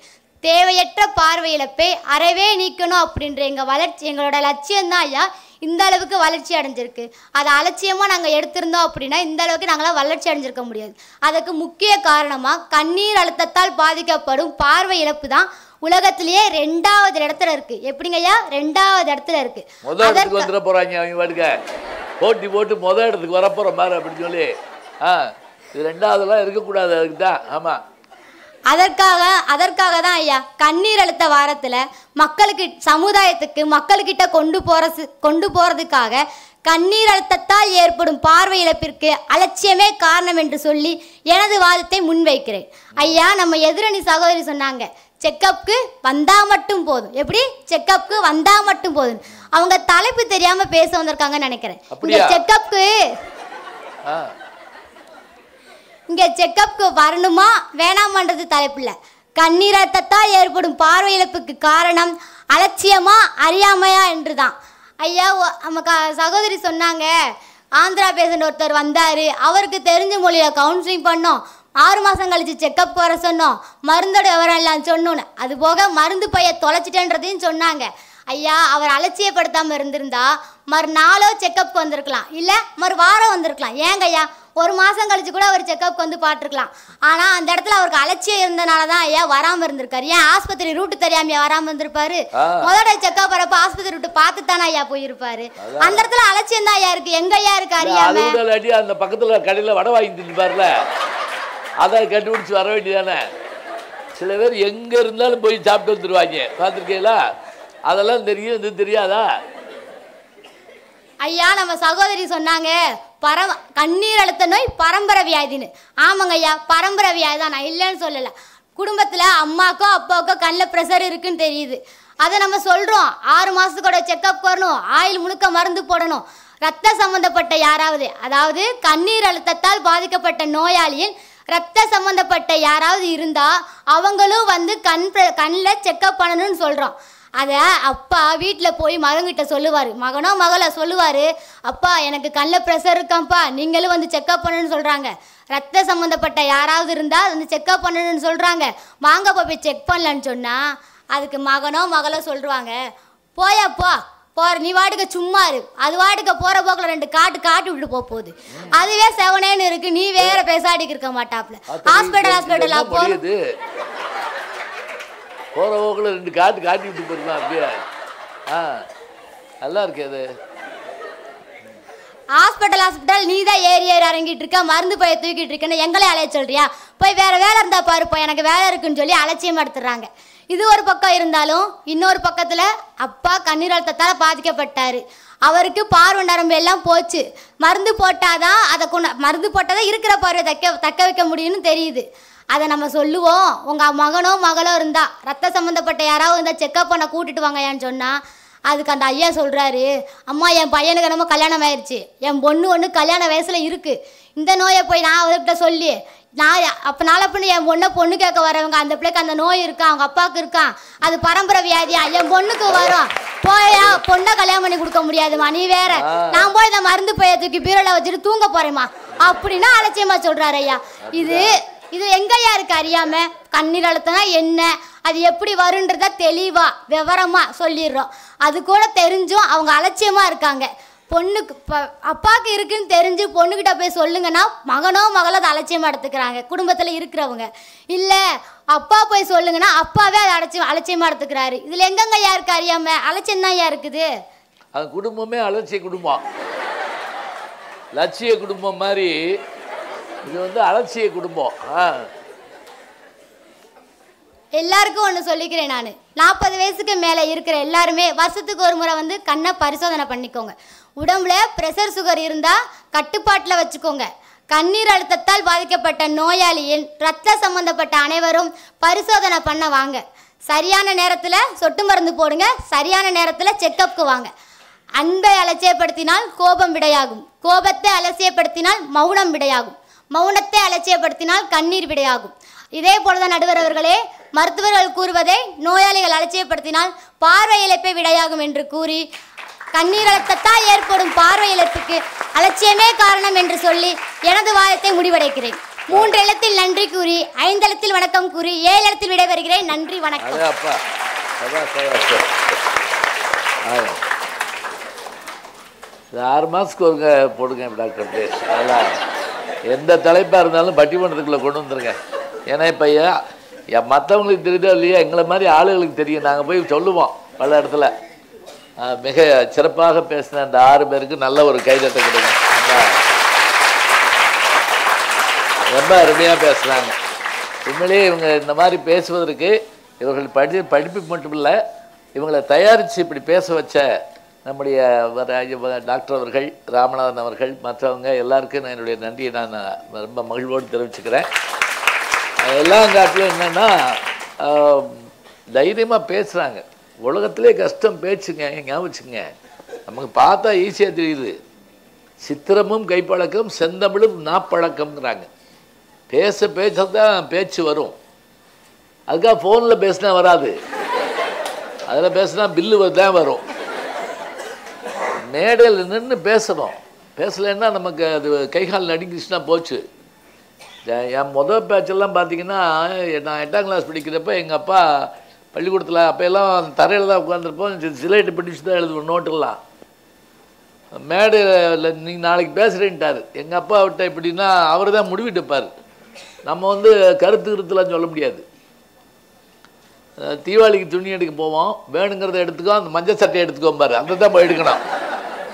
தேவையற்ற பார்வை இழப்பை அறவே நீக்கணும் அப்படின்ற எங்களோட லட்சியம்தான் ஐயா இந்த அளவுக்கு வளர்ச்சி அடைஞ்சிருக்கு. அதை அலட்சியமாக நாங்கள் எடுத்திருந்தோம் அப்படின்னா இந்த அளவுக்கு நாங்களாம் வளர்ச்சி அடைஞ்சிருக்க முடியாது. அதுக்கு முக்கிய காரணமாக கண்ணீர் அழுத்தத்தால் பாதிக்கப்படும் பார்வை இழப்பு தான் உலகத்திலேயே 2வது இடத்துல இருக்கு. எப்படிங்கய்யா 2வது இடத்துல இருக்கு. முதல் இடத்துக்கு வந்துட போறாங்க அவங்க பாட்டுக்க போட்டி போட்டு முதல் இடத்துக்கு வரப்போற மாதிரி அப்படின்னு சொல்லி இது 2வதுலாம் இருக்கக்கூடாது. அதுக்கு தான் ஆமாம் அதற்காக தான் ஐயா கண்ணீர் அழுத்த வாரத்தில் மக்களுக்கு சமுதாயத்துக்கு மக்கள்கிட்ட கொண்டு போறதுக்காக கண்ணீர் அழுத்தத்தால் ஏற்படும் பார்வை இழப்பிற்கு அலட்சியமே காரணம் என்று சொல்லி எனது வாதத்தை முன்வைக்கிறேன். ஐயா நம்ம எதிரணி சகோதரி சொன்னாங்க செக்கப்புக்கு வந்தா மட்டும் போதும். எப்படி செக்கப்புக்கு வந்தா மட்டும் போதும். அவங்க தலைப்பு தெரியாம பேச வந்திருக்காங்கன்னு நினைக்கிறேன். இங்க செக்கப்புக்கு வரணுமா வேணாமான்றது தலைப்பு இல்லை. கண்ணீர் அழுத்தத்தால் ஏற்படும் பார்வை இழப்புக்கு காரணம் அலட்சியமா அறியாமையா என்றுதான். ஐயா நம்ம சகோதரி சொன்னாங்க ஆந்திரா பேஷண்ட் ஒருத்தர் வந்தார், அவருக்கு தெரிஞ்ச மொழியில் கவுன்சிலிங் பண்ணோம், 6 மாதம் கழிச்சு செக்கப் வர சொன்னோம், மருந்தோட விவரம் எல்லாம் சொன்னோன்னு. அது போக மருந்து பைய தொலைச்சிட்டேன்றதையும் சொன்னாங்க. ஐயா அவர் அலட்சியப்படுத்தாமல் இருந்திருந்தா மறுநாளோ செக்கப்புக்கு வந்திருக்கலாம், இல்லை வாரம் வந்திருக்கலாம். ஏங்க ஐயா 1 மாதம் கழிச்சு கூட அவர் செக்கப்புக்கு வந்து பார்த்துருக்கலாம். ஆனால் அந்த இடத்துல அவருக்கு அலட்சியம் இருந்தனால தான் ஐயா வராமல் இருந்திருக்காரு. ஏன் ஆஸ்பத்திரி ரூட்டு தெரியாமையா வராமல் இருந்திருப்பாரு? முதல்ல செக்கப் வரப்ப ஆஸ்பத்திரி ரூட்டு பார்த்து தானே ஐயா போயிருப்பாரு. அந்த இடத்துல அலட்சியம் தான் ஐயா இருக்கு. எங்க ஐயா இருக்கு அறியாம அந்த பக்கத்தில் கடையில் வடை வாங்கி தின்னுப்பாருல, அதை கண்டுபிடிச்சி வர வேண்டியதானே. சில பேர் எங்கே இருந்தாலும் போய் சாப்பிட்டு வந்துடுவாங்க, பார்த்துருக்கீங்களா? அதெல்லாம் தெரியும், இது தெரியாதா? ஐயா நம்ம சகோதரி சொன்னாங்க கண்ணீர் அழுத்த நோய் பரம்பரை வியாதின்னு. ஆமாங்க ஐயா பரம்பரை வியாதி தான், நான் இல்லைன்னு சொல்லலை. குடும்பத்தில் அம்மாக்கோ அப்பாவுக்கோ கண்ணில் ப்ரெஷர் இருக்குன்னு தெரியுது, அதை நம்ம சொல்கிறோம். 6 மாதத்துக்கூட செக்கப் வரணும், ஆயில் முழுக்க மருந்து போடணும். ரத்த சம்பந்தப்பட்ட யாராவது, அதாவது கண்ணீர் அழுத்தத்தால் பாதிக்கப்பட்ட நோயாளியின் ரத்த சம்பந்தப்பட்ட யாராவது இருந்தால் அவங்களும் வந்து கண்ணில் செக்கப் பண்ணணும்னு சொல்கிறோம். அதை அப்பா வீட்டில் போய் மகன்கிட்ட சொல்லுவார், மகனோ மகளை சொல்லுவார், அப்பா எனக்கு கண்ணில் ப்ரெஷர் இருக்காம்ப்பா, நீங்களும் வந்து செக்கப் பண்ணணும்னு சொல்கிறாங்க. ரத்த சம்மந்தப்பட்ட யாராவது இருந்தால் வந்து செக்கப் பண்ணணும்னு சொல்கிறாங்க, வாங்கப்பா போய் செக் பண்ணலான்னு சொன்னால் அதுக்கு மகனோ மகளோ சொல்லுவாங்க, போயாப்பா நீ வாட்டுக்க சும்மா இரு, அது வாட்டுக்க போகிற போக்கில் 2 காட்டு விட்டு போகுது, அதுவே செவனேன்னு இருக்கு, நீ வேற பேசாடிக்கு இருக்க மாட்டாப்ல. ஹாஸ்பிட்டலாக போகுது, போகிற போக்கில் 2 காட்டி விட்டு போயிருந்தா அப்படியே. நல்லா இருக்கு அது. ஹாஸ்பிட்டல் நீ தான் ஏறி இறங்கிட்டு இருக்க, மருந்து பைய தூக்கிட்டு இருக்கேன்னு எங்களே அலைய சொல்றியா? போய் வேற வேலை இருந்தா பாருப்பா, எனக்கு வேலை இருக்குன்னு சொல்லி அலட்சியம் எடுத்துடுறாங்க. இது ஒரு பக்கம் இருந்தாலும் இன்னொரு பக்கத்தில் அப்பா கண்ணீர் அழுத்தத்தால் பாதிக்கப்பட்டார். அவருக்கு பார்வை நரம்பு எல்லாம் போச்சு. மருந்து போட்டாதான் மருந்து போட்டாதான் இருக்கிற பார்வை தக்க வைக்க முடியும்னு தெரியுது. அதை நம்ம சொல்லுவோம். உங்கள் மகனோ மகளோ இருந்தா ரத்த சம்மந்தப்பட்ட யாராவது இருந்தால் செக்கப் பண்ண கூட்டிட்டு வாங்கயான்னு சொன்னால் அதுக்கு அந்த ஐயா சொல்கிறாரு, அம்மா என் பையனுக்கு நம்ம கல்யாணம் ஆயிடுச்சு, என் பொண்ணு கல்யாண வயசில் இருக்குது, இந்த நோயை போய் நான் அவர்கிட்ட சொல்லி நான் அப்போ நாளப்பின்னு என் பொண்ணு கேட்க வரவங்க அந்த பிள்ளைக்கு அந்த நோய் இருக்கா, அவங்க அப்பாவுக்கு இருக்கான், அது பரம்பரை வியாதியா, என் பொண்ணுக்கு வரும், போயா பொண்ணை கல்யாணம் பண்ணி கொடுக்க முடியாதுமா, நீ வேற, நான் போய் இந்த மருந்து பைய தூக்கி பீரோல வச்சுட்டு தூங்க போறேம்மா அப்படின்னா அலட்சியமா சொல்றாரு ஐயா. இது எங்கய்யா இருக்கு அறியாம? கண்ணீர் அழுத்தம்னா என்ன, அது எப்படி வருன்றத தெளிவா விவரமா சொல்லிடுறோம். அது கூட தெரிஞ்சும் அவங்க அலட்சியமா இருக்காங்க. பொண்ணுக்கு அப்பாவுக்கு இருக்குன்னு தெரிஞ்சு பொண்ணுக்கிட்ட போய் சொல்லுங்கன்னா மகனோ மகளோ அதை அலட்சியமாக எடுத்துக்கிறாங்க குடும்பத்தில் இருக்கிறவங்க. இல்லை அப்பா போய் சொல்லுங்கன்னா அப்பாவே அதை அலட்சியமாக எடுத்துக்கிறாரு. இதில் எங்கெங்க ஐயா இருக்கு அறியாம? அலட்சியம் தான் ஐயா இருக்குது. அது குடும்பமே அலட்சிய குடும்பம், லட்சிய குடும்பம் மாதிரி இது வந்து அலட்சிய குடும்பம். எல்லாருக்கும் ஒன்று சொல்லிக்கிறேன், நான் 40 வயசுக்கு மேலே இருக்கிற எல்லாருமே வருஷத்துக்கு ஒரு முறை வந்து கண்ணை பரிசோதனை பண்ணிக்கோங்க. உடம்புல ப்ரெஷர் சுகர் இருந்தால் கட்டுப்பாட்டில் வச்சுக்கோங்க. கண்ணீர் அழுத்தத்தால் பாதிக்கப்பட்ட நோயாளியின் ரத்த சம்பந்தப்பட்ட அனைவரும் பரிசோதனை பண்ண வாங்க. சரியான நேரத்தில் சொட்டு மருந்து போடுங்க, சரியான நேரத்தில் செக்கப்புக்கு வாங்க. அன்பை அலட்சியப்படுத்தினால் கோபம் விடையாகும், கோபத்தை அலட்சியப்படுத்தினால் மௌனம் விடையாகும், மௌனத்தை அலட்சியப்படுத்தினால் கண்ணீர் விடையாகும். இதே போலதான் நடுவர் அவர்களே, மருத்துவர்கள் கூறுவதை நோயாளிகள் அலட்சியப்படுத்தினால் பார்வை இழப்பை விடையாகும் என்று கூறி கண்ணீர் அழுத்தத்தால் ஏற்படும் பார்வை இழப்புக்கு அலட்சியமே காரணம் என்று சொல்லி எனது வாதத்தை முடிவடைக்கிறேன். 3 எழுத்தில் நன்றி கூறி 5 எழுத்தில் வணக்கம் கூறி 7 எழுத்தில் விடைபெறுகிறேன். நன்றி, வணக்கம். 6 மாதத்துக்கு ஒருங்க போடுங்க டாக்டர். அதெல்லாம் எந்த தலைப்பாக இருந்தாலும் பட்டிமன்றத்துக்குள்ளே கொண்டு வந்துருங்க. ஏன்னா இப்போ மற்றவங்களுக்கு தெரியுதோ இல்லையா, எங்களை மாதிரி ஆளுகளுக்கு தெரியும். நாங்கள் போய் சொல்லுவோம் பல இடத்துல. மிக சிறப்பாக பேசின அந்த 6 பேருக்கு நல்ல ஒரு கைதட்டை கொடுங்க. ரொம்ப அருமையாக பேசுகிறாங்க. உண்மையிலேயே இவங்க இந்த மாதிரி பேசுவதற்கு இவர்கள் படிப்பு மட்டும் இல்லை, இவங்களை தயாரித்து இப்படி பேச வச்ச நம்முடைய டாக்டர் அவர்கள், ராமநாதன் அவர்கள், மற்றவங்க எல்லாருக்கும் நான் என்னுடைய நன்றியை நான் ரொம்ப மகிழ்வோடு தெரிவிச்சுக்கிறேன். எல்லாம் காட்டிலும் என்னென்னா தைரியமாக பேசுகிறாங்க. உலகத்திலே கஷ்டம் பேச்சுங்க, ஞாபகம் வச்சுங்க. நமக்கு பார்த்தா ஈஸியாக தெரியுது. சித்திரமும் கைப்பழக்கம், செந்தமிழும் நாப்பழக்கம்ங்கிறாங்க. பேச தான் பேச்சு வரும். அதுக்காக ஃபோனில் பேசினா வராது, அதில் பேசினா பில்லு தான் வரும். மேடையில் நின்று பேசணும். பேசலைன்னா நமக்கு அது கைகால் நடுங்கிச்சுன்னா போச்சு. என் முதல் பேச்செல்லாம் பார்த்தீங்கன்னா, நான் 8ஆம் கிளாஸ் படிக்கிறப்ப எங்கள் அப்பா பள்ளிக்கூடத்தில் அப்போல்லாம் தரையில் தான் உட்காந்துருப்போம். சிலைட்டு பிடிச்சி தான் எழுதுவோம் நோட்டெல்லாம். மேடையில் நீங்கள் நாளைக்கு பேசுகிறேன்ட்டார். எங்கள் அப்பா விட்ட எப்படின்னா அவர் தான் முடிவிட்டுப்பார். நம்ம கருத்துலாம் சொல்ல முடியாது. தீபாவளிக்கு துணி எடுக்க போவோம், வேணுங்கிறத எடுத்துக்கோ, அந்த மஞ்சள் சட்டையை எடுத்துக்கோம்பாரு, அந்த தான் போய் எடுக்கணும்.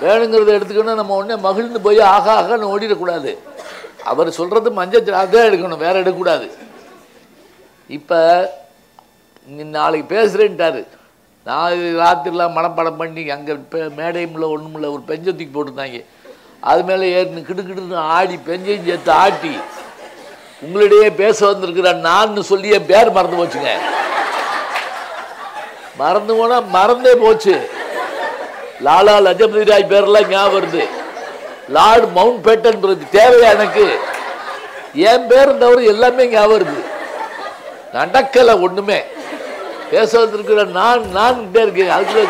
வேணுங்கிறத எடுத்துக்கணும். நம்ம உடனே மகிழ்ந்து போய் ஆகா ஆகான்னு ஓடிடக்கூடாது. அவர் சொல்கிறது மஞ்சள் அதான் எடுக்கணும், வேறு எடுக்கக்கூடாது. இப்போ நாளைக்கு பேசுகிறேன்ட்டாரு. நான் ராத்திரிலாம் மனப்பாடம் பண்ணி அங்கே மேடையுமில்ல ஒன்றுமில்ல ஒரு பெஞ்சை தூக்கி போட்டுருந்தாங்க. அது மேலே ஏறினு கிடுக்கிடுன்னு ஆடி பெஞ்சையும் சேர்த்து ஆட்டி உங்களிடையே பேச வந்திருக்கிறான் நான் சொல்லி என் பேர் மறந்து போச்சுங்க. மறந்து போனால் மறந்தே போச்சு. லாலா லஜபதி ராய் பேரெல்லாம் ஞாபகம் வருது. லார்டு மவுண்ட் பேட்டன் தேவையா எனக்கு? என் பேர் தவிர எல்லாமே ஞாபகம் வருது. நடக்கலை ஒன்றுமே. பேச வந்திருக்கிற நான் இருக்கேன். அதுக்குள்ள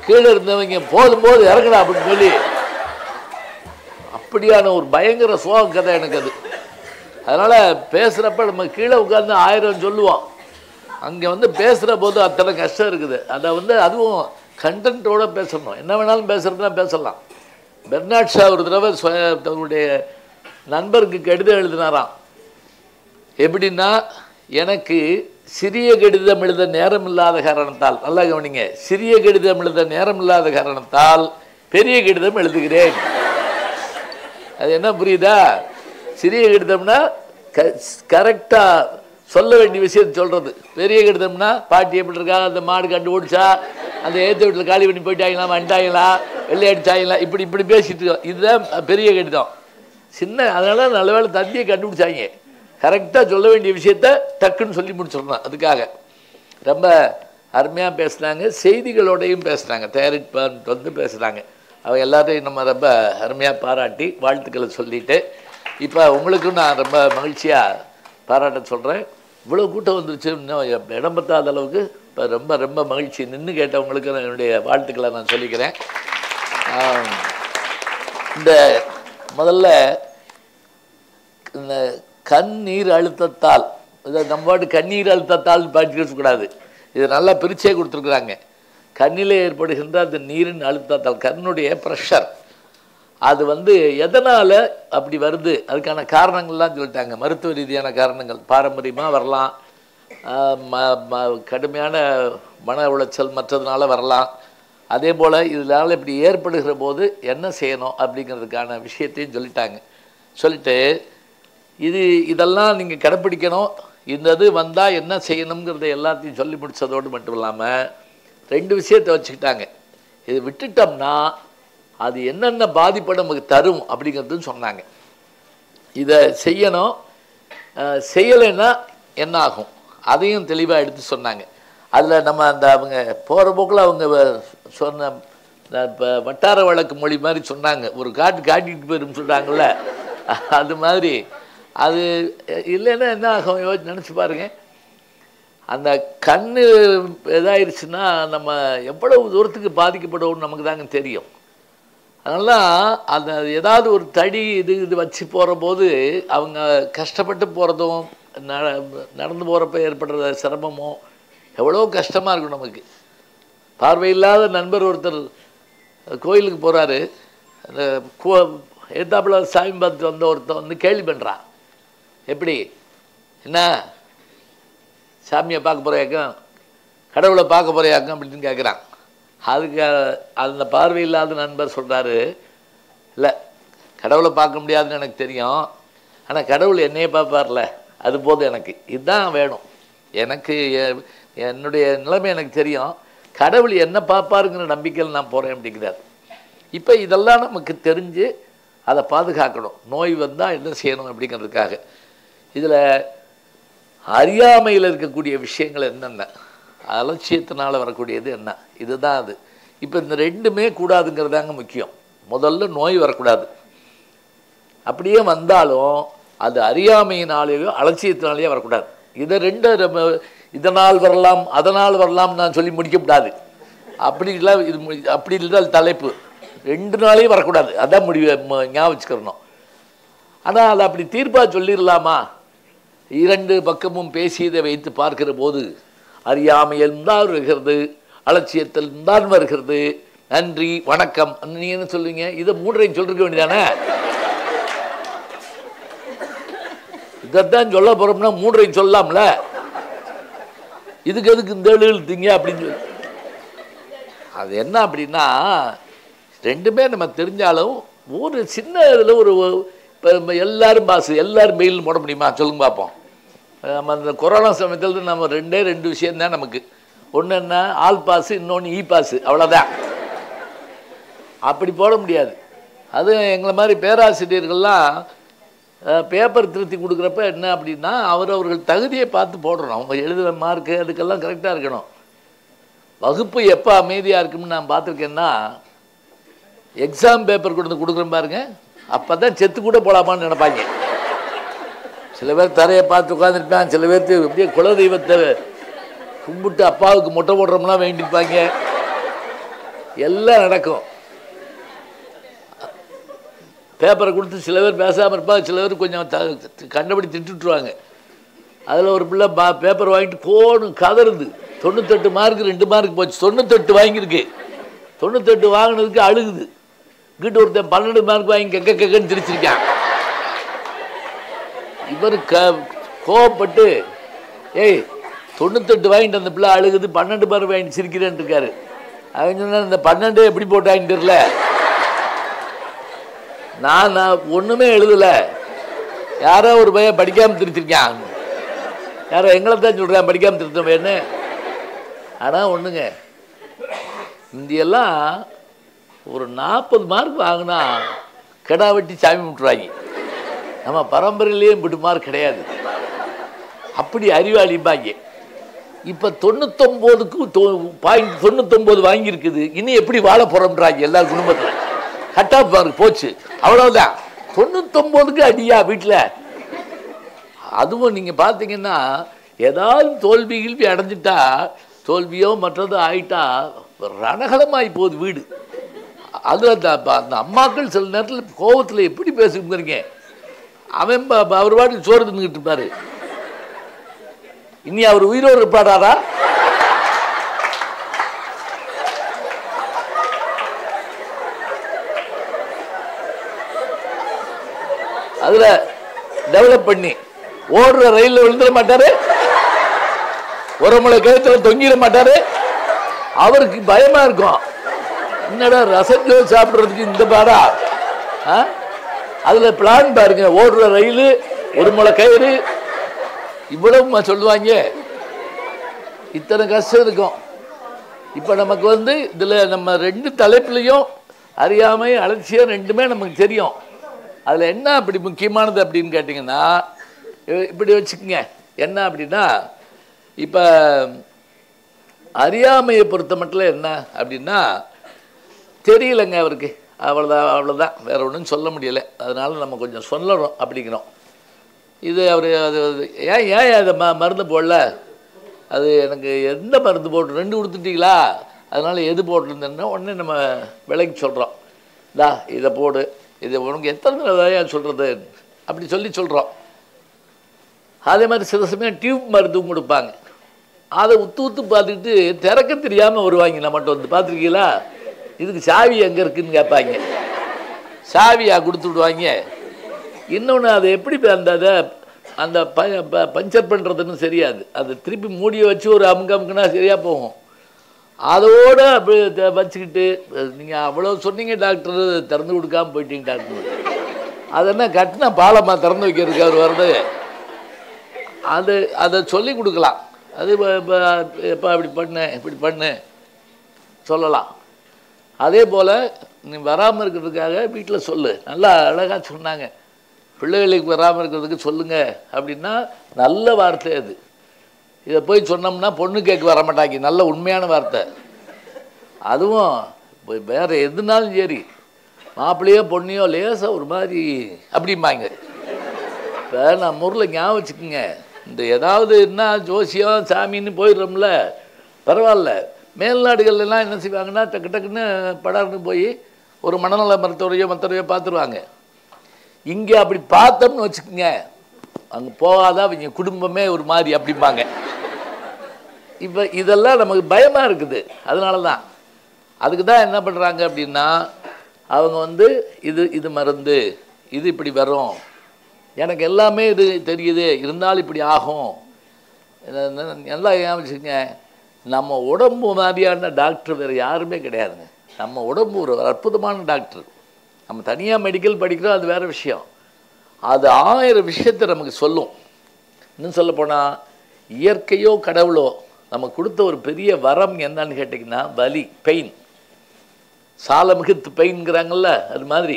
கீழே இருந்தவங்க போது இறங்கடா அப்படின்னு சொல்லி அப்படியான ஒரு பயங்கர சோக கதை எனக்கு அது. அதனால் பேசுகிறப்ப நம்ம கீழே உட்காந்து 1000 சொல்லுவோம். அங்கே பேசுகிற போது அத்தனை கஷ்டம் இருக்குது. அதை அதுவும் கண்டென்ட்டோடு பேசணும். என்ன வேணாலும் பேசுகிறதுனா பேசலாம். பெர்னாட் ஷா ஒரு தடவை தன்னுடைய நண்பருக்கு கடிதம் எழுதினாராம். எப்படின்னா, எனக்கு சிறிய கடிதம் எழுத நேரம் இல்லாத காரணத்தால், நல்லா கவனிங்க, சிறிய கடிதம் எழுத நேரம் இல்லாத காரணத்தால் பெரிய கடிதம் எழுதுகிறேன். அது என்ன புரியுதா? சிறிய கடிதம்னா கரெக்டாக சொல்ல வேண்டிய விஷயத்தை சொல்கிறது. பெரிய கடிதம்னா பாட்டி எப்படி இருக்கா, அந்த மாடு கண்டு ஓடிச்சா, அந்த ஏற்ற வீட்டில் காலி பண்ணி போயிட்டாங்களா, வந்துட்டாங்களா, வெள்ளை அடிச்சாங்களா, இப்படி பேசிட்டு இருக்கோம். இதுதான் பெரிய கடிதம். சின்ன அதனால் நல்ல வேலை தந்தியை கண்டுபிடிச்சாங்க. கரெக்டாக சொல்ல வேண்டிய விஷயத்த டக்குன்னு சொல்லி முடிச்சிடணும். அதுக்காக ரொம்ப அருமையாக பேசுனாங்க. செய்திகளோடையும் பேசுனாங்க, தயாரிப்பு பேசுகிறாங்க. அவங்க எல்லாத்தையும் நம்ம ரொம்ப அருமையாக பாராட்டி வாழ்த்துக்களை சொல்லிவிட்டு, இப்போ உங்களுக்கும் நான் ரொம்ப மகிழ்ச்சியாக பாராட்ட சொல்கிறேன். இவ்வளோ கூட்டம் வந்துருச்சு, இன்னும் இடம் பத்தாத அளவுக்கு. இப்போ ரொம்ப ரொம்ப மகிழ்ச்சி. நின்று கேட்டவங்களுக்கு என்னுடைய வாழ்த்துக்களை நான் சொல்லிக்கிறேன். இந்த முதல்ல இந்த கண்ணீர் அழுத்தத்தால், இதை நம்ம கண்ணீர் அழுத்தத்தால் பாட்டிக்கூடாது. இது நல்லா பிரிச்சே கொடுத்துருக்குறாங்க. கண்ணிலே ஏற்படுகின்ற அந்த நீரின் அழுத்தத்தால், கண்ணுடைய ப்ரெஷர், அது எதனால் அப்படி வருது, அதுக்கான காரணங்கள்லாம் சொல்லிட்டாங்க. மருத்துவ ரீதியான காரணங்கள் பாரம்பரியமாக வரலாம், கடுமையான மன உளைச்சல் மற்றதுனால வரலாம். அதே போல் இதனால் இப்படி ஏற்படுகிற போது என்ன செய்யணும் அப்படிங்கிறதுக்கான விஷயத்தையும் சொல்லிட்டு இதெல்லாம் நீங்கள் கடைப்பிடிக்கணும். இந்த இது வந்தால் என்ன செய்யணுங்கிறத எல்லாத்தையும் சொல்லி முடித்ததோடு மட்டும் இல்லாமல் 2 விஷயத்தை வச்சுக்கிட்டாங்க. இது விட்டுட்டோம்னா அது என்னென்ன பாதிப்பை நமக்கு தரும் அப்படிங்கிறதுன்னு சொன்னாங்க. இதை செய்யணும், செய்யலைன்னா என்ன ஆகும் அதையும் தெளிவாக எடுத்து சொன்னாங்க. அதில் நம்ம அவங்க போகிற போக்கில் அவங்க சொன்ன இப்போ வட்டார வழக்கு மொழி மாதிரி சொன்னாங்க. ஒரு காட்டிட்டு போயிடும் சொல்கிறாங்கல்ல, அது மாதிரி. அது இல்லைன்னா என்ன ஆகும் நினச்சி பாருங்க. அந்த கண் இதாயிருச்சுன்னா நம்ம எவ்வளவு தூரத்துக்கு பாதிக்கப்படுவோம்னு நமக்கு தாங்க தெரியும். அதனால் அந்த ஏதாவது ஒரு தடி இது வச்சு போகிற போது அவங்க கஷ்டப்பட்டு போகிறதும் நடந்து போகிறப்ப ஏற்படுற சிரமமும் எவ்வளோ கஷ்டமாக இருக்கும் நமக்கு. பார்வையில்லாத நண்பர் ஒருத்தர் கோயிலுக்கு போகிறாரு. அந்த எத்தாப்புல சாமி பார்த்து வந்த ஒருத்தன் வந்து கேள்வி பண்ணுறான், எப்படி என்ன சாமியை பார்க்க போறியாக்கும், கடவுளை பார்க்க போறியாக்கும் அப்படின்னு கேட்குறான். அதுக்கு அந்த பார்வை இல்லாத நண்பர் சொல்கிறாரு, இல்லை கடவுளை பார்க்க முடியாதுன்னு எனக்கு தெரியும், ஆனால் கடவுள் என்னையே பார்ப்பார்ல அது போதும், எனக்கு இதுதான் வேணும், எனக்கு என்னுடைய நிலைமை எனக்கு தெரியும், கடவுள் என்ன பார்ப்பாருங்கிற நம்பிக்கையில் நான் போகிறேன் அப்படிங்கிறார். இப்போ இதெல்லாம் நமக்கு தெரிஞ்சு அதை பாதுகாக்கணும். நோய் வந்தால் என்ன செய்யணும் அப்படிங்கிறதுக்காக இதில் அறியாமையில் இருக்கக்கூடிய விஷயங்கள் என்னென்ன, அலட்சியத்தினால் வரக்கூடியது என்ன, இதுதான் அது. இப்போ இந்த ரெண்டுமே கூடாதுங்கிறதாங்க முக்கியம். முதல்ல நோய் வரக்கூடாது, அப்படியே வந்தாலும் அது அறியாமையினாலேயோ அலட்சியத்தினாலேயோ வரக்கூடாது. இதை ரெண்டு இதனால் வரலாம் அதனால் வரலாம் நான் சொல்லி முடிக்கக்கூடாது. அப்படிலாம் இது அப்படி இல்லை தலைப்பு, ரெண்டு நாளையும் வரக்கூடாது, அதான் முடிவு ஞாபகம் வச்சுக்கிறணும். ஆனால் அதை அப்படி தீர்ப்பாக சொல்லிடலாமா? இரண்டு பக்கமும் பேசியதை வைத்து பார்க்கிற போது அறியாமையில் தான் வருகிறது, அலட்சியத்தில் தான் வருகிறது. நன்றி வணக்கம் நீ என்ன சொல்லுவீங்க? இதை மூன்றையும் சொல்லிருக்க வேண்டியதானே? இதைத்தான் சொல்ல போறோம்னா மூன்றையும் சொல்லலாம்ல, இதுக்கு எதுக்கு இந்த எழுத்தீங்க அப்படின்னு சொல்லி. அது என்ன அப்படின்னா, ரெண்டுமே நம்ம தெரிஞ்சாலும் ஒரு சின்ன இதில் ஒரு இப்போ எல்லாரும் பாஸ் எல்லாரும் மெயில் போட முடியுமா சொல்லுங்க பார்ப்போம். நம்ம அந்த கொரோனா சமயத்தில் நம்ம ரெண்டு விஷயந்தான் நமக்கு. ஒன்று என்ன, ஆல் பாஸு, இன்னொன்று இ பாஸு, அவ்வளோதான். அப்படி போட முடியாது. அது எங்களை மாதிரி பேராசிரியர்கள்லாம் பேப்பர் திருத்தி கொடுக்குறப்ப என்ன அப்படின்னா, அவர்கள் தகுதியை பார்த்து போடுறோம். அவங்க எழுதுகிற மார்க்கு அதுக்கெல்லாம் கரெக்டாக இருக்கணும். வகுப்பு எப்போ அமைதியாக இருக்குன்னு நான் பார்த்துருக்கேன்னா, எக்ஸாம் பேப்பர் கொண்டு கொடுக்குறேன் பாருங்க, அப்போ தான் செத்து கூட போகலாமான்னு நினைப்பாங்க. சில பேர் தரையை பார்த்து உட்காந்துருப்பான், சில பேர்த்து எப்படியே குல தெய்வத்தை கும்பிட்டு அப்பாவுக்கு மொட்டை போடுறோம்லாம் வேண்டியிருப்பாங்க. எல்லாம் நடக்கும். பேப்பரை கொடுத்து சில பேர் பேசாமல் இருப்பாங்க, சில பேர் கொஞ்சம் கண்டபடி திட்டுருவாங்க. அதில் ஒரு பிள்ளை பேப்பர் வாங்கிட்டு கோணும் கதறுது, 98 மார்க்கு 2 மார்க் போச்சு, 98 வாங்கியிருக்கு, 98 வாங்கினதுக்கு அழுகுது. இங்கிட்ட ஒருத்தன் 12 மார்க் வாங்கி கெக்கன்னு சிரிச்சிருக்கான். இவர் கோவப்பட்டு, ஏய் 98 வாங்கிட்டு அந்த பிள்ளை அழுகுது, 12 மார்க் வாங்கிட்டு சிரிக்கிறேன்னு இருக்காரு. அவங்க சொன்னா, இந்த 12 எப்படி போட்டாங்கன்னு தெரியல, நான் ஒன்றுமே எழுதலை, யாரோ ஒரு பையன் படிக்காமல் திருத்திருக்கான், யாரோ எங்களை தான் சொல்கிறேன் படிக்காமல் திருத்தம் வேணு. ஆனால் ஒன்றுங்க, இந்தியெல்லாம் ஒரு 40 மார்க் வாங்கினா கெடா வெட்டி சாமி விட்டுருவாங்க. நம்ம பரம்பரையிலேயே இப்படி மார்க் கிடையாது, அப்படி அறிவாளிப்பாங்க. இப்போ 99.99 வாங்கியிருக்குது, இன்னும் எப்படி வாழ போகிறோம்ன்றாங்க எல்லா குடும்பத்தில். கட் ஆஃப் மார்க் போச்சு, அவ்வளோதான். 99க்கு அடியா வீட்டில். அதுவும் நீங்கள் பார்த்தீங்கன்னா, ஏதாவது தோல்வி அடைஞ்சிட்டா, தோல்வியோ மற்றதோ ஆயிட்டா ரணகலமாகி போகுது வீடு. அது அந்த அம்மாக்கள் சில நேரத்தில் கோபத்தில் எப்படி பேசுகிறீங்க, அவன் அவர் பாட்டுக்கு சோறு தின்னுக்கிட்டு இருப்பாரு. இனி அவர் உயிரோடு இருப்பாடாரா? அதுல டெவலப் பண்ணி ஓடுற ரயில்ல விழுந்துட மாட்டாரு, ஒரு முளை கழுத்துல தொங்கிட மாட்டாரு. அவருக்கு பயமா இருக்கும், என்னடா ரசஞ்சோ சாப்பிடுறதுக்கு இந்த பாடா. அதுல பிளான் பாருங்க, ஓடுற ரயில், ஒரு முளை கயிறு, இவ்வளவு சொல்லுவாங்க. இத்தனை கஷ்டம் இருக்கும். இப்ப நமக்கு இதுல நம்ம ரெண்டு தலைப்புலையும் அறியாமை அலட்சியம் ரெண்டுமே நமக்கு தெரியும். அதில் என்ன அப்படி முக்கியமானது அப்படின்னு கேட்டிங்கன்னா, இப்படி வச்சுக்கோங்க. என்ன அப்படின்னா, இப்போ அறியாமையை பொறுத்த மட்டும் என்ன அப்படின்னா, தெரியலைங்க அவருக்கு, அவ்வளோதான், வேற ஒன்றும் சொல்ல முடியலை, அதனால் நம்ம கொஞ்சம் சொல்லணும் அப்படிங்கிறோம். இது அவர் அது ஏன் அதை மருந்து போடல, அது எனக்கு எந்த மருந்து போட்டு 2 கொடுத்துட்டீங்களா, அதனால் எது போட்டிருந்தேன்னா உடனே நம்ம விலைக்கு சொல்கிறோம், இதா இதை போடு, இது உனக்கு எத்தனை தடவை சொல்கிறது அப்படி சொல்கிறோம். அதே மாதிரி சில சமயம் டியூப் மருந்தும் கொடுப்பாங்க. அதை உத்து பார்த்துக்கிட்டு திறக்க தெரியாமல் வருவாங்க. நம்மகிட்ட பார்த்துருக்கீங்களா? இதுக்கு சாவி எங்கே இருக்குதுன்னு கேட்பாங்க. சாவியாக கொடுத்து விடுவாங்க. இன்னொன்று அதை எப்படி அந்த பஞ்சர் பண்ணுறதுன்னு சரியாது. அது திருப்பி மூடியை வச்சு ஒரு அமுக்குனா சரியாக போகும். அதோடு அப்படி வச்சுக்கிட்டு நீங்கள் அவ்வளோ சொன்னீங்க டாக்டர், திறந்து கொடுக்காமல் போயிட்டீங்க டாக்டர். அது என்ன கட்டின பாலமாக திறந்து வைக்கிறதுக்கு அவர் வருது. அதை சொல்லி கொடுக்கலாம். அது இப்போ அப்படி பண்ணு இப்படி பண்ணு சொல்லலாம். அதே போல் நீ வராமல் இருக்கிறதுக்காக வீட்டில் சொல்லு. நல்லா அழகாக சொன்னாங்க, பிள்ளைகளுக்கு வராமல் இருக்கிறதுக்கு சொல்லுங்கள் அப்படின்னா நல்ல வார்த்தை அது. இதை போய் சொன்னோம்னா பொண்ணு கேட்க வர மாட்டாங்க. நல்ல உண்மையான வார்த்தை. அதுவும் வேறு எதுனாலும் சரி, மாப்பிள்ளையோ பொண்ணையோ லேசாக ஒரு மாதிரி அப்படிம்பாங்க. இப்போ நான் முறையில் ஞாபகம் வச்சுக்கோங்க, இந்த ஏதாவது என்ன ஜோசியம் சாமின்னு போயிடுறோம்ல, பரவாயில்ல. மேல்நாடுகள்லாம் என்ன செய்வாங்கன்னா டக்கு டக்குன்னு படார்னு போய் ஒரு மனநல மருத்துவரையோ பார்த்துருவாங்க. இங்கே அப்படி பார்த்தோம்னு வச்சுக்கோங்க, அங்கே போகாத அவங்க குடும்பமே ஒரு மாதிரி அப்படிம்பாங்க. இப்போ இதெல்லாம் நமக்கு பயமாக இருக்குது. அதனால தான் அதுக்கு தான் என்ன பண்ணுறாங்க அப்படின்னா, அவங்க இது மருந்து, இது இப்படி வரும், எனக்கு எல்லாமே இது தெரியுது, இருந்தாலும் இப்படி ஆகும். நல்லா ஞாபகிச்சுங்க, நம்ம உடம்பு மாதிரியான டாக்டர் வேறு யாருமே கிடையாதுங்க. நம்ம உடம்பு ஒரு அற்புதமான டாக்டர். நம்ம தனியாக மெடிக்கல் படிக்கிறோம், அது வேறு விஷயம். அது 1000 விஷயத்தை நமக்கு சொல்லும். இன்னும் சொல்லப்போனால் இயற்கையோ கடவுளோ நமக்கு கொடுத்த ஒரு பெரிய வரம் என்னன்னு கேட்டிங்கன்னா வலி, பெயின். சாலமிகுத்து பெயின்ங்கிறாங்கல்ல, அது மாதிரி.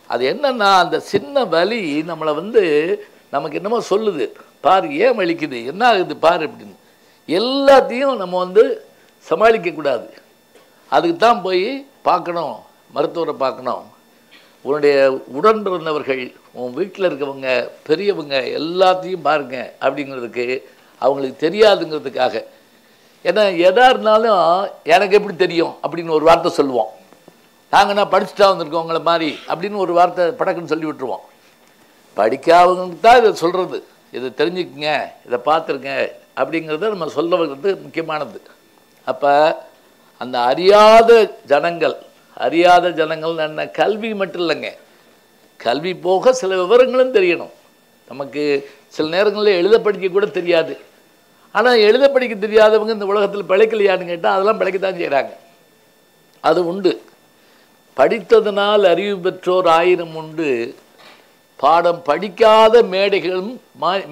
அது என்னன்னா அந்த சின்ன வலி நம்மளை நமக்கு என்னமோ சொல்லுது, பாரு ஏன் வலிக்குது, என்ன ஆகுது பாரு அப்படின்னு. எல்லாத்தையும் நம்ம சமாளிக்கக்கூடாது. அதுக்கு தான் போய் பார்க்கணும், மருத்துவரை பார்க்கணும். உன்னுடைய உடன் பிறந்தவர்கள், உன் வீட்டில் இருக்கவங்க, பெரியவங்க எல்லாத்தையும் பாருங்க அப்படிங்கிறதுக்கு அவங்களுக்கு தெரியாதுங்கிறதுக்காக. ஏன்னா எதாக இருந்தாலும் எனக்கு எப்படி தெரியும் அப்படின்னு ஒரு வார்த்தை சொல்லுவோம். நாங்கள் நான் படிச்சுட்டா வந்திருக்கோம் உங்களை மாதிரி அப்படின்னு ஒரு வார்த்தை படக்குன்னு சொல்லி விட்டுருவோம். படிக்காதவங்களுக்கு தான் இதை சொல்கிறது, இதை தெரிஞ்சுக்குங்க, இதை பார்த்துருங்க அப்படிங்கிறத நம்ம சொல்கிறது முக்கியமானது. அப்போ அந்த அறியாத ஜனங்கள் என்ன, கல்வி மட்டும் இல்லைங்க, கல்வி போக சில விவரங்களும் தெரியணும். நமக்கு சில நேரங்களில் எழுத படிக்க கூட தெரியாது. ஆனால் எழுத படிக்க தெரியாதவங்க இந்த உலகத்தில் பிழைக்கலையான்னு கேட்டால் அதெல்லாம் பிழைக்கத்தான் செய்கிறாங்க. அது உண்டு. படித்ததனால் அறிவு பெற்றோர் 1000 உண்டு, பாடம் படிக்காத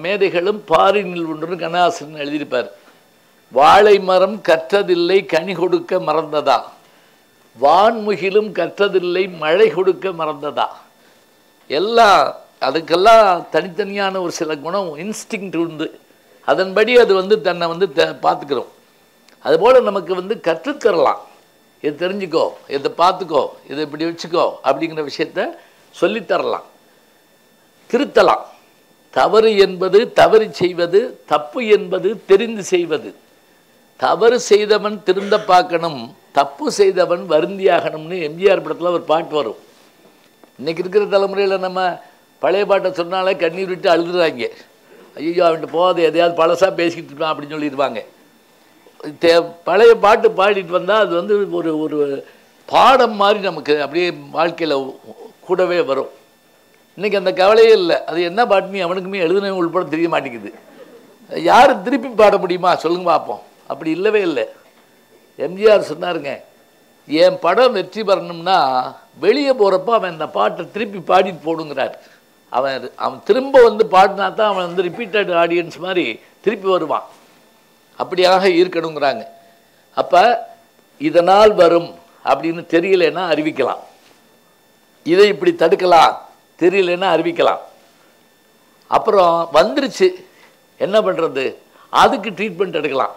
மேதைகளும் பாரினில் உண்டு கண்ணாசன் எழுதியிருப்பார். வாழை மரம் கற்றதில்லை கனி கொடுக்க மறந்ததா, வான்முகிலும் கற்றதில்லை மழை கொடுக்க மறந்ததா. எல்லாம் அதுக்கெல்லாம் தனித்தனியான ஒரு சில குணம், இன்ஸ்டிங்க்ட் உண்டு. அதன்படி அது தன்னை பார்த்துக்கிறோம். அதுபோல் நமக்கு கற்றுத்தரலாம். இதை தெரிஞ்சுக்கோ, இதை பார்த்துக்கோ, இதை இப்படி வச்சுக்கோ அப்படிங்கிற விஷயத்த சொல்லித்தரலாம், திருத்தலாம். தவறு என்பது தவறு செய்வது, தப்பு என்பது தெரிந்து செய்வது. தவறு செய்தவன் திருந்த பார்க்கணும், தப்பு செய்தவன் வருந்தியாகணும்னு எம்ஜிஆர் படத்தில் ஒரு பாட்டு வரும். இன்றைக்கி இருக்கிற தலைமுறையில் நம்ம பழைய பாட்டை சொன்னாலே கண்ணீர் விட்டு அழுதுறாங்க. ஐயோ அவன்கிட்ட போகாது, எதையாவது பழசாக பேசிக்கிட்டு இருப்பான் அப்படின்னு சொல்லிடுவாங்க. பழைய பாட்டு பாடிட்டு வந்தால் அது ஒரு ஒரு பாடம் மாதிரி நமக்கு அப்படியே வாழ்க்கையில் கூடவே வரும். இன்றைக்கி அந்த கவலையே இல்லை. அது என்ன பாட்டுன்னு அவனுக்குமே எழுதுனவங்க உள்பட தெரிய மாட்டேங்குது. யாரும் திருப்பி பாட முடியுமா சொல்லுங்க பார்ப்போம். அப்படி இல்லவே இல்லை. எம்ஜிஆர் சொன்னாருங்க, என் படம் வெற்றி பெறணும்னா வெளியே போகிறப்ப அவன் இந்த பாட்டை திருப்பி பாடிட்டு போடுங்கிறார். அவன் திரும்ப பாடினா தான் அவன் ரிப்பீட்டட் ஆடியன்ஸ் மாதிரி திருப்பி வருவான். அப்படியாக இருக்கணுங்கிறாங்க. அப்போ இதனால் வரும் அப்படின்னு தெரியலைன்னா அறிவிக்கலாம், இதை இப்படி தடுக்கலாம் தெரியலைன்னா அறிவிக்கலாம். அப்புறம் வந்துருச்சு என்ன பண்ணுறது, அதுக்கு ட்ரீட்மெண்ட் எடுக்கலாம்.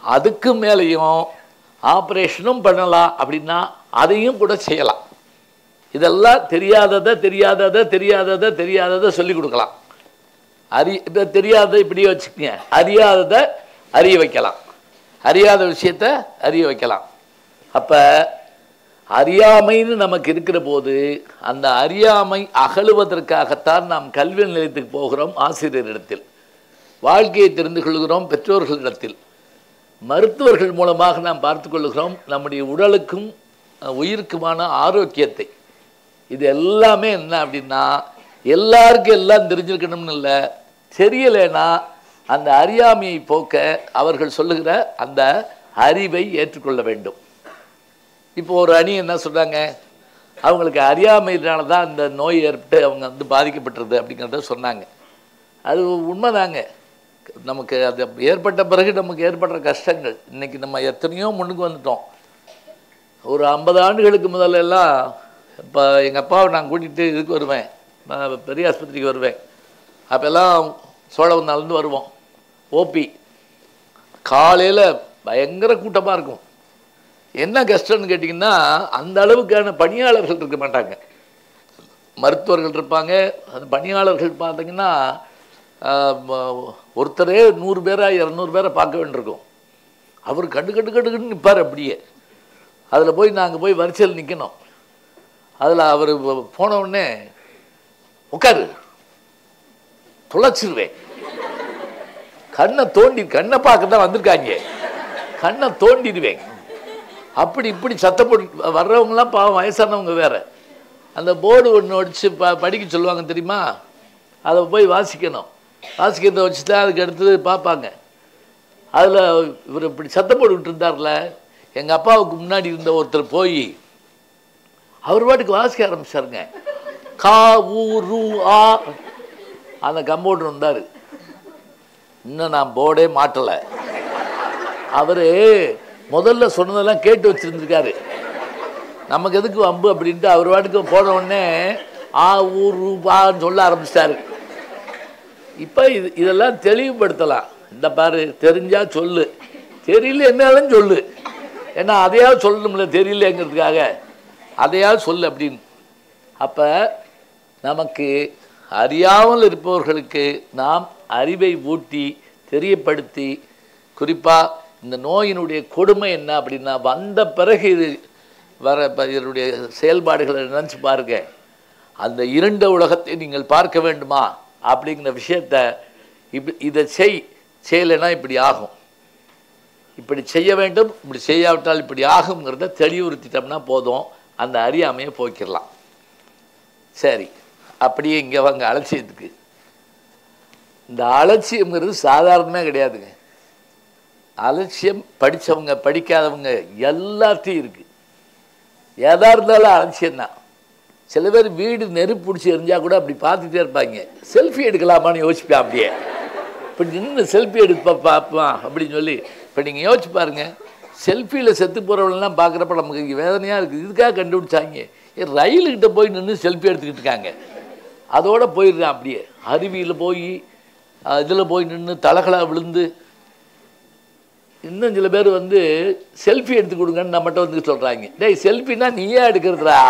அதுக்கு மேலேயும் ஆப்ரேஷனும் பண்ணலாம். அப்படின்னா அதையும் கூட செய்யலாம். இதெல்லாம் தெரியாததை சொல்லிக் கொடுக்கலாம். தெரியாததை இப்படியே வச்சுக்கோங்க, அறியாததை அறிய வைக்கலாம், அறியாத விஷயத்தை அறிய வைக்கலாம். அப்போ அறியாமைன்னு நமக்கு இருக்கிற போது அந்த அறியாமை அகழுவதற்காகத்தான் நாம் கல்வி நிலையத்துக்கு போகிறோம். ஆசிரியரிடத்தில் வாழ்க்கையை தெரிந்து கொள்கிறோம், பெற்றோர்களிடத்தில் மருத்துவர்கள் மூலமாக நாம் பார்த்து கொள்கிறோம். நம்முடைய உடலுக்கும் உயிருக்குமான ஆரோக்கியத்தை. இது எல்லாமே என்ன அப்படின்னா எல்லாருக்கும் எல்லாம் தெரிஞ்சிருக்கணும்னு இல்லை, தெரியலைன்னா அந்த அறியாமையை போக்க அவர்கள் சொல்லுகிற அந்த அறிவை ஏற்றுக்கொள்ள வேண்டும். இப்போ ஒரு அணி என்ன சொல்கிறாங்க, அவங்களுக்கு அறியாமையினால தான் இந்த நோய் ஏற்பட்டு அவங்க வந்து பாதிக்கப்பட்டுருது அப்படிங்கிறத சொன்னாங்க. அது உண்மைதாங்க. நமக்கு அது ஏற்பட்ட பிறகு நமக்கு ஏற்படுற கஷ்டங்கள், இன்றைக்கி நம்ம எத்தனையோ முன்னுக்கு வந்துட்டோம். ஒரு 50 ஆண்டுகளுக்கு முதல்லலாம் இப்போ எங்கள் அப்பாவை நான் கூட்டிகிட்டு இதுக்கு வருவேன், பெரிய ஆஸ்பத்திரிக்கு வருவேன். அப்போல்லாம் சோழவந்தாலேருந்து வருவோம். ஓபி காலையில் பயங்கர கூட்டமாக இருக்கும். என்ன கஷ்டம்னு கேட்டிங்கன்னா அந்த அளவுக்கான பணியாளர்கள் இருக்க மாட்டாங்க, மருத்துவர்கள் இருப்பாங்க. அந்த பணியாளர்கள் பார்த்திங்கன்னா ஒருத்தரே 100 பேரா 200 பேரை பார்க்க வேண்டியிருக்கும். அவர் கண்டுன்னு நிற்பார் அப்படியே. அதில் போய் நாங்கள் போய் வரிசையில் நிற்கணும். அதில் அவர் போன உடனே உட்காரு தொலைச்சிருவேன், கண்ணை பார்க்க தான் வந்திருக்காங்க, கண்ணை தோண்டிடுவேன். அப்படி இப்படி சத்தப்பட்டு வர்றவங்களாம் பாவம் வயசானவங்க வேறு. அந்த போர்டு ஒன்று வச்சு படிக்க சொல்லுவாங்க தெரியுமா, அதை போய் வாசிக்கணும். வாசிக்கிறத வச்சு தான் அதுக்கு அடுத்தது பார்ப்பாங்க. அதில் இவர் இப்படி சத்தம் போட்டுக்கிட்டு இருந்தார்ல, எங்கள் அப்பாவுக்கு முன்னாடி இருந்த ஒருத்தர் போய் அவர் பாட்டுக்கு வாசிக்க ஆரம்பிச்சாருங்க. கா ஊ ரூ ஆ. அந்த கம்பவுண்டர் வந்தார். இன்னும் நான் போர்டே மாட்டலை. அவர் முதல்ல சொன்னதெல்லாம் கேட்டு வச்சுருந்துருக்காரு. நமக்கு எதுக்கு வம்பு அப்படின்ட்டு அவர் பாட்டுக்கு போன உடனே ஆ ஊர் ரூபான்னு சொல்ல ஆரம்பிச்சிட்டாரு. இப்போ இதெல்லாம் தெளிவுபடுத்தலாம். இந்த பாரு, தெரிஞ்சா சொல்லு, தெரியல என்னாலும் சொல்லு, ஏன்னா அதையாவது சொல்லணும்ல, தெரியலங்கிறதுக்காக அதையாவது சொல்லு அப்படின்னு. அப்போ நமக்கு அறியாமல் இருப்பவர்களுக்கு நாம் அறிவை ஊட்டி தெரியப்படுத்தி, குறிப்பாக இந்த நோயினுடைய கொடுமை என்ன அப்படின்னா வந்த பிறகு இது இதனுடைய செயல்பாடுகளை நினச்சி பாருங்க. அந்த இருண்ட உலகத்தை நீங்கள் பார்க்க வேண்டுமா அப்படிங்கிற விஷயத்த இதை செய்யலைன்னா இப்படி ஆகும், இப்படி செய்ய வேண்டும், இப்படி செய்யாவிட்டால் இப்படி ஆகுங்கிறத தெளிவுறுத்திட்டோம்னா போதும், அந்த அறியாமையை போக்கிடலாம். சரி, அப்படியே இங்கே வாங்க அலட்சியத்துக்கு. இந்த அலட்சியம்ங்கிறது சாதாரணமே கிடையாதுங்க. அலட்சியம் படித்தவங்க படிக்காதவங்க எல்லாத்தையும் இருக்குது. எதாக இருந்தாலும் அலட்சியம்தான். சில பேர் வீடு நெருப்பு பிடிச்சி எரிஞ்சால் கூட அப்படி பார்த்துட்டே இருப்பாங்க. செல்ஃபி எடுக்கலாமான்னு யோசிப்பேன். அப்படியே இப்படி நின்று செல்ஃபி பார்ப்பான் அப்படின்னு சொல்லி. இப்போ நீங்கள் யோசிச்சு பாருங்கள், செல்ஃபியில் செத்து போகிறவங்களெலாம் பார்க்குறப்ப நமக்கு இங்கே வேதனையாக இருக்குது. இதுக்காக கண்டுபிடிச்சாங்க. ரயிலுக்கிட்ட போய் நின்று செல்ஃபி எடுத்துக்கிட்டு இருக்காங்க. அதோடு போயிடுறேன். அப்படியே அருவியில் போய் இதில் போய் நின்று தலகலா விழுந்து. இன்னும் சில பேர் வந்து செல்ஃபி எடுத்து கொடுங்கன்னு நம்மகிட்ட வந்து சொல்கிறாங்க. டேய், செல்ஃபின்னா நீயே எடுக்கிறதுரா,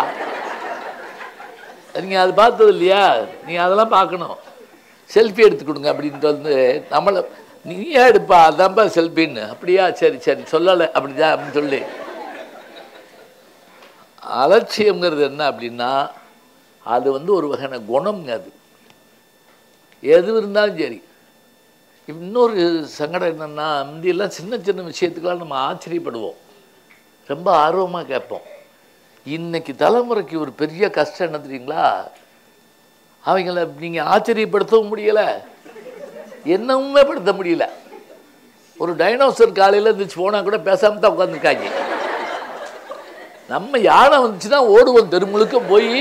நீங்கள் அது பார்த்தது இல்லையா, நீங்கள் அதெல்லாம் பார்க்கணும். செல்ஃபி எடுத்து கொடுங்க அப்படின்ட்டு வந்து நம்மளை நீயே எடுப்பா, அதான்ப்பா செல்ஃபின்னு. அப்படியா, சரி சரி சொல்லலை அப்படிதான் அப்படின்னு சொல்லி. அலட்சியங்கிறது என்ன அப்படின்னா அது வந்து ஒரு வகையான குணம்ங்க. அது எது இருந்தாலும் சரி. இன்னொரு சங்கடம் என்னென்னா, முந்தியெல்லாம் சின்ன சின்ன விஷயத்துக்கெல்லாம் நம்ம ஆச்சரியப்படுவோம், ரொம்ப ஆர்வமாக கேட்போம். இன்னைக்கு தலைமுறைக்கு ஒரு பெரிய கஷ்டம் என்ன தெரியுங்களா, அவங்கள நீங்கள் ஆச்சரியப்படுத்தவும் முடியலை, என்னவுமே படுத்த முடியல. ஒரு டைனோசர் காலையில் இருந்துச்சு போனால் கூட பேசாமல் தான் உட்காந்துருக்காங்க. நம்ம யானை வந்துச்சுன்னா ஓடுவோம், தெருமுழுக்க போய்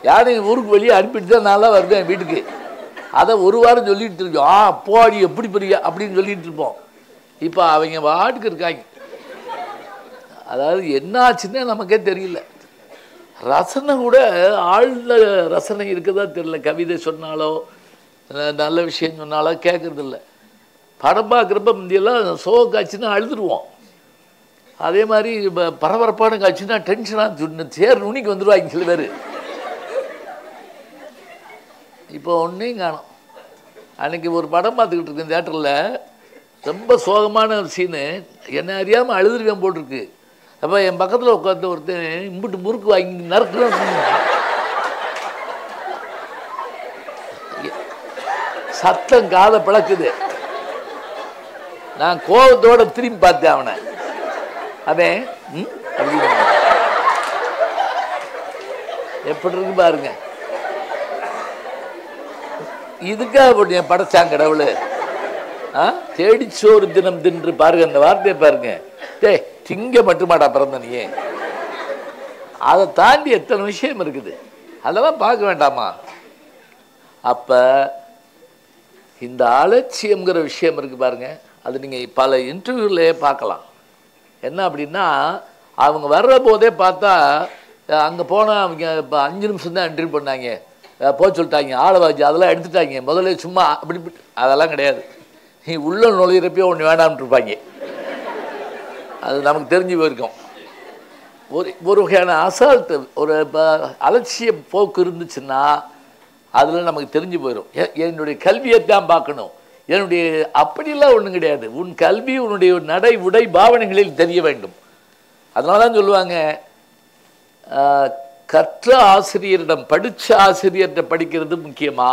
யானை ஊருக்கு வெளியே அனுப்பிட்டு தான் நல்லா வருவேன் வீட்டுக்கு. அதை ஒரு வாரம் சொல்லிட்டு இருக்கோம், போடி எப்படி பெரிய அப்படின்னு சொல்லிட்டு இருப்போம். இப்போ அவங்க வாட்டுக்கு இருக்காங்க. அதாவது என்ன ஆச்சுன்னே நமக்கே தெரியல. ரசனை கூட ஆழ்ந்த ரசனை இருக்குதா தெரியல. கவிதை சொன்னாலோ நல்ல விஷயம் சொன்னாலோ கேட்கறது இல்லை. படம் பார்க்குறப்ப முந்தியெல்லாம் சோக காட்சின்னா அழுதுருவோம். அதே மாதிரி பரபரப்பான காட்சின்னா டென்ஷனாக சேர் நுனிக்கு வந்துடுவாங்க சில பேர். இப்போ ஒன்றையும் காணும். அன்றைக்கி ஒரு படம் பார்த்துக்கிட்டு இருக்கேன் தேட்டரில், ரொம்ப சோகமான சீனு, என்ன அறியாமல் அழுதுருவேன் போட்டிருக்கு. அப்போ என் பக்கத்தில் உட்காந்து ஒருத்தன் இம்பிட்டு முறுக்கு வாங்கி நறுக்குறேன். சத்தம் காதை பிளக்குது. நான் கோபத்தோட திரும்பி பார்த்தேன் அவனை. அவன் அப்படின்னு எப்படி இருக்கு பாருங்க. இதுக்காக படைச்சாங்க கடவுள். தேடிச்சோறு தினம் தின்று பாருங்க, அந்த வார்த்தையை பாருங்க. திங்க மட்டுமாடா பிறந்த நீ? அதை தாண்டி எத்தனை விஷயம் இருக்குது, அதெல்லாம் பார்க்க வேண்டாமா? அப்ப இந்த அலட்சியம்ங்கிற விஷயம் இருக்கு பாருங்க, அது நீங்க பல இன்டர்வியூலயே பார்க்கலாம். என்ன அப்படின்னா, அவங்க வர்ற போதே பார்த்தா அங்கே போனால் அவங்க இப்போ 5 நிமிஷம் தான் என்ட்ரி பண்ணாங்க, போக சொல்லிட்டாங்க, ஆளை வாச்சு அதெல்லாம் எடுத்துட்டாங்க. முதல்ல சும்மா அப்படி அதெல்லாம் கிடையாது. நீ உள்ள நுழையிறப்போ ஒன்று வேண்டாம்னு இருப்பாங்க. அது நமக்கு தெரிஞ்சு போயிருக்கோம். ஒரு வகையான அசால்ட்டு, ஒரு அலட்சிய போக்கு இருந்துச்சுன்னா அதில் நமக்கு தெரிஞ்சு போயிடும். என்னுடைய கல்வியை தான் பார்க்கணும், என்னுடைய அப்படிலாம் ஒன்றும் கிடையாது. உன் கல்வி உன்னுடைய நடை உடை பாவனைகளில் தெரிய வேண்டும். அதனால தான் சொல்லுவாங்க, கற்ற ஆசிரியரிடம் படித்த ஆசிரியர்கிட்ட படிக்கிறது முக்கியமா,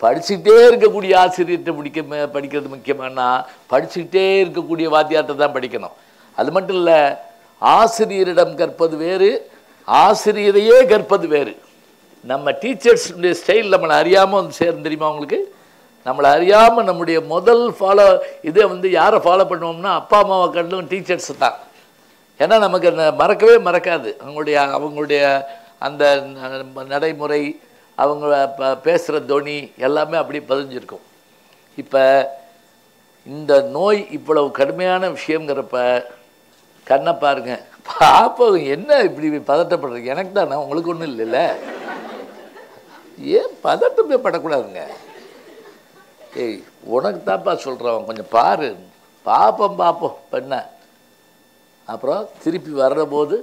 படிச்சுக்கிட்டே இருக்கக்கூடிய ஆசிரியர்கிட்ட படிக்கிறது முக்கியமானா, படிச்சுக்கிட்டே இருக்கக்கூடிய வாத்தியார்கிட்ட தான் படிக்கணும். அது மட்டும் இல்லை, ஆசிரியரிடம் கற்பது வேறு, ஆசிரியரையே கற்பது வேறு. நம்ம டீச்சர்ஸுடைய ஸ்டைல் நம்மளை அறியாமல் வந்து சேரும் தெரியுமா உங்களுக்கு? நம்மளை அறியாமல் நம்முடைய முதல் இதை வந்து யாரை ஃபாலோ பண்ணுவோம்னா அப்பா அம்மாவை கண்டும் டீச்சர்ஸ் தான். ஏன்னா நமக்கு மறக்கவே மறக்காது. அவங்களுடைய அந்த நடைமுறை, அவங்க பேசுகிற தொனி எல்லாமே அப்படி பதிஞ்சிருக்கும். இப்போ இந்த நோய் இவ்வளவு கடுமையான விஷயங்கிறப்ப கண்ணை பாருங்க, பாப்போம் என்ன இப்படி பதட்டப்படுறீங்க? எனக்கு தானே, உங்களுக்கு ஒன்றும் இல்லைல்ல. ஏன் பதட்டமே படக்கூடாதுங்க? உனக்கு தான்ப்பா சொல்கிறவன், கொஞ்சம் பாரு, பார்ப்போம் பெண்ண. அப்புறம் திருப்பி வர்ற போது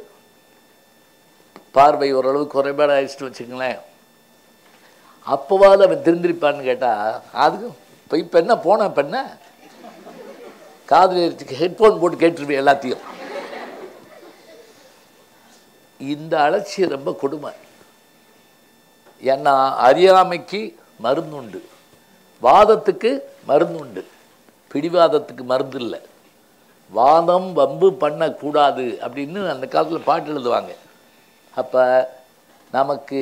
பார்வை ஓரளவுக்கு குறைபாடு ஆயிடுச்சுட்டு வச்சுங்களேன், அப்போவாது அவன் திருந்திருப்பான்னு கேட்டால் அதுக்கு போய் பெண்ணை போன பெண்ணை காதில் ஹெட்ஃபோன் போட்டு கேட்டுருவேன் எல்லாத்தையும். இந்த அலட்சியம் ரொம்ப கொடுமை. ஏன்னா அறியாமைக்கு மருந்து உண்டு, வாதத்துக்கு மருந்து உண்டு, பிடிவாதத்துக்கு மருந்து இல்லை. வாதம் வம்பு பண்ணக்கூடாது அப்படின்னு அந்த காலத்தில் பாட்டு எழுதுவாங்க. அப்போ நமக்கு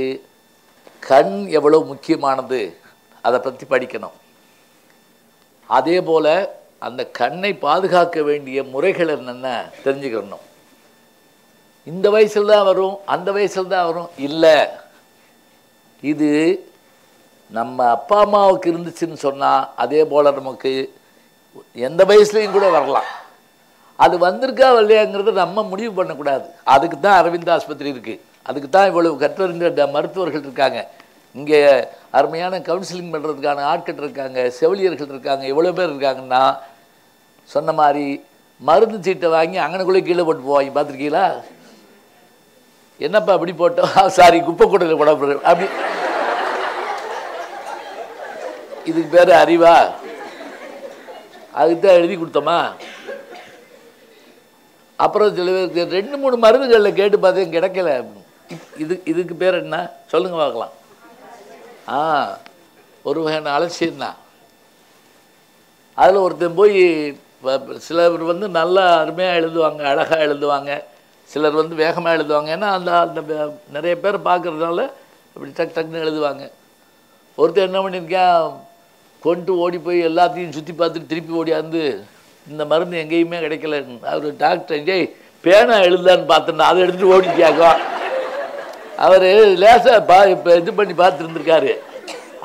கண் எவ்வளோ முக்கியமானது அதை பற்றி படிக்கணும். அதே போல் அந்த கண்ணை பாதுகாக்க வேண்டிய முறைகள் என்னென்ன தெரிஞ்சுக்கணும். இந்த வயசில் தான் வரும், அந்த வயசில் தான் வரும் இல்லை. இது நம்ம அப்பா அம்மாவுக்கு இருந்துச்சுன்னு சொன்னால் அதே போல் நமக்கு எந்த வயசுலையும் கூட வரலாம். அது வந்திருக்கா வரலையாங்கிறத நம்ம முடிவு பண்ணக்கூடாது. அதுக்கு தான் அரவிந்த் ஆஸ்பத்திரி இருக்குது, அதுக்கு தான் இவ்வளவு கற்றறிந்த மருத்துவர்கள் இருக்காங்க, இங்கே அருமையான கவுன்சிலிங் பண்ணுறதுக்கான ஆட்கள் இருக்காங்க, செவிலியர்கள் இருக்காங்க, எவ்வளோ பேர் இருக்காங்கன்னா சொன்ன மாதிரி மருந்து சீட்டை வாங்கி அங்கனக்குள்ளே கீழே போட்டு போவாங்க. பார்த்துருக்கீங்களா? என்னப்பா அப்படி போட்டோம், சாரி குப்பை கூடையில் போட அப்படி. இதுக்கு பேர் அறிவா? அதுக்கு தான் எழுதி கொடுத்தோமா? அப்புறம் சில பேருக்கு 2-3 மருந்துகளில் கேட்டு பார்த்தேன் கிடைக்கல. இதுக்கு பேர் என்ன சொல்லுங்க பார்க்கலாம்? ஒரு வகையான அலட்சியம்தான். அதில் ஒருத்தன் போய் சிலர் வந்து நல்லா அருமையாக எழுதுவாங்க, அழகாக எழுதுவாங்க, சிலர் வந்து வேகமாக எழுதுவாங்க. ஏன்னா அந்த நிறைய பேர் பார்க்குறதுனால அப்படி டக்குன்னு எழுதுவாங்க. ஒருத்தர் என்ன பண்ணியிருக்கேன், கொண்டு ஓடி போய் எல்லாத்தையும் சுற்றி பார்த்துட்டு திருப்பி ஓடியாந்து இந்த மருந்து எங்கேயுமே கிடைக்கல. அவர் டாக்டர் பேனா எழுதான்னு பார்த்தேன்னா அதை எடுத்துகிட்டு ஓடிட்டாங்க. அவர் லேசாக இப்போ இது பண்ணி பார்த்துருந்துருக்காரு,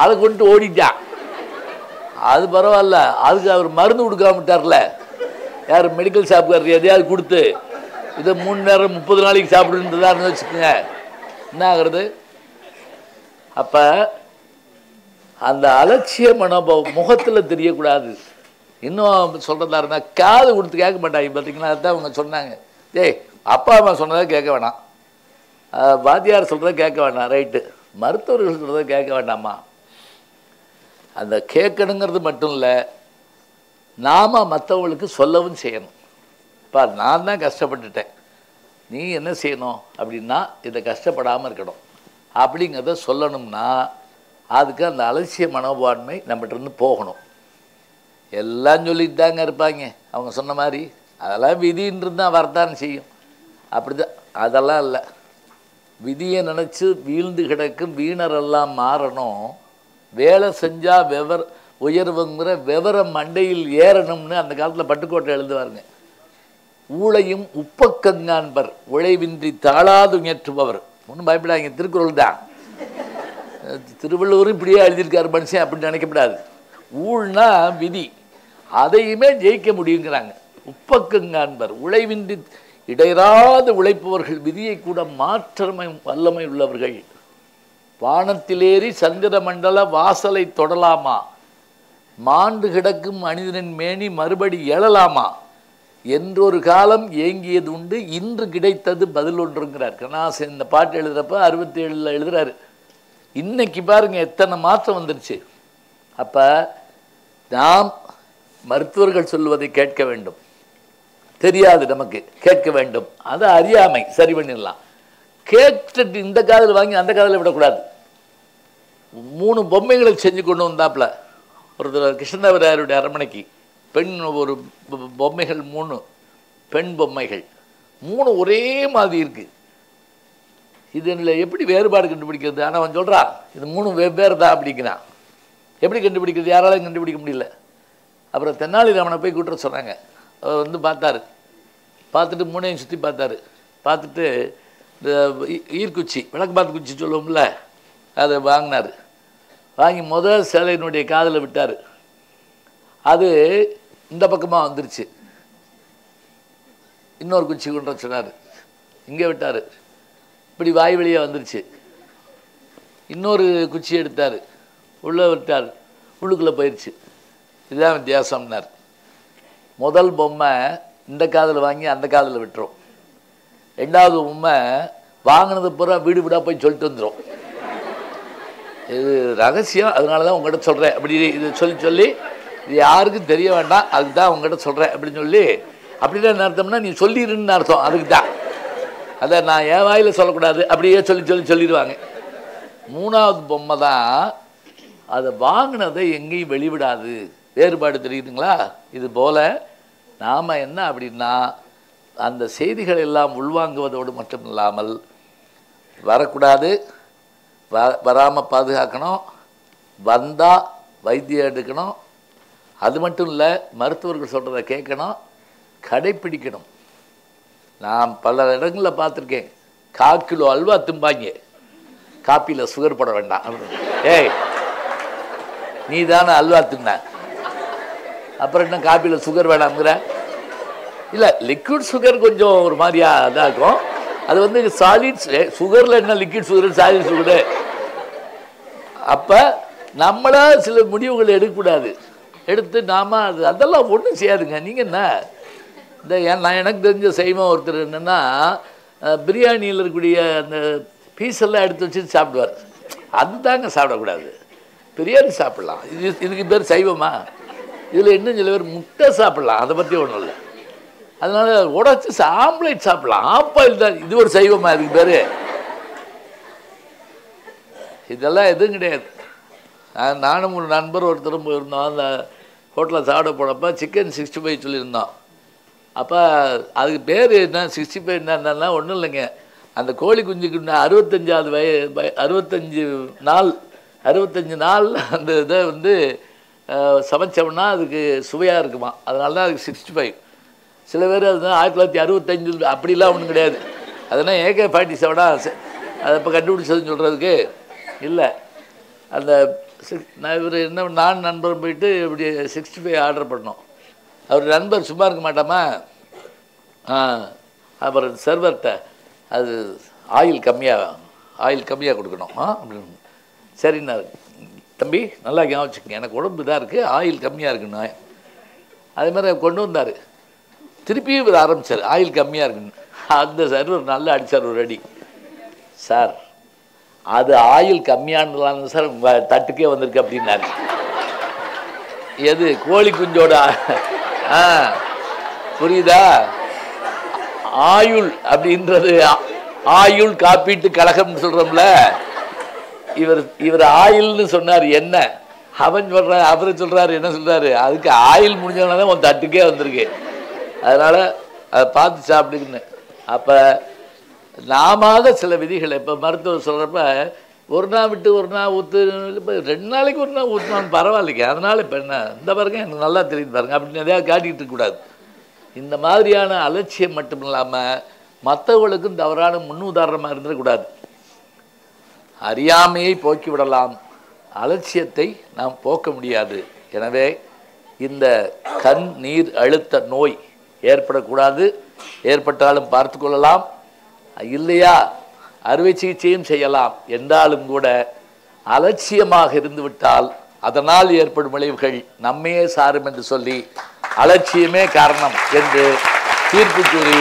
அதை கொண்டு ஓடிட்டான். அது பரவாயில்ல, அதுக்கு அவர் மருந்து கொடுக்காமட்டார்ல. யார் மெடிக்கல் ஷாப்புக்காரர் எதையாவது கொடுத்து இதை 3 நேரம் 30 நாளைக்கு சாப்பிடுன்றதான்னு வச்சுக்கோங்க, என்ன ஆகுறது? அப்போ அந்த அலட்சிய மனோபாவம் முகத்தில் தெரியக்கூடாது. இன்னும் சொல்கிறதா இருந்தால் காது கொடுத்து கேட்க மாட்டாங்க. பார்த்தீங்கன்னா அதுதான் அவங்க சொன்னாங்க, அப்பா அம்மா சொன்னதை கேட்க வேணாம், வாத்தியார் சொல்கிறத கேட்க வேண்டாம், ரைட்டு, மருத்துவர்கள் சொல்கிறத கேட்க வேண்டாமா? அந்த கேட்கணுங்கிறது மட்டும் இல்லை, நாம் மற்றவங்களுக்கு சொல்லவும் செய்யணும். இப்போ நான் தான் கஷ்டப்பட்டுட்டேன், நீ என்ன செய்யணும் அப்படின்னா இதை கஷ்டப்படாமல் இருக்கணும் அப்படிங்கிறத சொல்லணும்னா அதுக்கு அந்த அலட்சிய மனோபான்மை நம்மகிட்ட போகணும். எல்லாம் சொல்லிட்டு தாங்க இருப்பாங்க அவங்க சொன்ன மாதிரி, அதெல்லாம் விதின்றது தான் வரத்தான் செய்யும். அப்படி தான், அதெல்லாம் இல்லை. விதியை நினச்சி வீழ்ந்து கிடக்கும் வீணரெல்லாம் மாறணும், வேலை செஞ்சால் உயர்வுங்கிற விவரம் மண்டையில் ஏறணும்னு அந்த காலத்தில் பட்டுக்கோட்டை எழுதுவாருங்க. ஊழையும் உப்பக்கங்கான்பர் உழைவின்றி தாளாது உயற்றுபவர். ஒன்றும் பயப்படாங்க, திருக்குறள் தான். திருவள்ளுவரும் இப்படியே எழுதியிருக்காரு மனுஷன் அப்படின்னு நினைக்கப்படாது. ஊழ்னா விதி, அதையுமே ஜெயிக்க முடியுங்கிறாங்க. உப்பக்கங்கான்பர் உழைவின்றி இடையராது உழைப்பவர்கள், விதியை கூட மாற்றமை வல்லமை உள்ளவர்கள். வானத்திலேறி சந்திர மண்டல வாசலை தொடலாமா, மாண்டு கிடக்கும் மனிதனின் மேனி மறுபடி எழலாமா என்றொரு காலம் ஏங்கியது உண்டு, இன்று கிடைத்தது பதில் ஒன்றுங்கிறார் கண்ணாசன். இந்த பாட்டு எழுதுறப்ப 67 எழுதுறாரு. இன்னைக்கு பாருங்க எத்தனை மாற்றம் வந்துருச்சு. அப்ப நாம் மருத்துவர்கள் சொல்லுவதை கேட்க வேண்டும். தெரியாது நமக்கு, கேட்க வேண்டும். அது அறியாமை, சரி பண்ணிடலாம். கேட்டுட்டு இந்த காதில் வாங்கி அந்த காதில் விடக்கூடாது. 3 பொம்மைகளை செஞ்சு கொண்டு வந்தாப்புல ஒருத்தர் கிருஷ்ணதேவராயருடைய அரண்மனைக்கு. பெண் ஒரு பொம்மைகள் 3 பெண் பொம்மைகள் 3 ஒரே மாதிரி இருக்கு. இதில் எப்படி வேறுபாடு கண்டுபிடிக்கிறது? ஆனால் அவன் சொல்கிறான் இது 3 வெவ்வேறு தான் அப்படிங்கிறான். எப்படி கண்டுபிடிக்கிறது? யாராலும் கண்டுபிடிக்க முடியல. அப்புறம் தென்னாலிராமனை போய் கூட்ட சொன்னாங்க. அவர் வந்து பார்த்தாரு, பார்த்துட்டு 3ஐயும் சுற்றி பார்த்தாரு. பார்த்துட்டு இந்த ஈர்க்குச்சி, விளக்கு பார்த்து குச்சி சொல்லுவோம்ல, அதை வாங்கினார். வாங்கி முதல் சேலையினுடைய காதில் விட்டார். அது இந்த பக்கமாக வந்துருச்சு. இன்னொரு குச்சி கொண்டு சொன்னார், இங்கே விட்டார், இப்படி வாய் வழியாக வந்துருச்சு. இன்னொரு குச்சி எடுத்தார், உள்ளே விட்டார், உள்ளுக்குள்ளே போயிடுச்சு. இதுதான் வித்தியாசம்னார். முதல் பொம்மை இந்த காதில் வாங்கி அந்த காதில் விட்டுரும். 2வது பொம்மை வாங்கினது பூரா வீடு வீடாக போய் சொல்லிட்டு வந்துடும். இது ரகசியம், அதனால தான் உங்கள்கிட்ட சொல்கிறேன். அப்படி இது சொல்லி இது யாருக்கும் தெரிய வேண்டாம், அதுக்கு தான் உங்கள்கிட்ட சொல்கிறேன் அப்படின்னு சொல்லி. அப்படின்னா என்ன அர்த்தம்னா நீ சொல்லிடுன்னு அர்த்தம். அதுக்கு தான் அதை நான் என் வாயில் சொல்லக்கூடாது, அப்படியே சொல்லிடுவாங்க. 3வது பொம்மை தான் அதை வாங்கினதை எங்கேயும் வெளிவிடாது. வேறுபாடு தெரியுதுங்களா? இது போல் நாம் என்ன அப்படின்னா அந்த செய்திகள் எல்லாம் உள்வாங்குவதோடு மட்டும் இல்லாமல் வரக்கூடாது, வராமல் பாதுகாக்கணும், வந்தால் வைத்தியம் எடுக்கணும். அது மட்டும் இல்லை, மருத்துவர்கள் சொல்கிறத கேட்கணும், கடைப்பிடிக்கணும். நான் பல இடங்களில் பார்த்துருக்கேன், 1/4 கிலோ அல்வா திம்பாங்க, காப்பியில் சுகர் போட வேண்டாம். ஏய் நீ தானே அல்வா தின்ன, அப்புறம் என்ன காப்பியில் சுகர் வேணாம்ங்கிற? இல்லை, லிக்விட் சுகர் கொஞ்சம் ஒரு மாதிரியா இதாக இருக்கும். அது வந்து சாலிட்ஸ் சுகரில் என்ன லிக்விட் சுகர் சாலிட் சுகரு. அப்போ நம்மளா சில முடிவுகளை எடுக்கக்கூடாது. எடுத்து நாம் அதெல்லாம் ஒன்றும் செய்யாதுங்க. நீங்கள் என்ன நான் எனக்கு தெரிஞ்ச சைவம் ஒருத்தர் என்னென்னா பிரியாணியில் இருக்கக்கூடிய அந்த பீஸெல்லாம் எடுத்து வச்சு சாப்பிடுவார். அதுதாங்க சாப்பிடக்கூடாது. பிரியாணி சாப்பிட்லாம், இதுக்கு பேர் சைவமா? இதில் இன்னும் சில பேர் முட்டை சாப்பிட்லாம், அதை பற்றி ஒன்றும் இல்லை. அதனால உடச்சி ஆம்லேட் சாப்பிடலாம், ஆப்பாயில் தான். இது ஒரு சைவமா? இதுக்கு பேர் இதெல்லாம் எதுவும் கிடையாது. நானும் ஒரு நண்பர் ஒருத்தரும் போயிருந்தோம். அந்த ஹோட்டலில் சாப்பிட போனப்போ சிக்கன் 65 சொல்லியிருந்தோம். அப்போ அதுக்கு பேர் என்ன 65 என்னன்னா ஒன்றும் இல்லைங்க. அந்த கோழி குஞ்சுக்கு 65 நாள் அந்த இதை வந்து சமைச்சோம்னா அதுக்கு சுவையாக இருக்குமா. அதனால தான் அதுக்கு 65. சில பேர் அதுதான் 1965 அப்படிலாம் ஒன்றும் கிடையாது. அதனால் AK-47 அதை இப்போ கண்டுபிடிச்சதுன்னு சொல்கிறதுக்கு இல்லை. அந்த நான் இவர் என்ன நான் நண்பர் போயிட்டு இப்படி 65 ஆர்டர் பண்ணோம். அவர் நண்பர் சும்மா இருக்க மாட்டாமா, அப்புறம் சர்வர்கிட்ட அது ஆயில் கம்மியாக கொடுக்கணும் அப்படின்னு. சரிண்ணா தம்பி நல்லா ஞாபகம் வச்சுக்கோங்க, எனக்கு உடம்பு இதாக இருக்குது, ஆயில் கம்மியாக இருக்குண்ணா. அதே மாதிரி கொண்டு வந்தார். திருப்பியும் இவர் ஆரம்பித்தார் ஆயில் கம்மியாக இருக்குன்னு. அந்த சர்வர் நல்லா அடித்தார் ஒரு அடி. சார் அது ஆயில் கம்மியானதுலாம் சார் உங்கள் தட்டுக்கே வந்திருக்கு அப்படின்னாரு. எது கோழி குஞ்சோட புரியுதா? அப்படின்றது ஆயுள் காப்பீட்டு கழகம்னு சொல்கிறோம்ல, இவர் ஆயில்னு சொன்னார். என்ன அவரு சொல்கிறாரு, என்ன சொல்கிறாரு, அதுக்கு ஆயில் முடிஞ்சவன தான் உன் தட்டுக்கே வந்திருக்கு, அதனால் அதை பார்த்து சாப்பிடுக்குன்னு. அப்போ நாம சில விதிகளை இப்போ மருத்துவர் சொல்கிறப்ப ஒரு நாள் விட்டு ஒரு நாள் ஊற்று, இப்போ 2 நாளைக்கு ஒரு நாள் ஊற்றினாலும் பரவாயில்லைங்க. அதனால் இப்போ என்ன இந்த பாருங்க எனக்கு நல்லா தெரியுது பாருங்க அப்படின்னு எதையாவது காட்டிகிட்டு இருக்கக்கூடாது. இந்த மாதிரியான அலட்சியம் மட்டும் இல்லாமல் மற்றவர்களுக்கும் தவறான முன்னுதாரணமாக இருந்துடக்கூடாது. அறியாமையை போக்கிவிடலாம், அலட்சியத்தை நாம் போக்க முடியாது. எனவே இந்த கண் நீர் அழுத்த நோய் ஏற்படக்கூடாது. ஏற்பட்டாலும் பார்த்து கொள்ளலாம், இல்லையா அறுவை சிகிச்சையும் செய்யலாம். என்றாலும் கூட அலட்சியமாக இருந்துவிட்டால் அதனால் ஏற்படும் விளைவுகள் நம்மையே சாரும் என்று சொல்லி அலட்சியமே காரணம் என்று தீர்ப்பு கூறி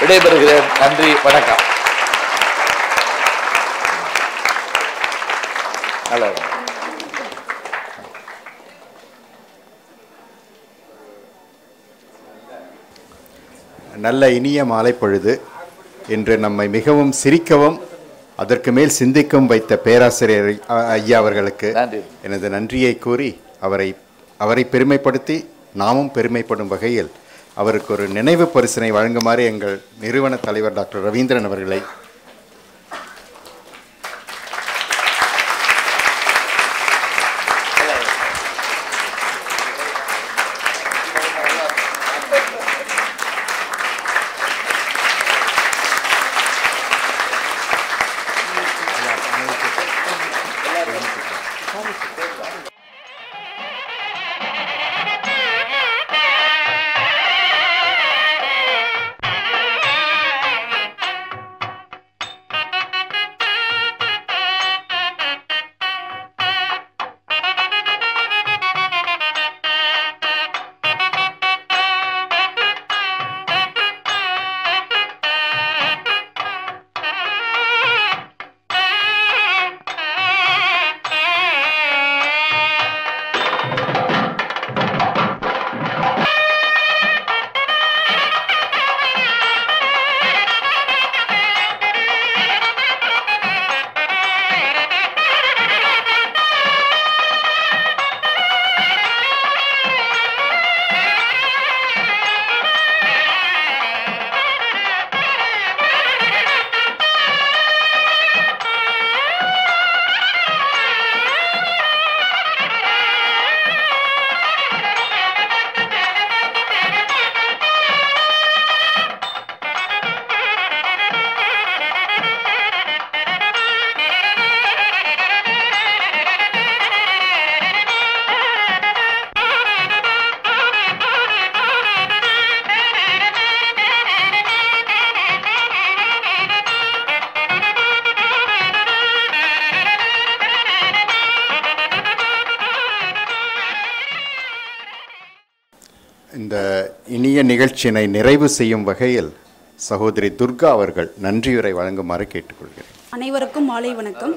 விடைபெறுகிறேன். நன்றி, வணக்கம். நல்ல இனிய மாலை பொழுது. இன்று நம்மை மிகவும் சிரிக்கவும் அதற்கு மேல் சிந்திக்கவும் வைத்த பேராசிரியர் ஐயா அவர்களுக்கு எனது நன்றியை கூறி அவரை பெருமைப்படுத்தி நாமும் பெருமைப்படும் வகையில் அவருக்கு ஒரு நினைவு பரிசினை வழங்குமாறு எங்கள் நிறுவன தலைவர் டாக்டர் ரவீந்திரன் அவர்களை இந்த இனிய நிகழ்ச்சியினை நிறைவு செய்யும் வகையில் சகோதரி துர்கா அவர்கள் நன்றியுரை வழங்குமாறு கேட்டுக்கொள்கிறேன். அனைவருக்கும் மாலை வணக்கம்.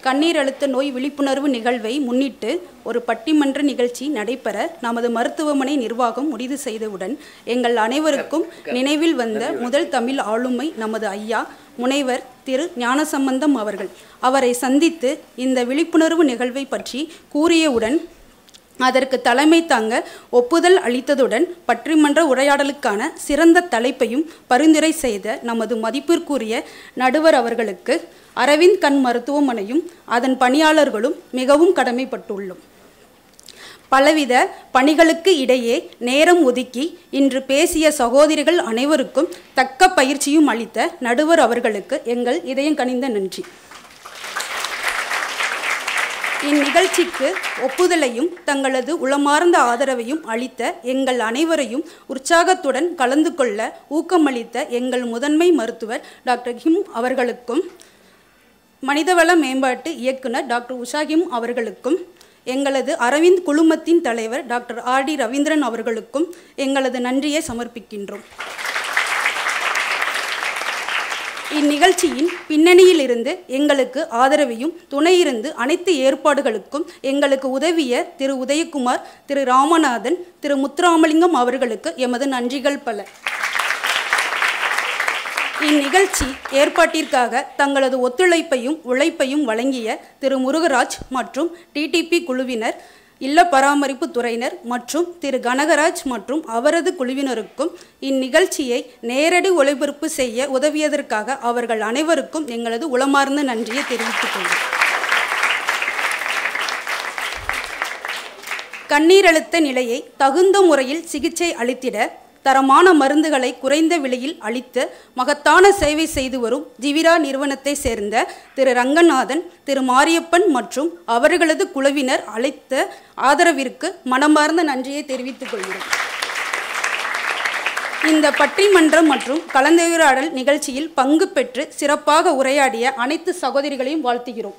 கண்ணீர் அழுத்த நோய் விழிப்புணர்வு நிகழ்வை முன்னிட்டு ஒரு பட்டிமன்ற நிகழ்ச்சி நடைபெற நமது மருத்துவமனை நிர்வாகம் முடிவு செய்தவுடன் எங்கள் அனைவருக்கும் நினைவில் வந்த முதல் தமிழ் ஆளுமை நமது ஐயா முனைவர் திரு ஞானசம்பந்தம் அவர்கள். அவரை சந்தித்து இந்த விழிப்புணர்வு நிகழ்வை பற்றி கூறியவுடன் அதற்கு தலைமை தாங்க ஒப்புதல் அளித்ததுடன் பட்டிமன்ற உரையாடலுக்கான சிறந்த தலைப்பையும் பரிந்துரை செய்த நமது மதிப்பிற்குரிய நடுவர் அவர்களுக்கு அரவிந்த் கண் மருத்துவமனையும் அதன் பணியாளர்களும் மிகவும் கடமைப்பட்டுள்ளோம். பலவித பணிகளுக்கு இடையே நேரம் ஒதுக்கி இன்று பேசிய சகோதரிகள் அனைவருக்கும் தக்க பயிற்சியும் அளித்த நடுவர் அவர்களுக்கு எங்கள் இதயம் கனிந்த நன்றி. இந்நிகழ்ச்சிக்கு ஒப்புதலையும் தங்களது உளமார்ந்த ஆதரவையும் அளித்த எங்கள் அனைவரையும் உற்சாகத்துடன் கலந்து கொள்ள ஊக்கமளித்த எங்கள் முதன்மை மருத்துவர் டாக்டர் ஹிம் அவர்களுக்கும் மனிதவள மேம்பாட்டு இயக்குனர் டாக்டர் உஷா ஹிம் அவர்களுக்கும் எங்களது அரவிந்த் குழுமத்தின் தலைவர் டாக்டர் ஆர் டி ரவீந்திரன் அவர்களுக்கும் எங்களது நன்றியை சமர்ப்பிக்கின்றோம். இந்நிகழ்ச்சியின் பின்னணியில் இருந்து எங்களுக்கு ஆதரவையும் துணையிருந்து அனைத்து ஏற்பாடுகளுக்கும் எங்களுக்கு உதவிய திரு உதயகுமார், திரு ராமநாதன், திரு முத்துராமலிங்கம் அவர்களுக்கு எமது நன்றிகள் பல. இந்நிகழ்ச்சி ஏற்பாட்டிற்காக தங்களது ஒத்துழைப்பையும் உழைப்பையும் வழங்கிய திரு முருகராஜ் மற்றும் டிடிபி குழுவினர், இல்ல பராமரிப்பு துறையினர் மற்றும் திரு கனகராஜ் மற்றும் அவரது குழுவினருக்கும் இந்நிகழ்ச்சியை நேரடி ஒளிபரப்பு செய்ய உதவியதற்காக அவர்கள் அனைவருக்கும் எங்களது உளமார்ந்த நன்றியை தெரிவித்துக் கொள்கிறோம். கண்ணீரழுத்த நிலையை தகுந்த முறையில் சிகிச்சை அளித்திட தரமான மருந்துகளை குறைந்த விலையில் அளித்து மகத்தான சேவை செய்து வரும் ஜிவிரா நிறுவனத்தை சேர்ந்த திரு ரங்கநாதன், திரு மாரியப்பன் மற்றும் அவர்களது குழுவினர் அளித்த ஆதரவிற்கு மனமார்ந்த நன்றியை தெரிவித்துக் கொள்கிறோம். இந்த பட்டிமன்றம் மற்றும் கலந்துரையாடல் நிகழ்ச்சியில் பங்கு பெற்று சிறப்பாக உரையாடிய அனைத்து சகோதரிகளையும் வாழ்த்துகிறோம்.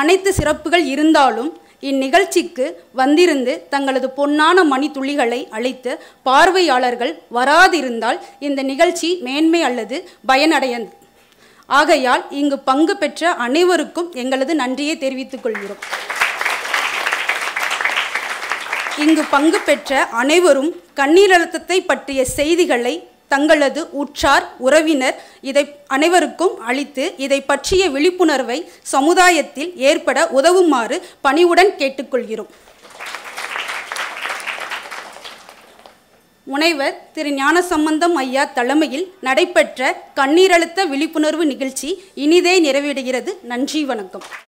அனைத்து சிறப்புகள் இருந்தாலும் இந்நிகழ்ச்சிக்கு வந்திருந்து தங்களது பொன்னான மணித்துளிகளை அளித்து பார்வையாளர்கள் வராதிருந்தால் இந்த நிகழ்ச்சி மேன்மை அல்லது பயனடையது. ஆகையால் இங்கு பங்கு பெற்ற அனைவருக்கும் எங்களது நன்றியை தெரிவித்துக் கொள்கிறோம். இங்கு பங்கு பெற்ற அனைவரும் கண்ணீர் அழுத்தத்தை பற்றிய செய்திகளை தங்களது உற்றார் உறவினர் இதை அனைவருக்கும் அளித்து இதை பற்றிய விழிப்புணர்வை சமுதாயத்தில் ஏற்பட உதவுமாறு பணிவுடன் கேட்டுக்கொள்கிறோம். முனைவர் திரு ஞானசம்பந்தம் ஐயா தலைமையில் நடைபெற்ற கண்ணீரழுத்த விழிப்புணர்வு நிகழ்ச்சி இனிதே நிறைவடைகிறது. நன்றி, வணக்கம்.